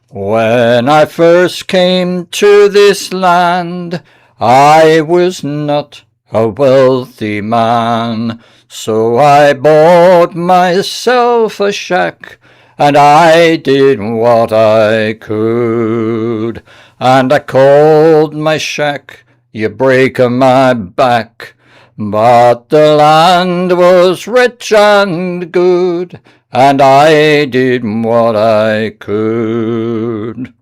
When I first came to this land, I was not a wealthy man, so I bought myself a shack, and I did what I could. And I called my shack, "You break my back," but the land was rich and good, and I did what I could.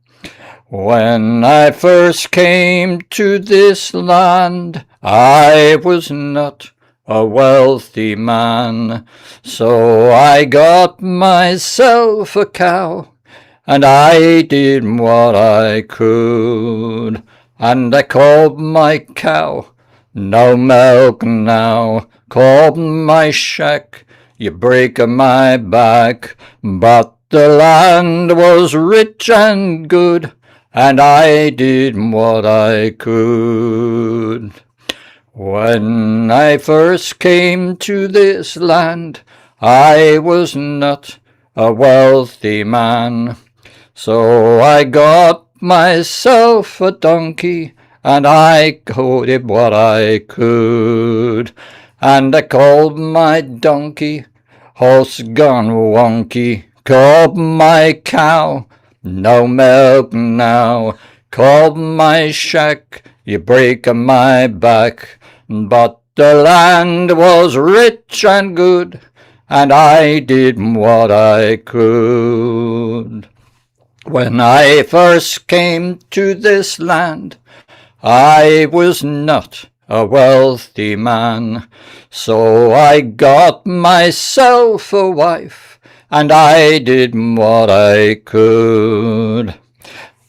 When I first came to this land, I was not a wealthy man, so I got myself a cow, and I did what I could. And I called my cow, "No milk now," called my shack, "You break my back," but the land was rich and good, and I did what I could. When I first came to this land, I was not a wealthy man, so I got myself a donkey, and I did what I could. And I called my donkey, "Horse gone wonky," called my cow, "No milk now," called my shack, "You break my back," but the land was rich and good, and I did what I could. When I first came to this land, I was not a wealthy man, so I got myself a wife, and I did what I could.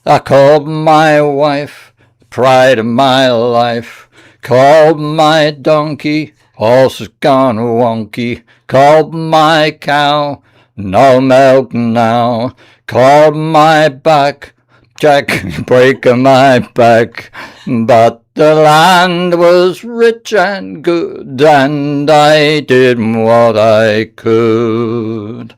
I called my wife, "Pride of my life," called my donkey, "Horse gone wonky," called my cow, "No milk now," called my back, "Jack, break my back," but the land was rich and good, and I did what I could.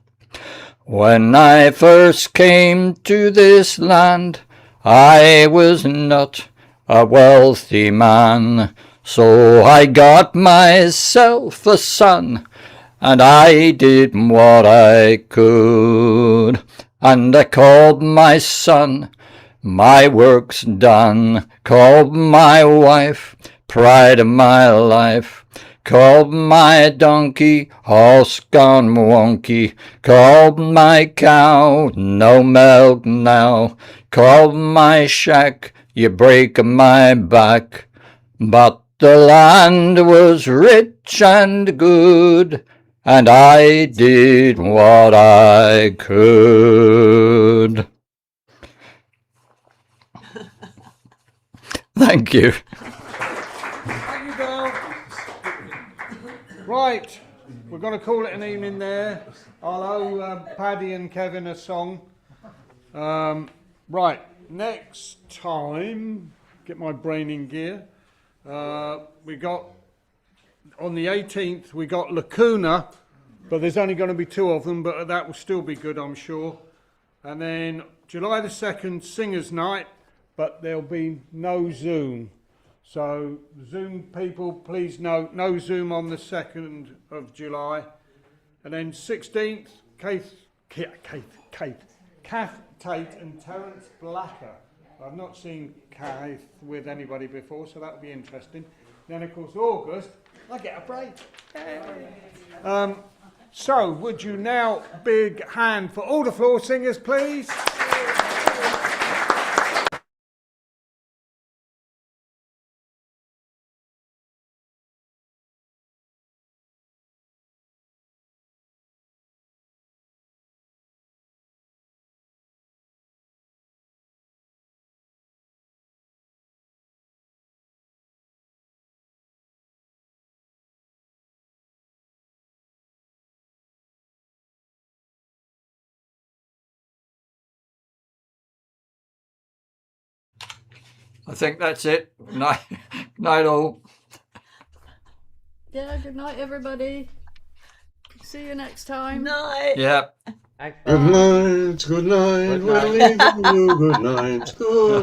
When I first came to this land, I was not a wealthy man, so I got myself a son, and I did what I could. And I called my son, "My work's done," called my wife, "Pride of my life," called my donkey, "Horse gone wonky," called my cow, "No milk now," called my shack, "You break my back," but the land was rich and good, and I did what I could. Thank you. Thank you, Del. Right, we're going to call it an evening there. I'll owe Paddy and Kevin a song. Right, next time, get my brain in gear. We got, on the 18th, we got Lacuna, but there's only going to be 2 of them, but that will still be good, I'm sure. And then July the 2nd, Singers' Night, but there'll be no Zoom. So Zoom people, please no Zoom on the 2nd of July. And then 16th, Kath Tate and Terence Blacker. I've not seen Kath with anybody before, so that'll be interesting. Then of course August, I get a break. So would you now big hand for all the floor singers, please? I think that's it. Night, night all. Yeah, good night, everybody. See you next time. Night. Yeah. Good night, good night, we're leaving you, good night, good